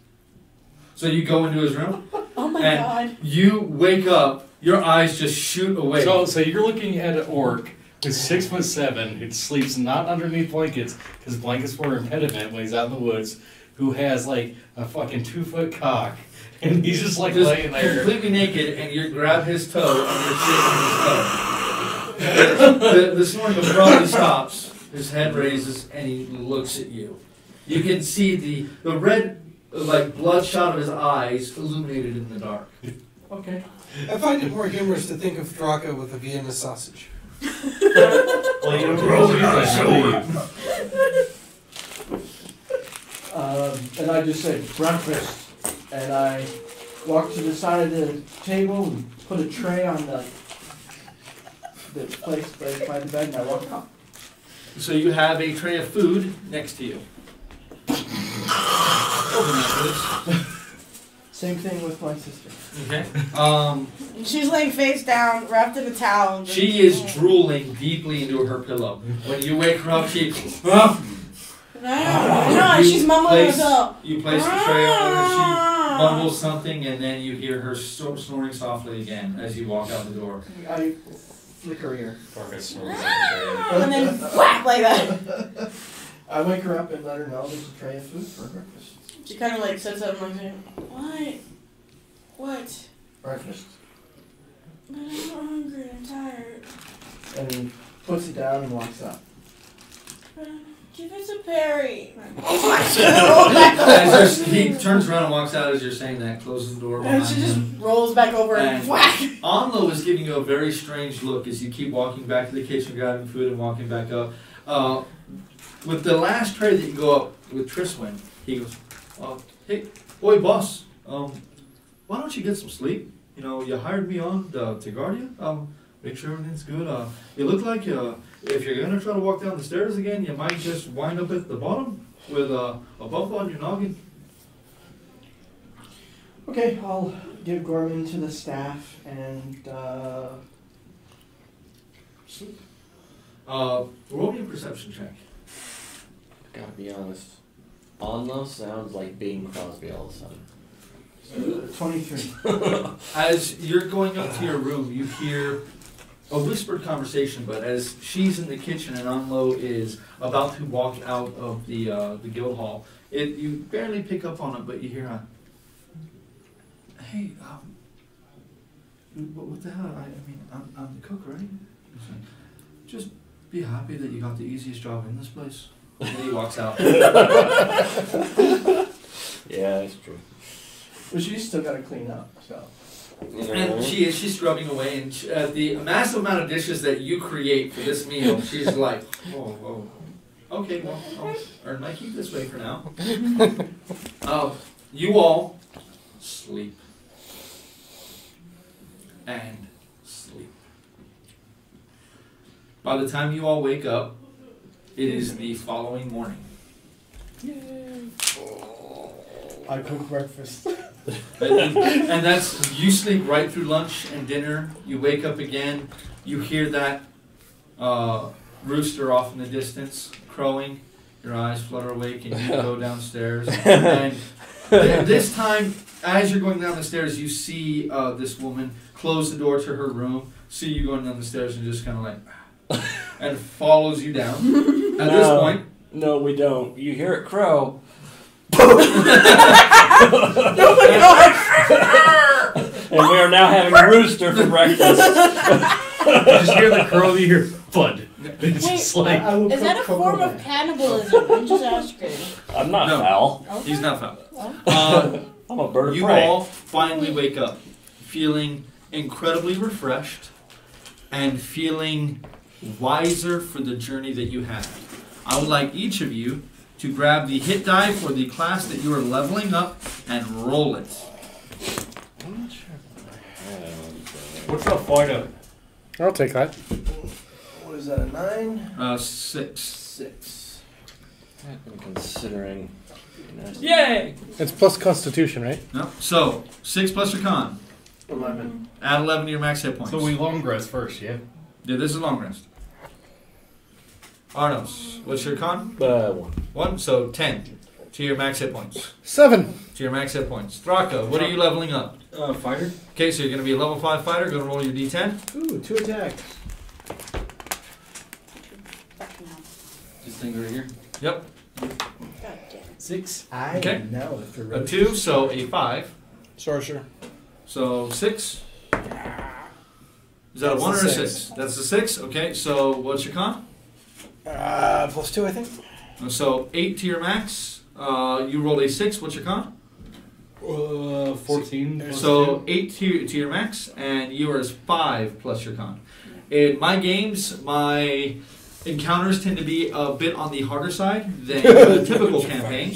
So you go into his room, Oh my and god. you wake up. Your eyes just shoot away. So you're looking at an orc who's 6'7", who sleeps not underneath blankets because blankets were an impediment when he's out in the woods. Who has like a fucking 2-foot cock, and he's just like Just laying there. completely naked, and you grab his toe and you're shaking his toe. The snoring abruptly stops. His head raises, and he looks at you. You can see the red, like bloodshot of his eyes illuminated in the dark. Okay. I find it more humorous to think of Draka with a Vienna sausage. Well, you know, And I just say breakfast, and I walk to the side of the table and put a tray on the place by the bed, and I walk up. So you have a tray of food next to you. Open that, please. Same thing with my sister. Okay. She's laying face down, wrapped in a towel. and She is drooling deeply into her pillow. When you wake her up, she. No, she's mumbling herself. You place the tray on her, she mumbles something, and then you hear her snoring softly again as you walk out the door. I flick her ear. And then whack like that. I wake her up and let her know there's a tray of food for breakfast. She kind of like sits up and looks at me. What? Breakfast. walks up. Give us a parry. He turns around and walks out as you're saying that, closes the door behind And she just him. rolls back over and And whack. Anlo is giving you a very strange look as you keep walking back to the kitchen, grabbing food, and walking back up. With the last tray that you go up with Triswin, he goes, "Hey, boy, boss, why don't you get some sleep? You know, you hired me on to guard you. Make sure everything's good. You look like if you're gonna try to walk down the stairs again, you might just wind up at the bottom with a bump on your noggin." Okay, I'll give Gorman to the staff and sleep. Roll me a perception check. Gotta be honest. Anlo sounds like Bing Crosby all of a sudden. 23. As you're going up to your room, you hear a whispered conversation, but as she's in the kitchen and Anlo is about to walk out of the guild hall, you barely pick up on it, but you hear "Hey, what the hell? I mean, I'm the cook, right?" He's like, "Just be happy that you got the easiest job in this place." And then he walks out. Yeah, that's true. But she's still got to clean up, so. And she's scrubbing away, and the massive amount of dishes that you create for this meal, she's like, "Whoa, okay, well, I'll earn my keep this way for now." You all sleep. And sleep. By the time you all wake up, it is the following morning. I cook breakfast. And that's, you sleep right through lunch and dinner. You wake up again. You hear that rooster off in the distance crowing. Your eyes flutter awake and you go downstairs. And this time, as you're going down the stairs, you see this woman close the door to her room, see you going down the stairs, and just kind of like, and follows you down. At this point, no, we don't. You hear it crow. Oh my gosh! And we are now having rooster for breakfast. You just hear the crow, you hear thud. It's just like, Is that a form of cannibalism? I'm just asking. I'm not No. foul. Okay. he's not found. I'm a bird of You prey. all finally wake up feeling incredibly refreshed and feeling wiser for the journey that you had. I would like each of you to grab the hit die for the class that you are leveling up and roll it. I'm not sure. what's up, fighter? I'll take that. What is that, a 9? 6. 6. I've been considering. Yay! It's plus Constitution, right? No. So, 6 plus your con. 11. Add 11 to your max hit points. So we long rest first, yeah? Yeah, this is a long rest. Arnos, what's your con? 1. 1, so 10 to your max hit points. 7. To your max hit points. Thraka, what are you leveling up? Fighter? Okay, so you're going to be a level 5 fighter. Going to roll your d10. Ooh, 2 attacks. This thing right here. Yep. God damn. 6. Okay. Know if you're A 2, so a 5. Sorcerer. So 6. Is that a 1 or a 6? That's a 6. Okay, so what's your con? Plus 2, I think. So 8 to your max. You rolled a 6. What's your con? 14. So 8 to your max, and yours 5 plus your con. In my games, my encounters tend to be a bit on the harder side than a typical campaign.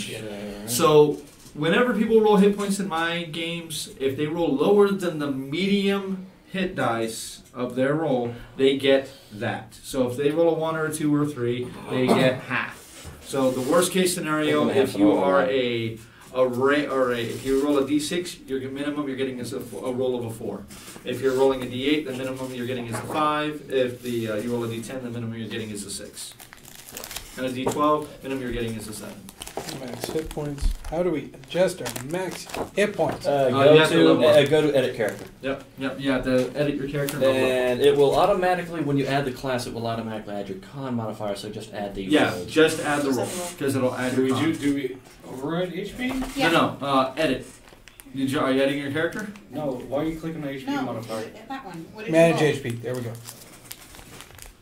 So whenever people roll hit points in my games, if they roll lower than the medium hit dice of their roll, they get that. So if they roll a 1 or a 2 or a 3, they get half. So the worst case scenario, if you are if you roll a d6, your minimum you're getting is a roll of a 4. If you're rolling a d8, the minimum you're getting is a 5. If you roll a d10, the minimum you're getting is a 6. And a d12, minimum you're getting is a 7. Max hit points. How do we adjust our max hit points? you have to level up. Go to edit character. Yep. You have to edit your character. And level up. And it will automatically, when you add the class, it will automatically add your con modifier, so just add the Yeah, roll. just add the roll, because it'll add your con. Do we override HP? Yeah. No, edit. Are you editing your character? No, why are you clicking the HP No, modifier? that one. What did Manage you roll? HP. There we go.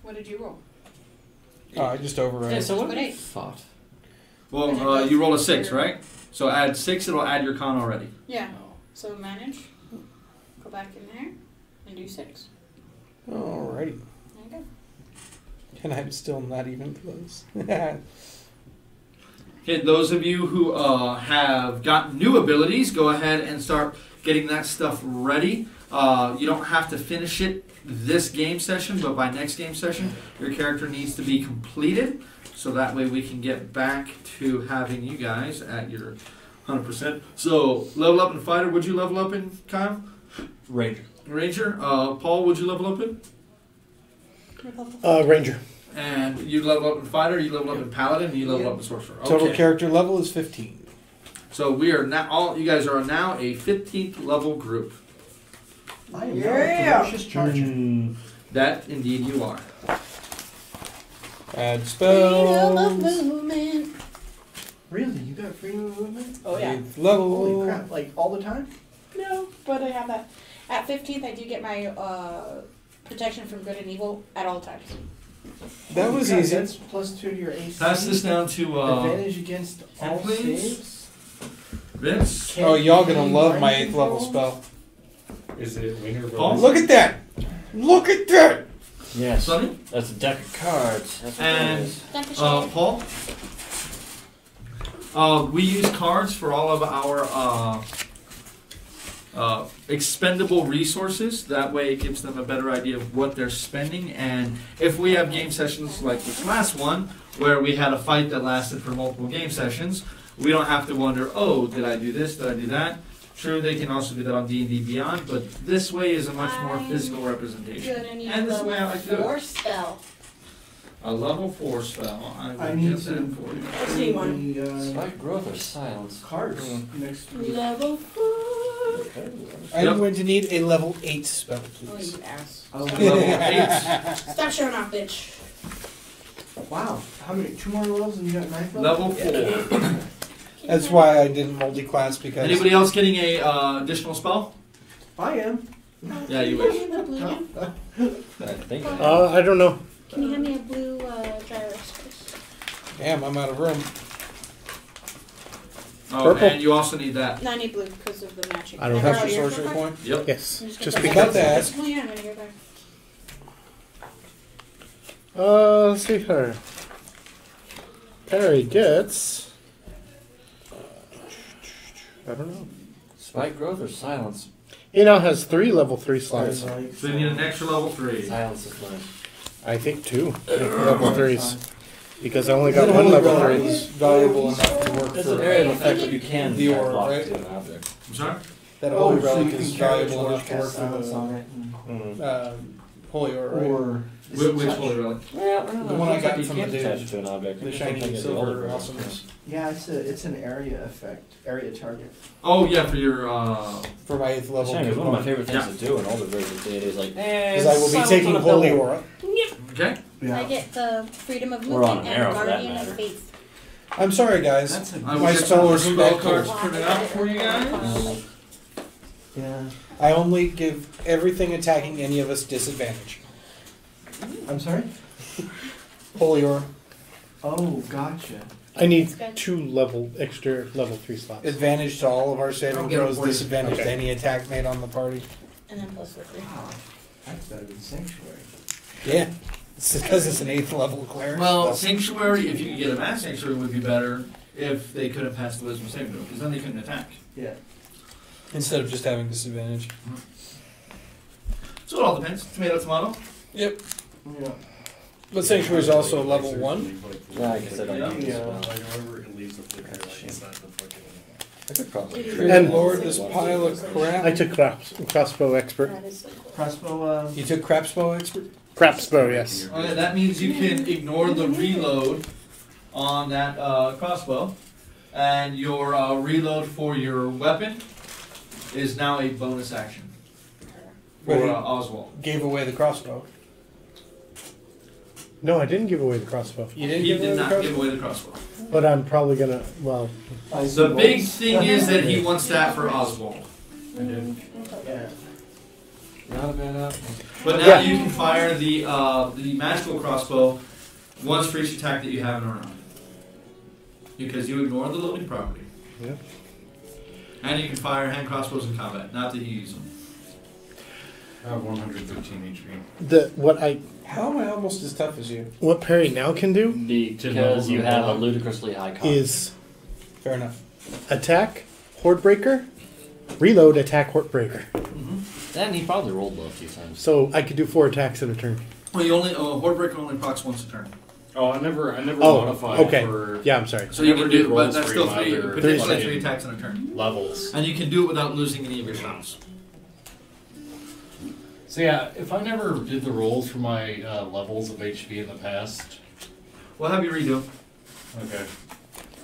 What did you roll? Oh, I just overran. Yeah, so what? But 8. Fuck. Well, you roll a 6, right? So add 6, it'll add your con already. Yeah. So manage. Go back in there and do 6. Alrighty. There you go. And I'm still not even close. Okay, those of you who have got new abilities, go ahead and start getting that stuff ready. You don't have to finish it this game session, but by next game session, your character needs to be completed. So that way we can get back to having you guys at your 100%. So, level up in Fighter, would you level up in, Kyle? Ranger. Ranger. Paul, would you level up in? Ranger. And you level up in Fighter, you level up in Paladin, and you level up in Sorcerer. Okay. Total character level is 15. So we are now, you guys are now a 15th level group. I am a ferocious charger. That indeed you are. Add Freedom of spells. movement. Really? You got freedom of movement? Oh yeah. 8th level. Holy crap! Like all the time? No, but I have that. At 15th, I do get my protection from good and evil at all times. That Holy was crap, easy. That's +2 to your AC. Pass this down to Advantage against all please. saves. Vince. Oh, y'all gonna love my 8th level spell. Is it Wiener Paul? Brothers? Look at that! Look at that! Yes. Sonny? That's a deck of cards. That's what And that is. Paul. We use cards for all of our expendable resources. That way it gives them a better idea of what they're spending. And if we have game sessions like this last one, where we had a fight that lasted for multiple game sessions, we don't have to wonder, oh, did I do this, did I do that? True, they can also do that on D&D Beyond, but this way is a much more physical representation. Good and And this way I like to do it. 4 spell. A level 4 spell. I I will need get that to for you. Let's see one. The Spike growth or silence? cards next week. Level 4. I'm Yep. going to need a level 8 spell, Oh, please. you ass. Oh, Level 8. Stop showing off, bitch. wow. How many? 2 more levels and you got 9th level? Level 4. That's why I didn't multi-class, because Anybody else getting a additional spell? I am. Yeah, you Can wish. you hand me the blue again? I think. I don't know. Can you hand me a blue dry erase, please? damn, I'm out of room. Oh, Purple. and you also need that. No, I need blue because of the matching. I don't Can have That's your borrow yours sorcery real quick? point. Yep. Yes. I'm just Just gonna- About because. that. Well, yeah, I'm gonna go back. Let's see her. Perry gets. I don't know. Spike growth or silence? He now has 3 level 3 slots. So you need an extra level 3. Silence is nice. I think 2 level 3s. Because I only That got 1 holy level relic 3. is valuable enough to work That's an for. area of effect that you can The aura, block right? to an object. I'm sorry? That Oh, holy so relic you can is carry valuable it, enough to work cast for silence on the it. holy aura, right? Or Which holy relic? Yeah, The one I got you from can't the dude. attach it to an object. The You shiny can't get the silver older awesomeness. yeah, it's an area effect, area target. Oh, yeah, for your. For my 8th level. Shiny is one of my component. favorite things to do in older versions of D&D is like, Because I will be taking holy aura. Okay. I get the freedom of We're on movement an arrow and for that guardian of matter. faith. I'm sorry, guys. That's a I will My get spell some more isn't spell that cards cool. printed out for you guys. yeah. I only give everything attacking any of us disadvantage. I'm sorry. Holy aura. Oh, gotcha. I need 2 extra level 3 slots. Advantage to all of our I'll saving get it throws, for you. disadvantage to Okay. any attack made on the party. And then plus the 3. Wow, that's better than sanctuary. Yeah. It's because it's an 8th level cleric. Well, Sanctuary, if you could get a Mass Sanctuary, would be better if they couldn't pass the Wisdom saving throw, because then they couldn't attack. Yeah. Instead of just having disadvantage. So it all depends. Tomato, tomato. Yep. Yeah. But Sanctuary is also level 1. yeah, I guess I don't need Yeah. this Like, spell. however it leaves the flicker, like, inside the fucking. I could probably Good And- lord, this pile of crap. I took crossbow expert. That is so cool. Crossbow. You took crapsbow expert? Crapsbow, yes. Okay, that means you can ignore the reload on that crossbow, and your reload for your weapon is now a bonus action But for he Oswald. gave away the crossbow. No, I didn't give away the crossbow. You didn't He give away did the not crossbow? give away the crossbow. But I'm probably gonna, well, The big thing is that he wants that for Oswald. Yeah. Not a bad option. But now Yeah. you can fire the magical crossbow Once for each attack that you have in a round. Because you ignore the loading property. Yeah. And you can fire hand crossbows in combat. Not that you use them. I have 113 HP. How am I almost as tough as you? What Perry now can do Because you have a ludicrously high cost. is Fair enough. attack, horde breaker, reload, attack, horde breaker. Then he probably rolled low a few times. So I could do 4 attacks in a turn. Well, you only horde breaker only procs once a turn. Oh, I never Oh, modified okay. for Yeah, I'm sorry. So you never can did do, but rolls that's for still either potentially fucking 3 attacks in a turn. levels. And you can do it without losing any of your shots. So yeah, if I never did the rolls for my levels of HP in the past, We'll have you redo. okay.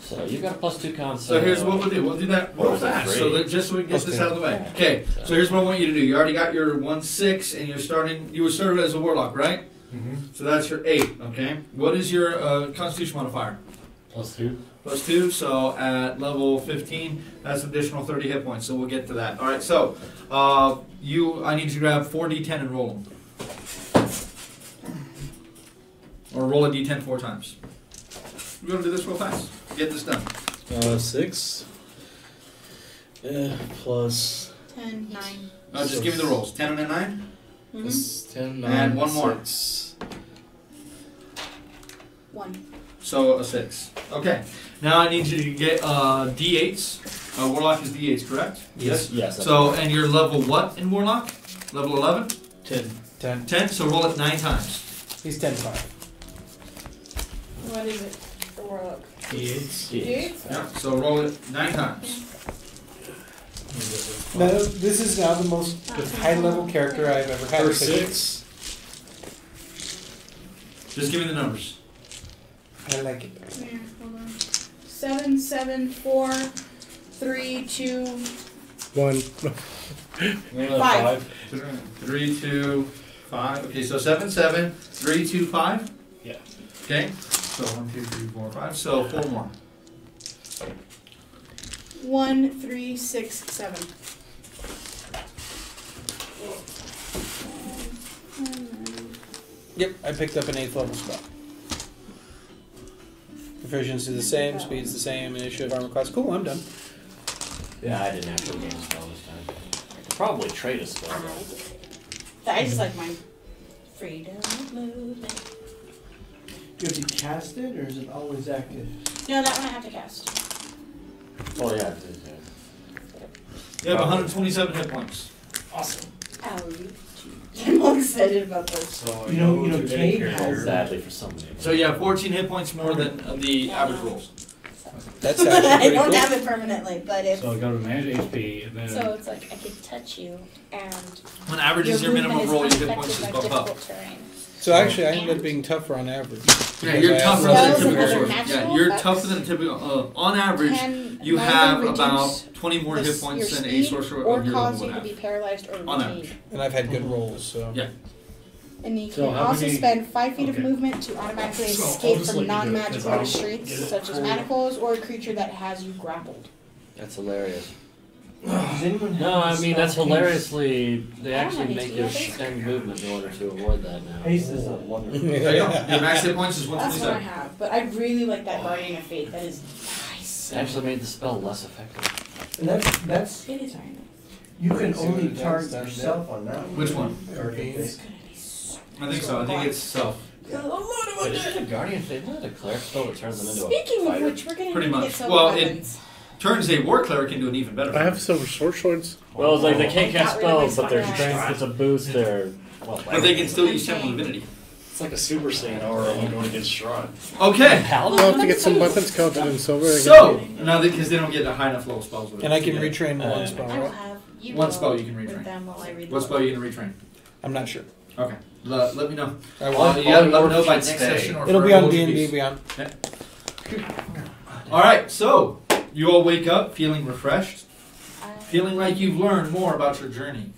So you've got a +2 con. So here's what we'll do. We'll do that real Or is it fast, three? so that just so we can get this out of the way. Okay. So here's what I want you to do. You already got your 1/6, and you're starting. You were started as a warlock, right? Mm-hmm. So that's your 8. Okay. What is your Constitution modifier? +2. +2. So at level 15, that's an additional 30 hit points. So we'll get to that. All right. So I need you to grab 4d10 and roll them, or roll a d10 4 times. We're gonna do this real fast. Get this done. 6 plus 10, 9. Just give me the rolls. 10 and a 9. plus 10, 9, And one more. 6. 1. So a 6. Okay. Now I need you to get d8s. Warlock is d8s, correct? Yes. So, and you're level what in Warlock? Level 11? 10. 10. 10, so roll it 9 times. He's 10-5. What is it for Warlock? D8. D8? Yeah, so roll it 9 times. Now, this is now the most high-level character I've ever had. For 6. Just give me the numbers. I like it. Yeah, hold on. 7, 7, 4, 3, 2. 1. 5. 3, 2, 5. Okay, so 7, 7, 3, 2, 5? Yeah. Okay, so 1, 2, 3, 4, 5. So 4 more. 1, 3, 6, 7. Yep, I picked up an 8th level spell. Proficiency the same, speed's the same, initiative, armor class. Cool, I'm done. Yeah, I didn't actually gain a spell this time. I could probably trade a spell. I just like my freedom of movement. Do you have to cast it, or is it always active? No, that one I have to cast. Oh yeah. You have 127 hit points. Awesome. I'm all excited about this. So You know, Cade has Sadly for somebody. So you have 14 hit points more than the average rolls. That's actually I pretty don't cool. have it permanently, but if So I go to manage HP and then So it's like I could touch you and When average is your minimum roll, your hit points just bump up. terrain. So actually, I ended up being tougher on average. Yeah, you're Because I tougher have- than a Spells and typical other sorcerer. natural Yeah, you're effects tougher than a typical. On average, Can you neither have reduce about 20 more hit your points than a speed sorcerer or of your cause level you would to have. be paralyzed or On retained. And I've had good rolls, so. Yeah. and you So can how also many- spend 5 feet of okay. movement to automatically So I'll escape just from let you do it, non-magical 'cause I'll restraints, get it such as for- manacles or a creature that has you grappled. That's hilarious. Does anyone have No, I the mean that's spell hilariously. They I don't actually have make HP, you I think. spend movement in order to avoid that now. Haste is a wonderful. There you go. Your max hit points is That's what I 127. have, but I really like that Guardian of Fate. That is nice. It actually made the spell less effective. And that's It is very nice. you can See only what it target does, yourself on that one. Which one? Guardian. It's gonna be so. I think so. I think it's self. But isn't a guardian fate not a cleric spell that turns them into Speaking a of fighter? which, we're gonna Pretty need to much. get some Well, weapons. Turns a war cleric can do an even better. I have silver sword swords. Well, it's like they can't Got cast rid of my spells, but their spell. strength gets a boost. Their But they can still use temple divinity. It's like a Super Saiyan aura when going against Strahd. Okay. I'll have to get some weapons counted in silver. again. So now because they don't get a high enough level spells with it. And I can Yeah. retrain one spell, I will right? have you One will spell you can with retrain. them while I read the What book. spell are you gonna retrain? I'm not sure. Okay. Let me know. I You will. gotta let me know by next session or It'll for be on World D&D Peace. Beyond. All right. So you all wake up feeling refreshed, feeling like you've learned more about your journey.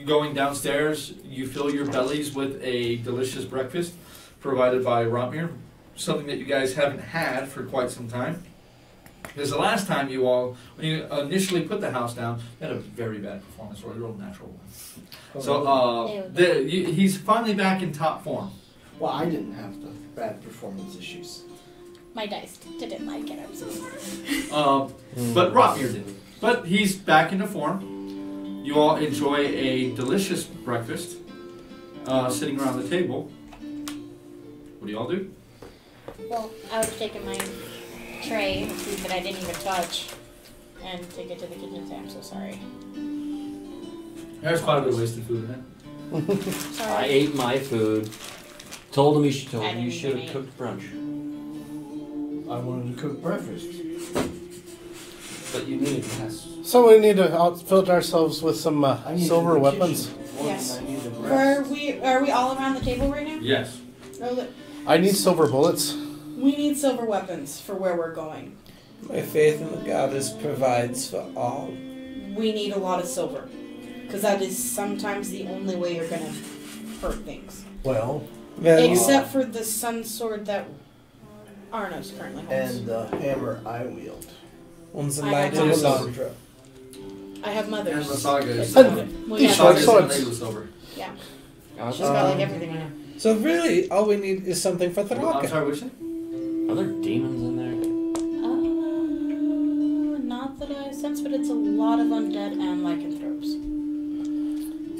Going downstairs, you fill your bellies with a delicious breakfast provided by Romir, something that you guys haven't had for quite some time. Because the last time you all, when you initially put the house down, you had a very bad performance, or a real natural one. So he's finally back in top form. Well, I didn't have the bad performance issues. My dice didn't like it. I'm so sorry. But Rotmir didn't. But he's back into form. You all enjoy a delicious breakfast, sitting around the table. What do you all do? Well, I would have taken my tray of food that I didn't even touch and take it to the kitchen and say, I'm so sorry. There's quite a bit of wasted food in it. Sorry. I ate my food. Told him you should I didn't have eat. cooked brunch. I wanted to cook breakfast. But you need gas. So we need to outfit ourselves with some I need silver the weapons. kitchen more Yes. than I need the Are breakfast. we all around the table right now? Yes. No, look. I need silver bullets. We need silver weapons for where we're going. My faith in the goddess provides for all. We need a lot of silver. Because that is sometimes the only way you're going to hurt things. Well, Except for the sun sword that Arnos currently holds. and the hammer I wield. One's a I light have and a silver. Landra. I have mothers. And Masaga is That's silver. about it. Well, Each yeah, short Masaga is swords. made with silver. yeah. Are She's got like everything in her. So really, all we need is something for I'm Thraka. sorry, what'd you say? there demons in there? Not that I sense, but it's a lot of undead and lycanthropes.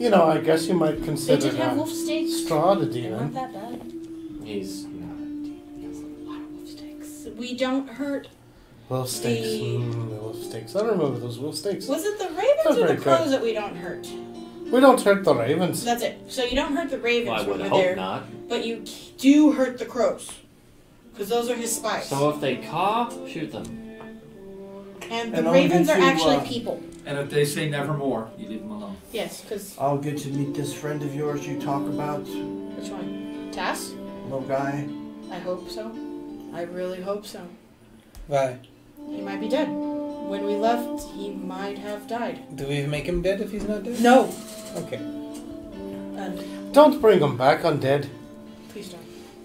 You know, I guess you might They consider did have that wolf steaks. Strahd a They weren't demon. that bad. He's not. He has a lot of wolf steaks. We don't hurt. Wolf steaks. The- The wolf steaks. I remember those wolf steaks. Was it the That's ravens or the very crows good. that we don't hurt? We don't hurt the ravens. That's it. So you don't hurt the ravens Well, I when would you're hope there, not. but you do hurt the crows. Because those are his spies. So if they caw, shoot them. And the And I'll ravens get are to, actually people. And if they say nevermore, you leave them alone. Yes, because... I'll get to meet this friend of yours you talk about. Which one? Tass? Little guy. I hope so. I really hope so. Why? He might be dead. When we left, he might have died. Do we make him dead if he's not dead? No! Okay. Don't bring them back undead. Please don't.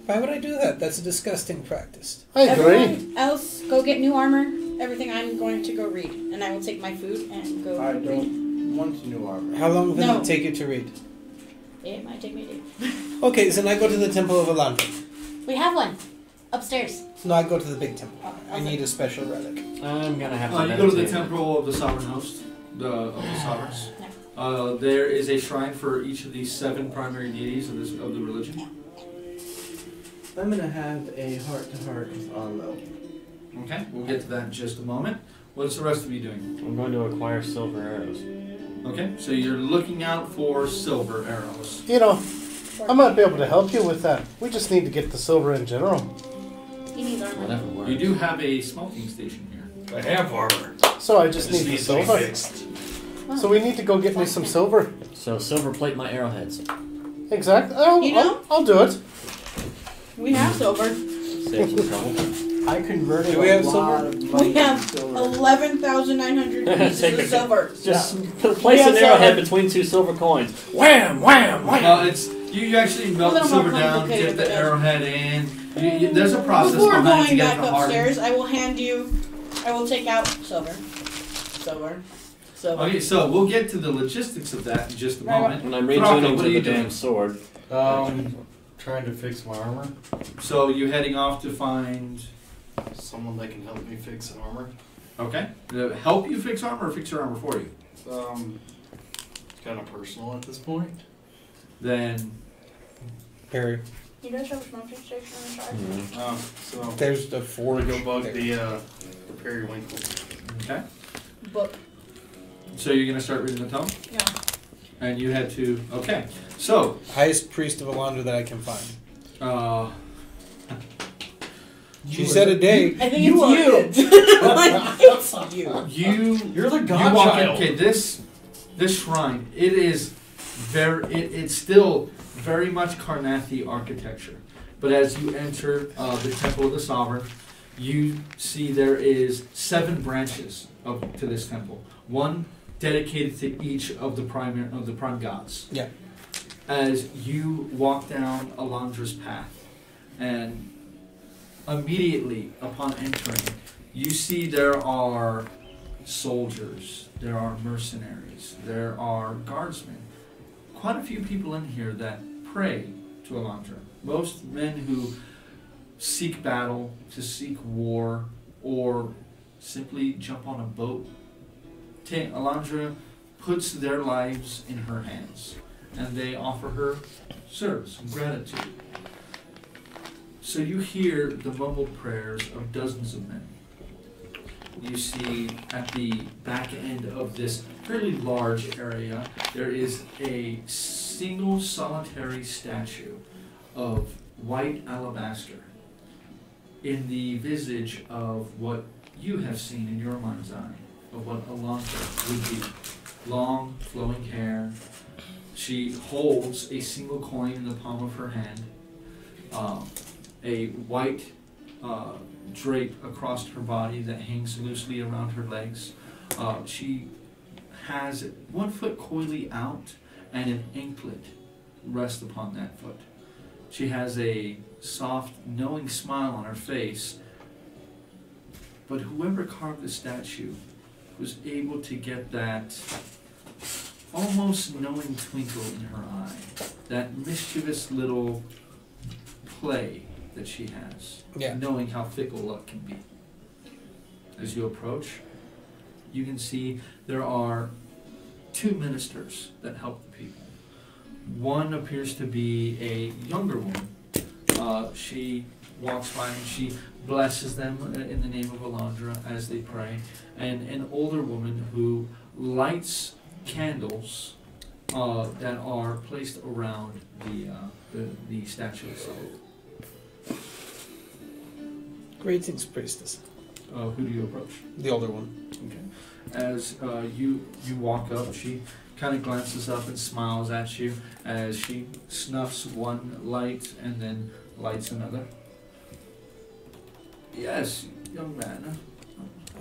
Why would I do that? That's a disgusting practice. I agree. Everyone else, go get new armor. Everything, I'm going to go read. And I will take my food and go I read. don't want new armor. How long will No. it take you to read? It might take me a day. Okay, so then I go to the Temple of Alandra. We have one. Upstairs. No, I go to the big temple. Oh, I need a special relic. I'm gonna have to. You go to the meditate. temple of the sovereign host, of the sovereigns. There is a shrine for each of these 7 primary deities of the religion. I'm gonna have a heart-to-heart with Arlo. Okay, we'll get to that in just a moment. What's the rest of you doing? I'm going to acquire silver arrows. Okay, so you're looking out for silver arrows. You know, I might be able to help you with that. We just need to get the silver in general. He needs armor. Whatever works. You do have a smelting station here. I have armor. So I just This need the needs to be silver. fixed. So we need to go get me some silver. So silver plate my arrowheads. Exactly. You know? I'll do it. We have silver. Save some trouble. I converted Do we a have lot silver? of money We have to silver. 11,900 pieces Take of it. silver. Just We place have an arrowhead silver. between 2 silver coins. Wham! Wham! Wham! Well, it's you actually melt the little more silver down, complicated dip the than that. arrowhead in. There's a process Before behind it to going get back it to harden. upstairs, I will take out silver. Silver. Silver. Okay, so we'll get to the logistics of that in just a Right. moment. When I'm Thraka, retuning what to are you the damn doing? sword. Trying to fix my armor. So you heading off to find? Someone that can help me fix an armor. Okay, help you fix armor or fix your armor for you? Kind of personal at this point. Then Harry, You guys have a smoking station in the Mm-hmm. shop? So there's the I'm forge. gonna go bug there. the periwinkle. okay. Book. So you're gonna start reading the tome, Yeah. and you head to okay. So Highest priest of Alandra that I can find. She you- said a day. I think You it's you. Like, it's you. You're the you godchild. walk in. Okay, this shrine it is it's still very much Karnathi architecture, but as you enter the temple of the sovereign, you see there is 7 branches to this temple. One dedicated to each of the prime gods. Yeah. As you walk down Alandra's path, and immediately upon entering, you see there are soldiers, there are mercenaries, there are guardsmen, quite a few people in here that pray to Alandra. Most men who seek battle, to seek war, or simply jump on a boat, Alondra puts their lives in her hands, and they offer her service and gratitude. So you hear the mumbled prayers of dozens of men. You see at the back end of this fairly large area, there is a single solitary statue of white alabaster in the visage of what you have seen in your mind's eye, of what Alondra would be. Long, flowing hair. She holds a single coin in the palm of her hand. A white drape across her body that hangs loosely around her legs. She has 1 foot coyly out and an anklet rest upon that foot. She has a soft, knowing smile on her face, but whoever carved the statue was able to get that almost knowing twinkle in her eye, that mischievous little play that she has, knowing how fickle luck can be. As you approach, you can see there are 2 ministers that help the people. One appears to be a younger woman. She walks by and she blesses them in the name of Alondra as they pray. And an older woman who lights candles that are placed around the statue itself. Greetings, priestess. Who do you approach? The older one. Okay. As you walk up, she kind of glances up and smiles at you as she snuffs one light and then lights another. Yes, young man.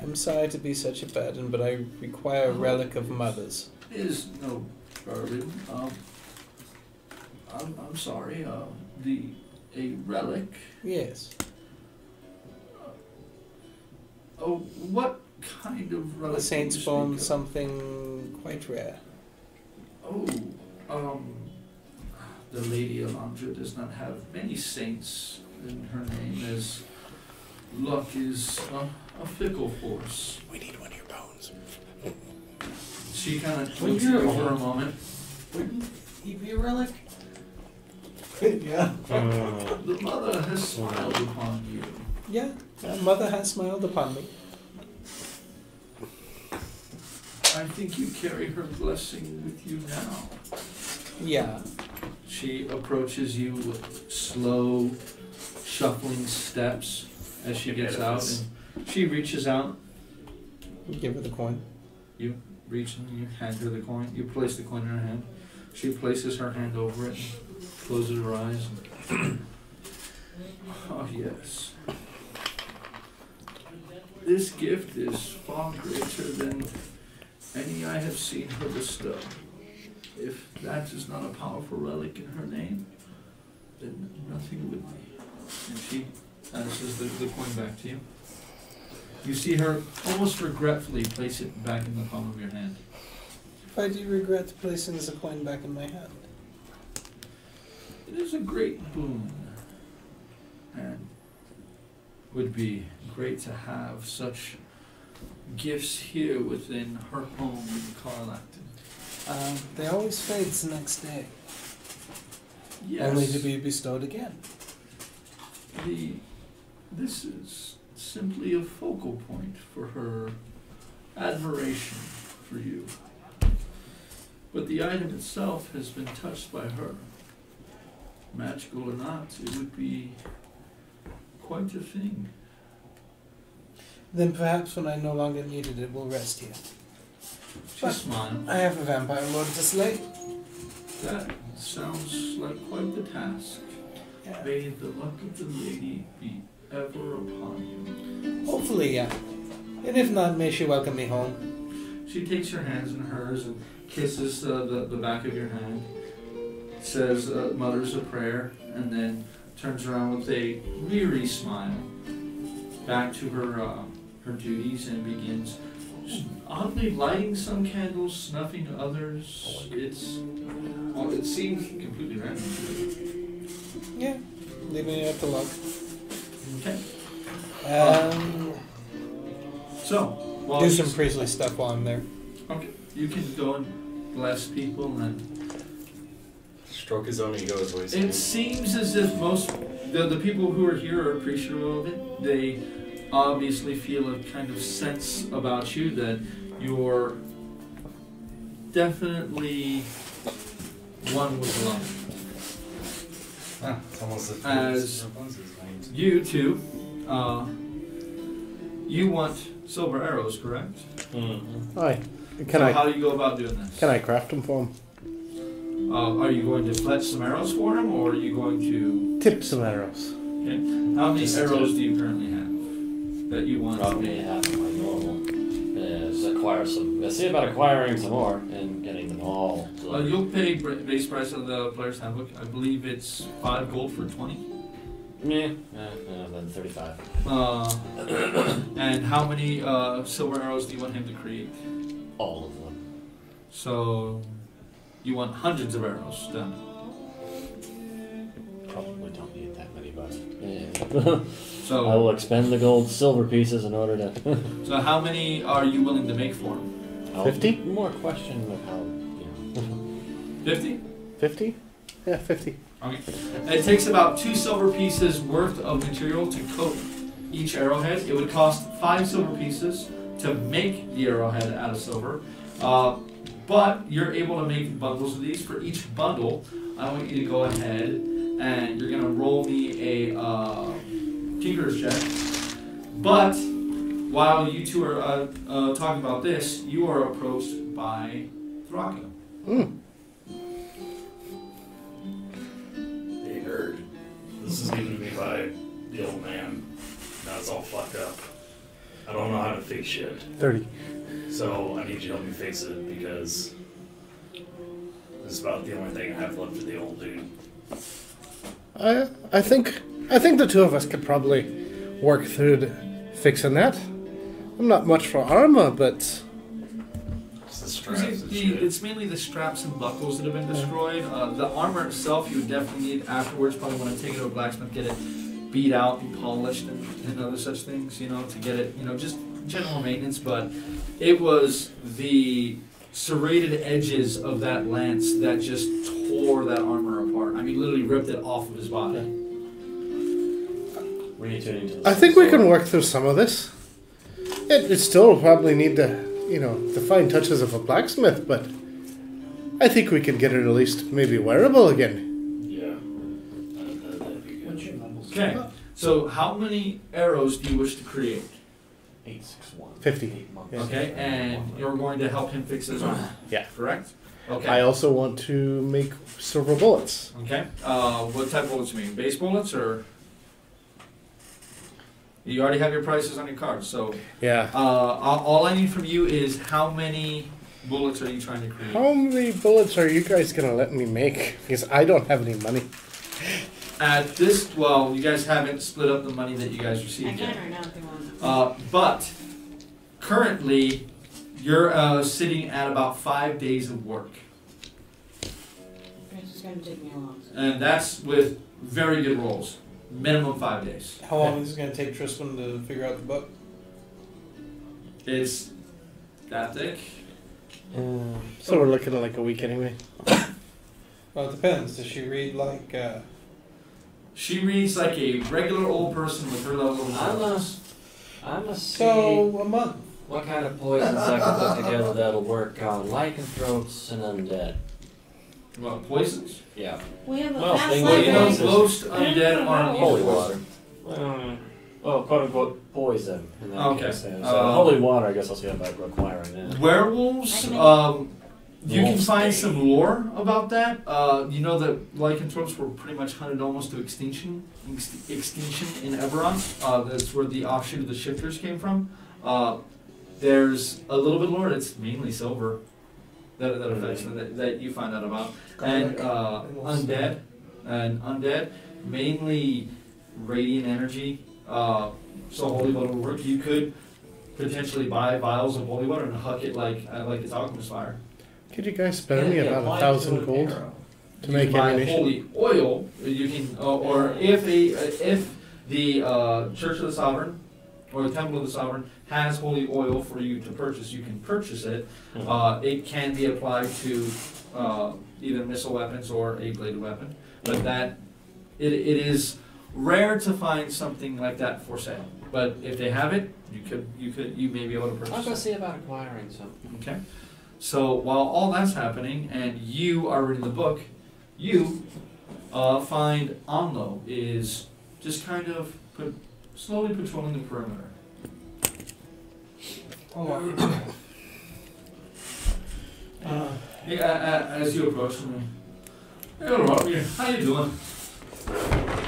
I'm sorry to be such a burden, but I require a relic of mother's. It is no burden. I'm sorry. A relic. Yes. Oh, what kind of relic? The saints formed something quite rare. Oh, the Lady Alondra does not have many saints in her name, as luck is a fickle force. We need one of your bones. She kind of looks at you for a moment. Wouldn't he be a relic? Yeah. The mother has smiled upon you. Yeah, mother has smiled upon me. I think you carry her blessing with you now. Yeah. She approaches you with slow, shuffling steps as she gets out, and she reaches out. You give her the coin. You reach and you hand her the coin. You place the coin in her hand. She places her hand over it and closes her eyes. And oh, yes. This gift is far greater than any I have seen her bestow. If that is not a powerful relic in her name, then nothing would be. And she passes the coin back to you. You see her almost regretfully place it back in the palm of your hand. Why do you regret placing the coin back in my hand? It is a great boon, and would be great to have such gifts here within her home in KLAQ. They always fade the next day. Yes. Only to be bestowed again. This is simply a focal point for her admiration for you. But the item itself has been touched by her. Magical or not, it would be quite a thing. Then perhaps when I no longer need it, it will rest here. She smiles. I have a vampire lord to slay. That sounds like quite the task. Yeah. May the luck of the lady be ever upon you. Hopefully, yeah. And if not, may she welcome me home. She takes your hands in hers and kisses the back of your hand, says, mutters a prayer, and then turns around with a weary smile back to her duties and begins oddly lighting some candles, snuffing others. It seems completely random to you. Yeah, leaving it at the log. Okay. So, Do some priestly stuff while I'm there. Okay. You can go and bless people and Stroke his own ego is what he's it saying. seems as if most the people who are here are appreciative of it. They obviously feel a kind of sense about you that you're definitely one with love. It's almost As you two, you want silver arrows, correct? Aye. How do you go about doing this? Can I craft them for him? Are you going to fletch some arrows for him, or are you going to tip some arrows? Okay. How many arrows do you currently have that you want? Probably half of my normal. Is acquire some. Let's see about acquiring some more and getting them all. You'll pay base price of the player's handbook. I believe it's 5 gold for 20. Yeah, then 35. And how many silver arrows do you want him to create? All of them. So you want hundreds of arrows done. Probably don't need that many, but So I will expend the gold silver pieces in order to. So how many are you willing to make for him? 50? More question of how 50? 50? Yeah, 50. Okay. It takes about 2 silver pieces worth of material to coat each arrowhead. It would cost 5 silver pieces to make the arrowhead out of silver. But you're able to make bundles of these. For each bundle, I want you to go ahead and you're going to roll me a Tinker's check. But while you two are talking about this, you are approached by Thraka. Hey, nerd. This is given to me by the old man. Now it's all fucked up. I don't know how to fix shit. 30. So I need you to help me fix it because this is about the only thing I have left for the old dude. I think the two of us could probably work through fixing that. I'm not much for armor, but It's mainly the straps and buckles that have been destroyed. The armor itself you would definitely need afterwards. Probably want to take it to a blacksmith, get it beat out and polished and other such things, to get it, just general maintenance. But it was the serrated edges of that lance that just tore that armor apart. I mean, literally ripped it off of his body. I think we can work through some of this. It still probably need the fine touches of a blacksmith, but I think we can get it at least maybe wearable again. Yeah. That'd be good. Okay, so how many arrows do you wish to create? 861. 50. Okay, and you're going to help him fix his armor. Yeah. Correct? Okay. I also want to make silver bullets. Okay. What type of bullets you mean? Base bullets or? You already have your prices on your card, so. Yeah. All I need from you is how many bullets are you trying to create? How many bullets are you guys gonna let me make? Because I don't have any money. At this, well, you guys haven't split up the money that you guys received I yet. can right now if you want. But currently, you're sitting at about 5 days of work. It's just gonna take me a while. And that's with very good rolls. Minimum 5 days. How long is it going to take Tristan to figure out the book? It's that thick. So we're looking at like a week anyway. Well, it depends. Does she read like... She reads like a regular old person with her level of intelligence. I'm a see So, a month. what kind of poisons I can put together that'll work on lycanthropes and undead. What, poisons? Yeah. We have a Well, fast thing Well, with you know, poisons. most undead aren't Holy evil. water. Well, quote unquote poison. In that Okay. case, yeah. So holy water, I guess I'll see about requiring that. Werewolves, you can find some lore about that. You know that lycanthropes were pretty much hunted almost to extinction in Eberron. That's where the offshoot of the shifters came from. There's a little bit of lore. It's mainly silver that affects that you find out about. And undead, mainly radiant energy. So holy water will work. You could potentially buy vials of holy water and huck it like it's alchemist fire. Could you guys spare me about 1,000 gold? To make buy ammunition. holy oil, you can, or if the Church of the Sovereign or the Temple of the Sovereign has holy oil for you to purchase, you can purchase it. It can be applied to either missile weapons or a bladed weapon, but that it is rare to find something like that for sale. But if they have it, you may be able to purchase I'll go it. see about acquiring some. Okay. So while all that's happening and you are reading the book, you find Anlo is just kind of slowly patrolling the perimeter. As you approach him, hello, Robbie. How you doing?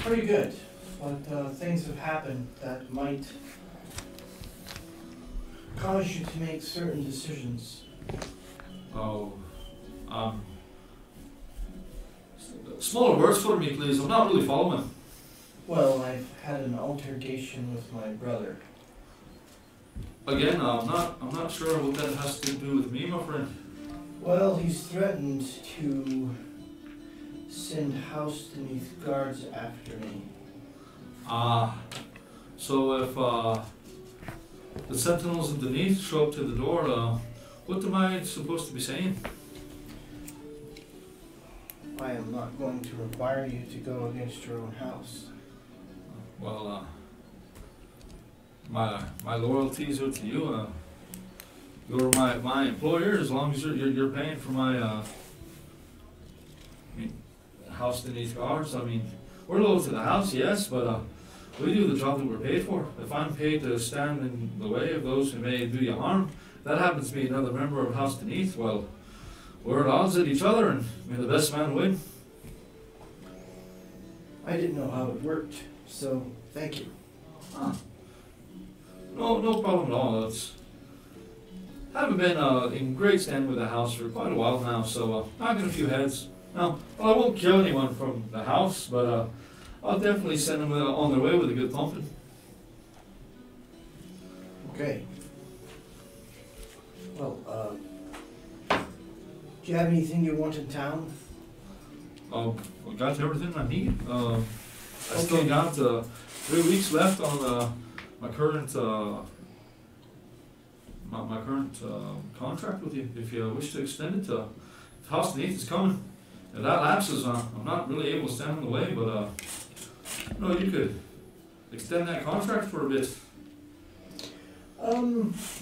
Pretty good, but things have happened that might cause you to make certain decisions. Oh, smaller words for me, please. I'm not really following. Well, I've had an altercation with my brother. Again, I'm not sure what that has to do with me, my friend. Well, he's threatened to send House Beneath guards after me. So if the sentinels of Beneath show up to the door, what am I supposed to be saying? I am not going to require you to go against your own house. Well, my loyalties are to you. You're my employer as long as you're paying for my House Beneath guards. I mean, we're loyal to the house, yes, but we do the job that we're paid for. If I'm paid to stand in the way of those who may do you harm, that happens to be another member of House Beneath, well, we're at odds with each other, and may the best man win. I didn't know how it worked, so thank you. No problem at all. I haven't been in great stand with the house for quite a while now, so knocking a few heads. Now, I won't kill anyone from the house, but I'll definitely send them on their way with a good thumping. Okay. Well, do you have anything you want in town? I got everything I need. I still got 3 weeks left on my current my current contract with you. If you wish to extend it, if House Beneath is coming. If that lapses, I'm not really able to stand in the way, but no, you could extend that contract for a bit.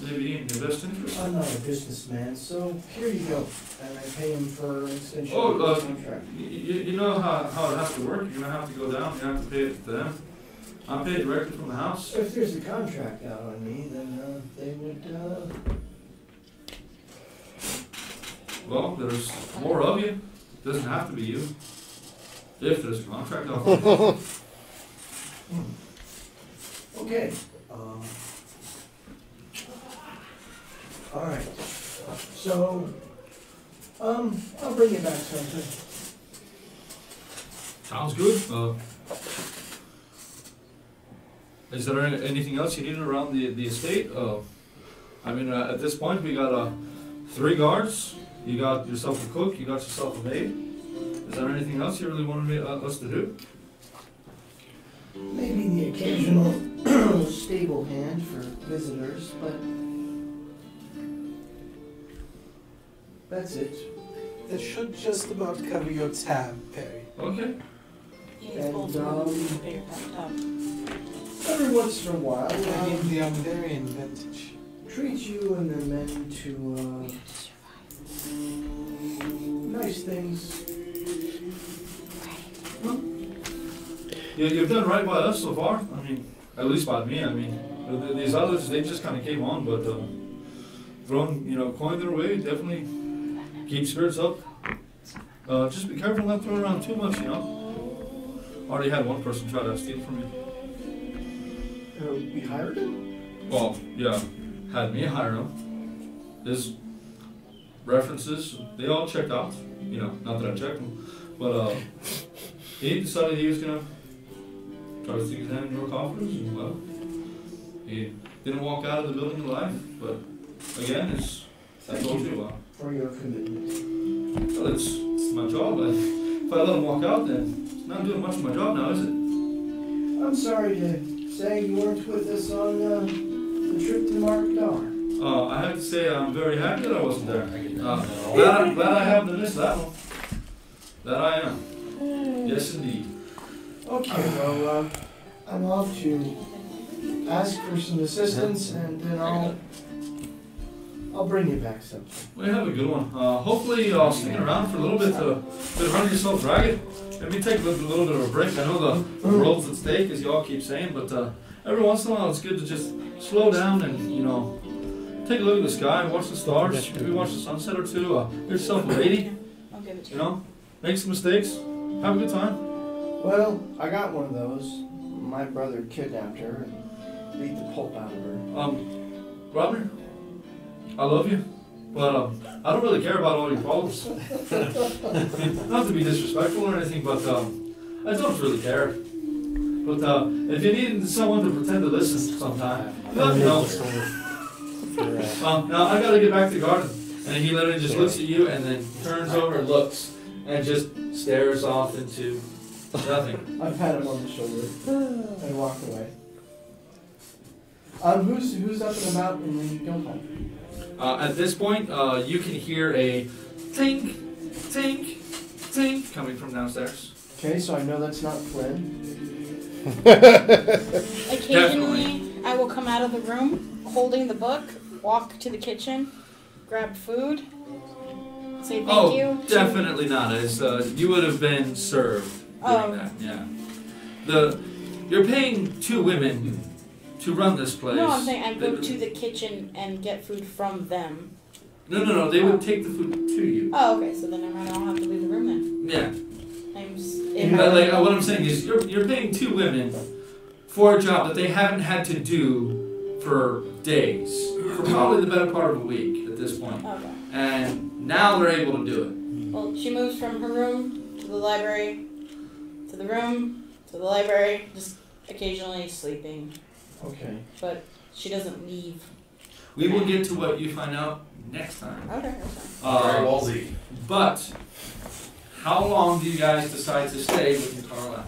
Maybe in your best interest. I'm not a businessman, so here you go. And I pay him for an extension Oh, of the contract. you know how it has to work. You're gonna have to go down. You have to pay it to them. I'm paid directly from the house. If there's a contract out on me, then they would. Well, there's more of you. It doesn't have to be you. If there's a contract out on you. Okay. All right. So, I'll bring you back something. Sounds good. Is there anything else you need around the estate? I mean, at this point, we got 3 guards. You got yourself a cook. You got yourself a maid. Is there anything else you really wanted us to do? Maybe the occasional stable hand for visitors, but that's it. That should just about cover your tab, Perry. Okay. And Bigger laptop. every once in a while, I mean, the Almudarian vintage. treat you and the men to nice things. You've done right by us so far. I mean, at least by me. I mean, these others, they just kind of came on, but throwing, coin their way, definitely keep spirits up. Just be careful not throwing around too much, Already had one person try to steal from me. We hired him? Well, yeah, had me hire him. His references, they all checked out. Not that I checked them, but he decided he was gonna try to stick his hand in your coffers, and well, he didn't walk out of the building alive. But again, I told you, for your commitment. well, it's my job. If I let him walk out, then it's not doing much of my job now, is it? I'm sorry to say you weren't with us on the trip to Markdar. I have to say I'm very happy that I wasn't there. Glad I haven't missed that one. That I am. Yes, indeed. Okay, well, I'm off to ask for some assistance, and then I'll bring you back something. Well, you have a good one. Hopefully I'll stick around for a little bit to run yourself ragged. Maybe take a little bit of a break. I know the world's at stake, as you all keep saying, but every once in a while it's good to just slow down and, you know, take a look at the sky, watch the stars, maybe watch the sunset or two. Get yourself a lady, I'll give it to you know, make some mistakes, have a good time. Well, I got one of those. My brother kidnapped her and beat the pulp out of her. Robert, I love you, but I don't really care about all your problems. Not to be disrespectful or anything, but I don't really care. But if you need someone to pretend to listen sometime, let me know. Now I gotta get back to the garden. And he literally just looks at you and then turns over and looks and just stares off into nothing. I pat him on the shoulder and walk away. Who's up and about in the gun country? At this point, you can hear a tink, tink, tink coming from downstairs. Okay, so I know that's not Flynn. Occasionally, I will come out of the room holding the book, walk to the kitchen, grab food, say thank you. Definitely not. As you would have been served during that. Yeah. You're paying 2 women to run this place. No, I'm saying I go to the kitchen and get food from them. No. They would take the food to you. Oh, okay. So then I don't have to leave the room then. Yeah. What I'm saying is you're paying 2 women for a job that they haven't had to do for days, for probably the better part of a week at this point. Okay. And now they're able to do it. Well, she moves from her room to the library, to the room, to the library, just occasionally sleeping. Okay. But she doesn't leave. We will get to what you find out next time. Okay. Very ballsy. But how long do you guys decide to stay with Carla?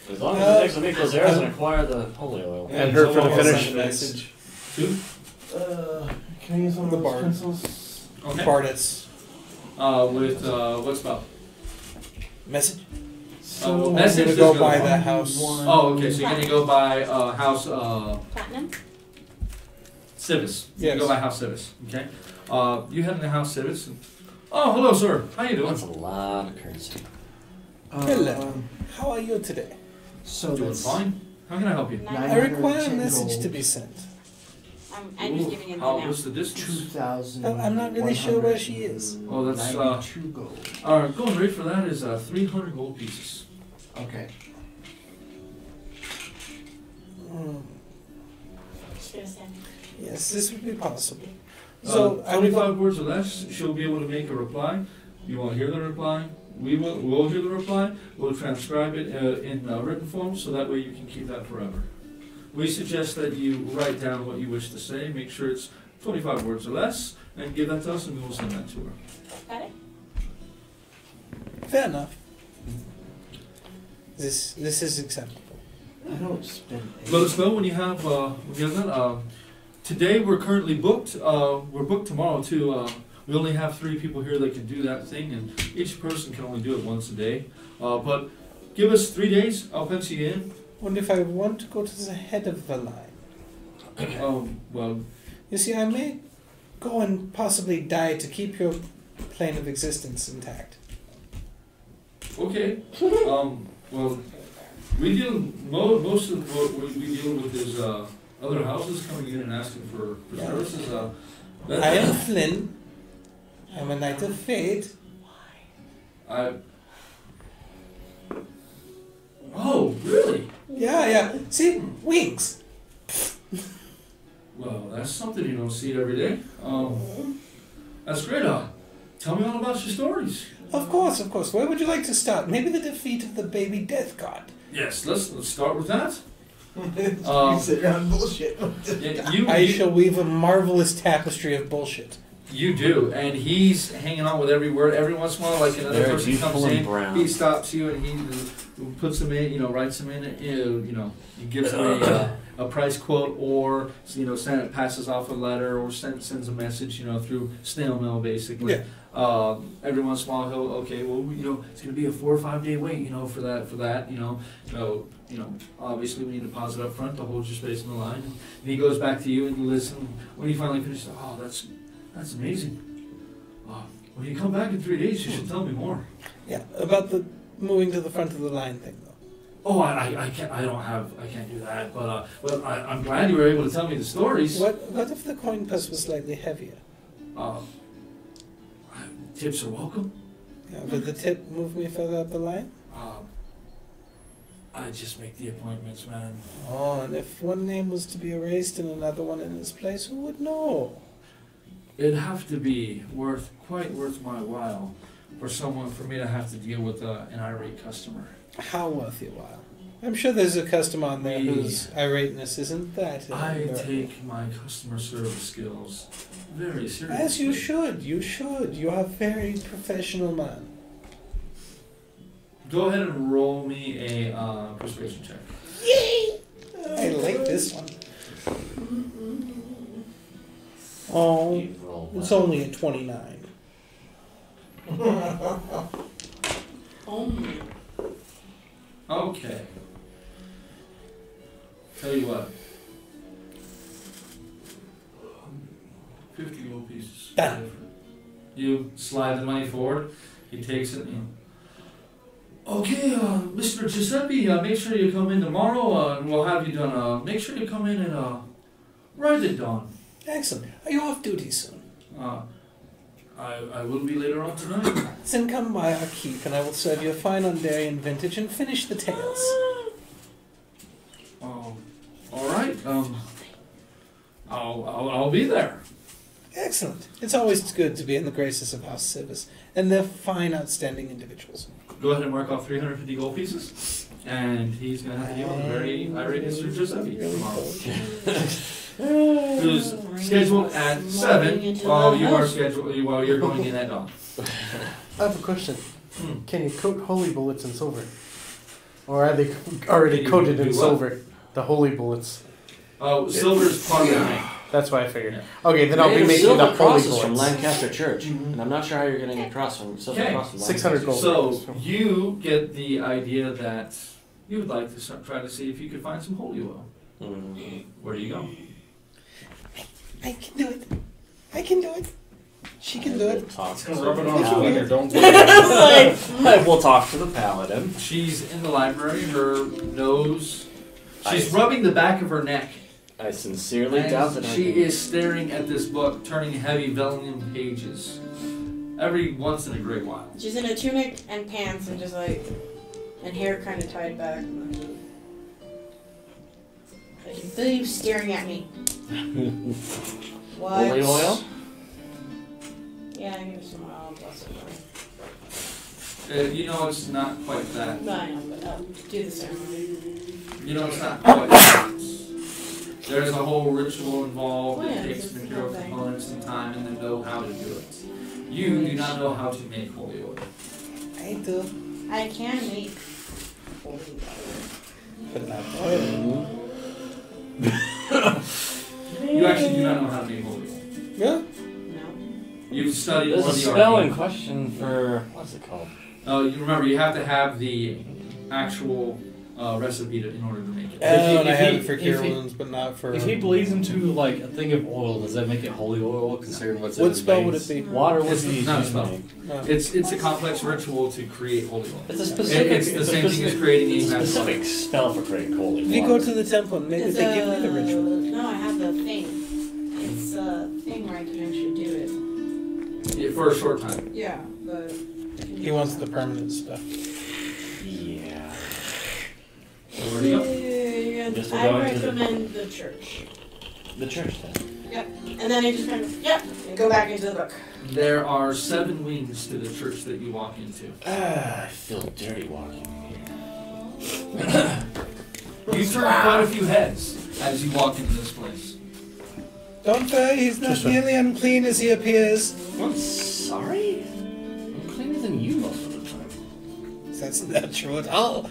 As long as it takes a week those airs and acquire the holy oil. And her for the finish. Message. 2? Can I use one of The those bard. pencils? Okay. Bardets. With what spell? Message. So message I'm is gonna go good. by that house. Oh, okay. So you're gonna go by House Platinum? Civis. Yes. You go by House Civis. Okay. You head into House Civis. And, oh, hello, sir. How you doing? That's a lot of currency. Hello. How are you today? So Doing that's fine. How can I help you? I require a 910 message gold. to be sent. I'm just giving it How now. what's the distance? 2,000. I'm not really sure where she is. Oh, that's 92 gold. our going rate for that is 300 gold pieces. Okay. Yes, this would be possible. So, So I would 25 words or less, she'll be able to make a reply. You won't hear the reply. We'll hear the reply. We'll transcribe it in written form, so that way you can keep that forever. We suggest that you write down what you wish to say. Make sure it's 25 words or less, and give that to us, and we will send that to her. Got it? Fair enough. This is acceptable. I don't spend. Let us know when you have that. Today we're currently booked. We're booked tomorrow too. We only have 3 people here that can do that thing, and each person can only do it once a day. But give us 3 days. I'll pencil you in. What if I want to go to the head of the line? Well, You see, I may go and possibly die to keep your plane of existence intact. okay. Well, we deal most of what we deal with is other houses coming in and asking for Yeah. services. I am Flynn. I'm a knight of fate. Oh, really? Yeah. See? Wings. Well, that's something you don't see every day. That's great. Tell me all about your stories. Of course. Where would you like to start? Maybe the defeat of the baby death god. Yes, let's start with that. You sit around and bullshit. Yeah, I shall weave a marvelous tapestry of bullshit. You do, and he's hanging on with every word. Every once in a while, like another Very person comes beautiful and in, brown. he stops you and he puts them in, writes them in, he gives them a price quote, or passes off a letter, or sends a message, through snail mail, basically. Yeah. Every once in a while, he'll it's going to be a 4 or 5 day wait, for that. So, obviously we need a deposit up front to hold your space in the line. And he goes back to you and you listen. When you finally finish, oh, that's amazing. When you come back in 3 days, you should tell me more. Yeah, about the moving to the front of the line thing, though. Oh, I can't. I can't do that. But I'm glad you were able to tell me the stories. What if the coin purse was slightly heavier? Tips are welcome. Yeah, would the tip move me further up the line? I just make the appointments, man. Oh, and if one name was to be erased and another one in its place, who would know? It'd have to be quite worth my while for me to have to deal with an irate customer. How worth your while? I'm sure there's a customer on there whose irateness isn't that. I take my customer service skills very seriously. As you should. You should. You are a very professional man. Go ahead and roll me a persuasion check. Yay! I like this one. Oh, it's only a 29. Okay. Tell you what. 50 gold pieces. You slide the money forward. He takes it. Okay, Mr. Giuseppe, make sure you come in tomorrow, and we'll have you done. Make sure you come in at right at dawn. Excellent. Are you off duty soon? I will be later on tonight. Then come by our keep, and I will serve you a fine Ondarian vintage and finish the tales. All right. I'll be there. Excellent. It's always good to be in the graces of House Civis, and they're fine, outstanding individuals. Go ahead and mark off 350 gold pieces, and he's going to have to deal with a very irate Mr. Giuseppe tomorrow. Who's scheduled at 7 while you're going in at dawn. I have a question. Can you coat holy bullets in silver? Or are they already coated in silver? The holy bullets. Oh, silver is part of the name. That's why I figured. Okay, then I'll be making silver the holy crosses bullets. from Lancaster Church, and I'm not sure how you're getting a cross from silver cross from 600 gold. So you get the idea that you would like to try to see if you could find some holy oil. Where do you go? I can do it. I can do it. She can do it. It's gonna rub it on his finger. Don't do it. We'll talk to the paladin. She's in the library. Her nose. She's rubbing the back of her neck. I sincerely doubt that she is staring at this book, turning heavy vellum pages. Every once in a great while. She's in a tunic and pants and and hair kind of tied back. I can feel you staring at me. What? Holy oil? Yeah, give me some oil. Bless It's not quite that. No, I know, but I'll do the ceremony. It's not quite that. There's a whole ritual involved. Oh, yeah, It takes it's a material whole thing. components and time and the know-how to do it. You do not know how to make holy oil. I do. I can make holy water. But not oil. You actually do not know how to make holy oil. Yeah? No. You've studied There's more a the spell in arcane. question for what's it called? You remember, you have to have the actual recipe in order to make it. And I have it for cure wounds, but not for... If he bleeds into like a thing of oil, does that make it holy oil? Considering what's in What his spell veins? would it be? Water would It's be not a used spell. to make. No. It's a complex ritual to create holy oil. It's a specific. It's the same thing as creating a magic specific spell for creating holy If you water. go to the temple, maybe It's they give me the ritual. No, I have the thing. It's a thing where I can actually do Yeah, for a short time. it. Yeah, but... He wants the permanent stuff. Yeah. Where do you go? Just to I go into the- recommend the church. The church then. Yep. And then I just kind of, and go back into the book. There are 7 wings to the church that you walk into. I feel dirty walking here. You turn quite a few heads as you walk into this place. Don't worry, he's not Just a- nearly unclean as he appears. I'm sorry? I'm cleaner than you most of the time. That's not true at all.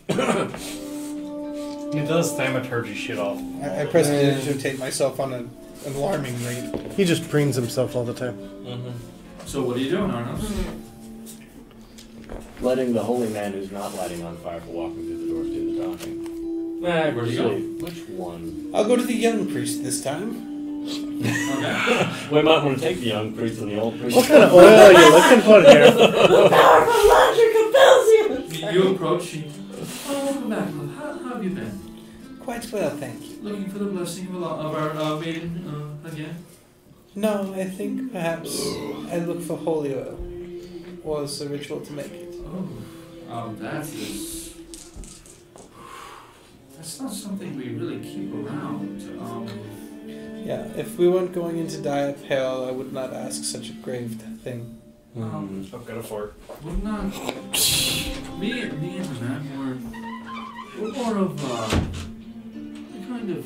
He does thaumaturgy shit off. I prestidigitate myself on an alarming rate. He just preens himself all the time. So what are you doing, Arnos? Letting the holy man who's not lighting on fire for walking through the doors do the talking. Where do you go? Which one? I'll go to the young priest this time. Okay. We might want to take the young priest and the old priest. What kind of oil are you looking for here? Powerful logic compels you. You approach. Welcome back. How have you been? Quite well, thank you. Looking for the blessing of our maiden again? No, I think perhaps I look for holy oil. Was a ritual to make it. That's not something we really keep around. Yeah, if we weren't going into dire peril, I would not ask such a grave thing. I've got a fort. We're not. Me and the man we're more of a kind of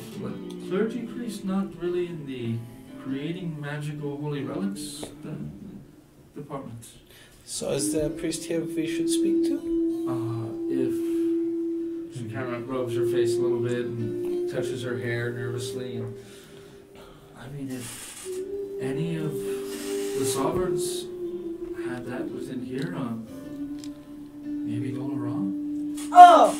clergy priest, not really in the creating magical holy relics department. So is there a priest here we should speak to? If she kind of rubs her face a little bit and touches her hair nervously, and I mean, if any of the sovereigns had that within here, maybe Dolora. Oh!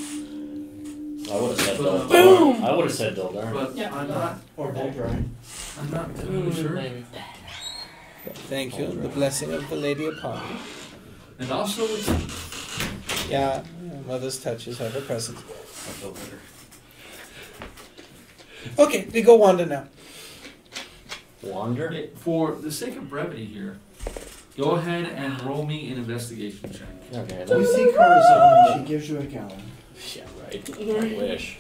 I would have said But, Dildar. I would have said Dildar. But Yeah. I'm not. Or Dagrai. I'm not totally sure. Maybe. Thank you. The blessing of the lady upon you. And also, Yeah, mother's touch is ever present. I feel better. Okay, we go wander now. Wander? for the sake of brevity here, go ahead and roll me an investigation check. Okay, You let's... see Corazon and she gives you a gallon. Yeah, right. I wish.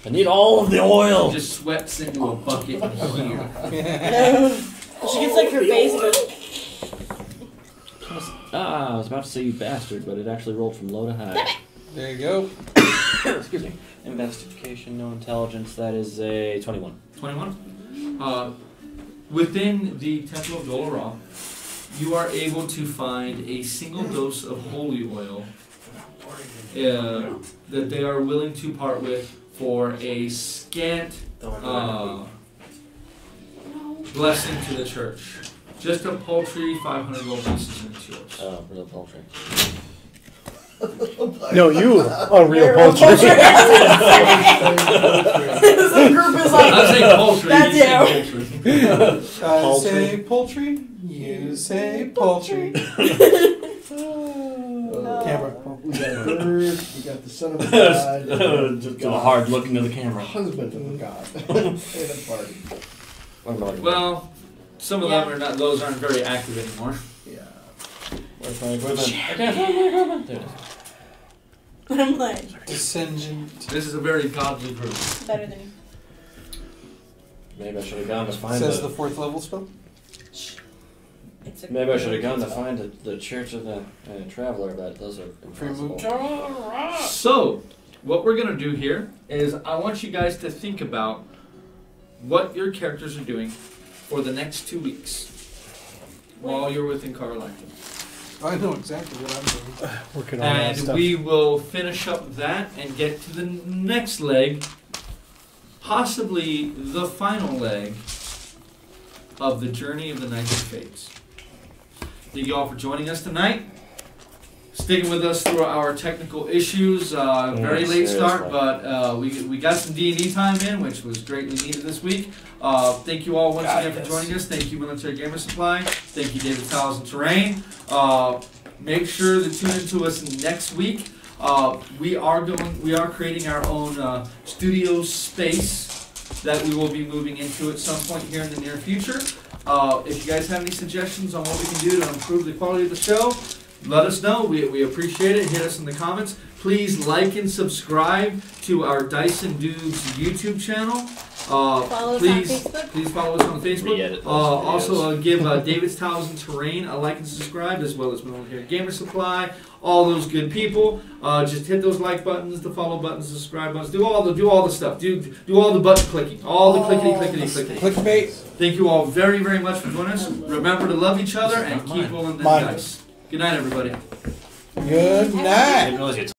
I need all of the oil! Just sweats into a bucket here. She gets like her face and goes, I was about to say you bastard, but it actually rolled from low to high. There you go. Excuse me. Investigation, no intelligence, that is a 21. 21. Within the Temple of Dolora, you are able to find a single dose of holy oil that they are willing to part with for a scant blessing to the church. Just a paltry 500 gold pieces and it's yours. Oh, real paltry. No, you are real poultry. The group is like, I'm saying poultry. That's you say I say poultry, you say poultry. Camera. We got a bird, we got the son of a god. Just got a hard look into the camera. Husband of a god. In a party. Well, some of them are not. Those aren't very active anymore. Yeah. Where's my equipment? I can't find my equipment. There it is. I'm like, Descendant. This is a very godly group. better than you. Maybe I should have gone to find Says the 4th level spell. It's a Maybe I should have gone to find the Church of the Traveler, but those are impossible. So, what we're going to do here is I want you guys to think about what your characters are doing for the next 2 weeks while you're within KLAQ. I know exactly what I'm doing. Working on that And stuff. we will finish up that and get to the next leg, possibly the final leg of the journey of the Knights of Fates. Thank you all for joining us tonight. Sticking with us through our technical issues. Very late start, but we got some D&D time in, which was greatly needed this week. Thank you all once again for joining us. Thank you, Military Gamer Supply. Thank you, David Tiles and Terrain. Make sure to tune into us next week. We are creating our own studio space that we will be moving into at some point here in the near future. If you guys have any suggestions on what we can do to improve the quality of the show, let us know. We appreciate it. Hit us in the comments. Please like and subscribe to our Dyson Dudes YouTube channel. Follow us on Facebook. Please follow us on Facebook. Re-edit those Also, give David's Towels and Terrain a like and subscribe, as well as Middle Hair Gamer Supply. All those good people. Just hit those like buttons, the follow buttons, the subscribe buttons. Do all the stuff. Do all the button clicking. All the clickety. Clickbait. Thank you all very, very much for joining us. Remember to love each other and keep rolling the dice. Good night, everybody. Good night.